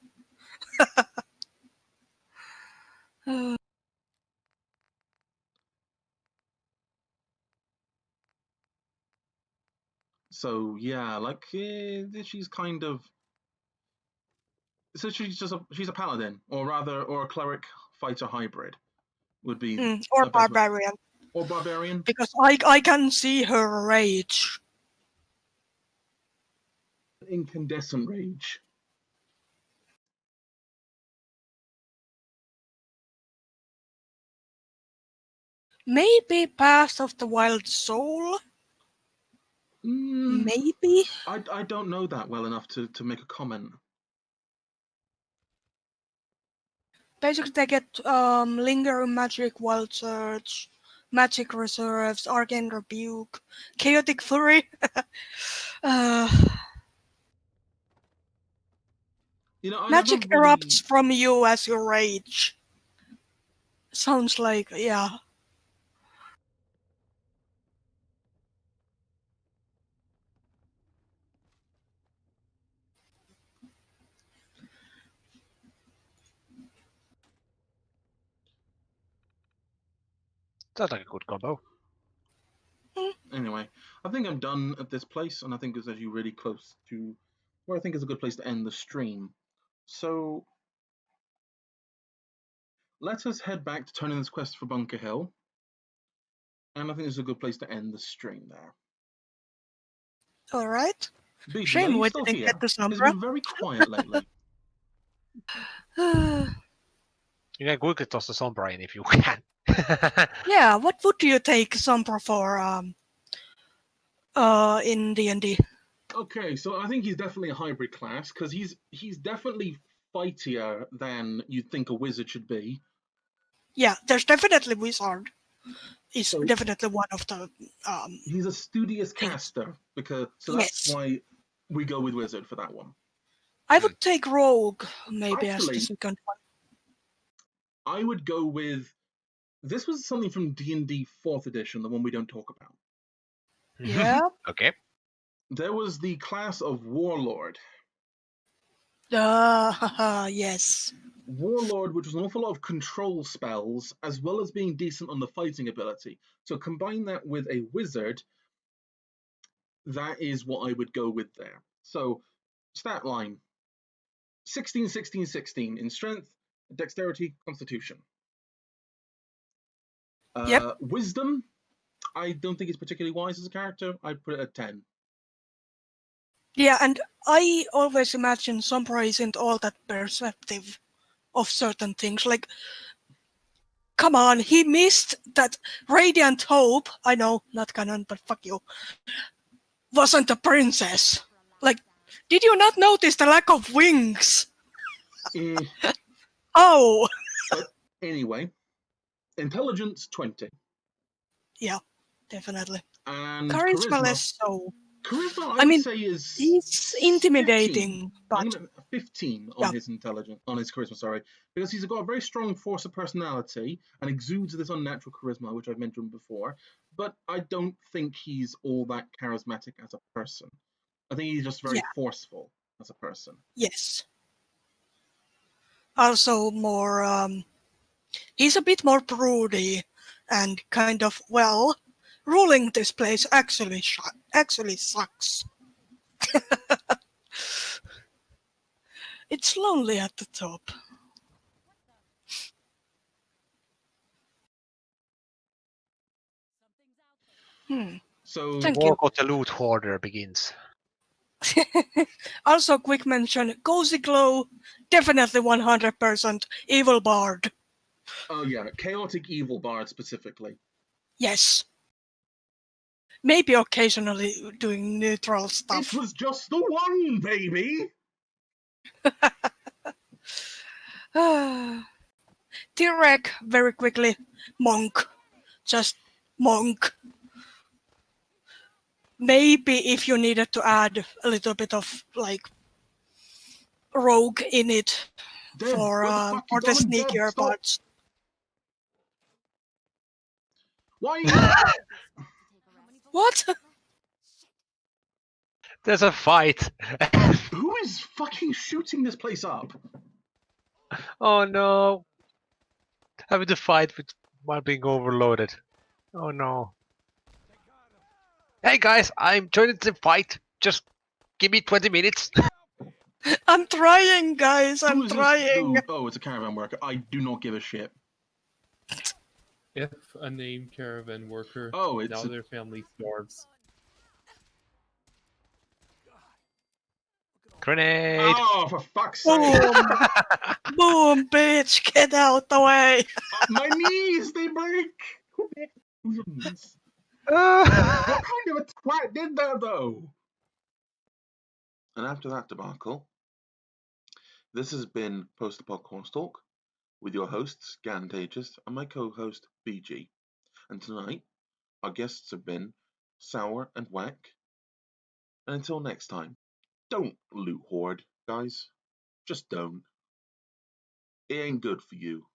So yeah, like she's kind of. So she's a paladin, or a cleric fighter hybrid, would be or barbarian. Or barbarian. Because I can see her rage. Incandescent rage. Maybe Path of the Wild Soul? Maybe? I don't know that well enough to make a comment. Basically, they get Lingering Magic, Wild Surge, Magic Reserves, Arcane Rebuke, Chaotic Fury. Magic erupts from you as you rage. Sounds like, yeah. Sounds like a good combo. Anyway, I think I'm done at this place, and I think it's actually really close to where I think is a good place to end the stream. So let us head back to turning this quest for Bunker Hill, and I think it's a good place to end the stream there. All right. BG, are Shame you we still didn't here? get the It's Sombra. been very quiet lately. You can quickly toss the Sombra in if you can. Yeah, what would you take Sombra for in D&D? Okay, so I think he's definitely a hybrid class because he's definitely fightier than you'd think a wizard should be. Yeah, there's definitely wizard. Is So definitely one of the he's a studious things. caster so that's Yes. why we go with wizard for that one. I would take rogue maybe as the Actually, second one. I would go with this was something from D&D 4th edition, the one we don't talk about. Yeah. Okay. There was the class of warlord. Yes. Warlord, which was an awful lot of control spells, as well as being decent on the fighting ability. So combine that with a wizard, that is what I would go with there. So, stat line 16, 16, 16 in strength, dexterity, constitution. Yep. Wisdom, I don't think it's particularly wise as a character. I'd put it at 10. Yeah, and I always imagine Sombra isn't all that perceptive of certain things. Like, come on, he missed that Radiant Hope. I know, not canon, but fuck you. Wasn't a princess. Like, did you not notice the lack of wings? Oh! But anyway, intelligence 20. Yeah, definitely. And Charisma less so. Charisma, I would mean, say is he's intimidating, 15. but I'm gonna 15 on his intelligence, on his charisma. Sorry, because he's got a very strong force of personality and exudes this unnatural charisma, which I've mentioned before. But I don't think he's all that charismatic as a person. I think he's just very forceful as a person. Yes. Also more, he's a bit more broody and kind of, well, ruling this place actually sucks. It's lonely at the top. So Thank Walk you. of the Loot Hoarder begins. Also, quick mention, Cozy Glow, definitely 100% evil bard. Oh yeah, chaotic evil bard specifically. Yes. Maybe occasionally doing neutral stuff. It was just the one, baby! T-Reg, very quickly, monk. Just monk. Maybe if you needed to add a little bit of, like, rogue in it Deb, for where the fuck you the going, Deb? sneakier Stop. parts. Why are you... What? There's a fight. Who is fucking shooting this place up? Oh no. Having to fight with while being overloaded. Oh no. Hey guys, I'm joining the fight. Just give me 20 minutes. I'm trying, guys. Who I'm is trying. this dude? Oh, it's a caravan worker. I do not give a shit. If a named caravan worker, Oh, it's now a... their family starves. Grenade. Oh, for fuck's sake! Boom! Boom, bitch! Get out the way! My knees, they break! What kind of a twat did that, though? And after that debacle, this has been Post-Apoc Horse Talk with your hosts, Gantages, and my co-host, BG. And tonight, our guests have been Sour and Waak. And until next time, don't loot hoard, guys. Just don't. It ain't good for you.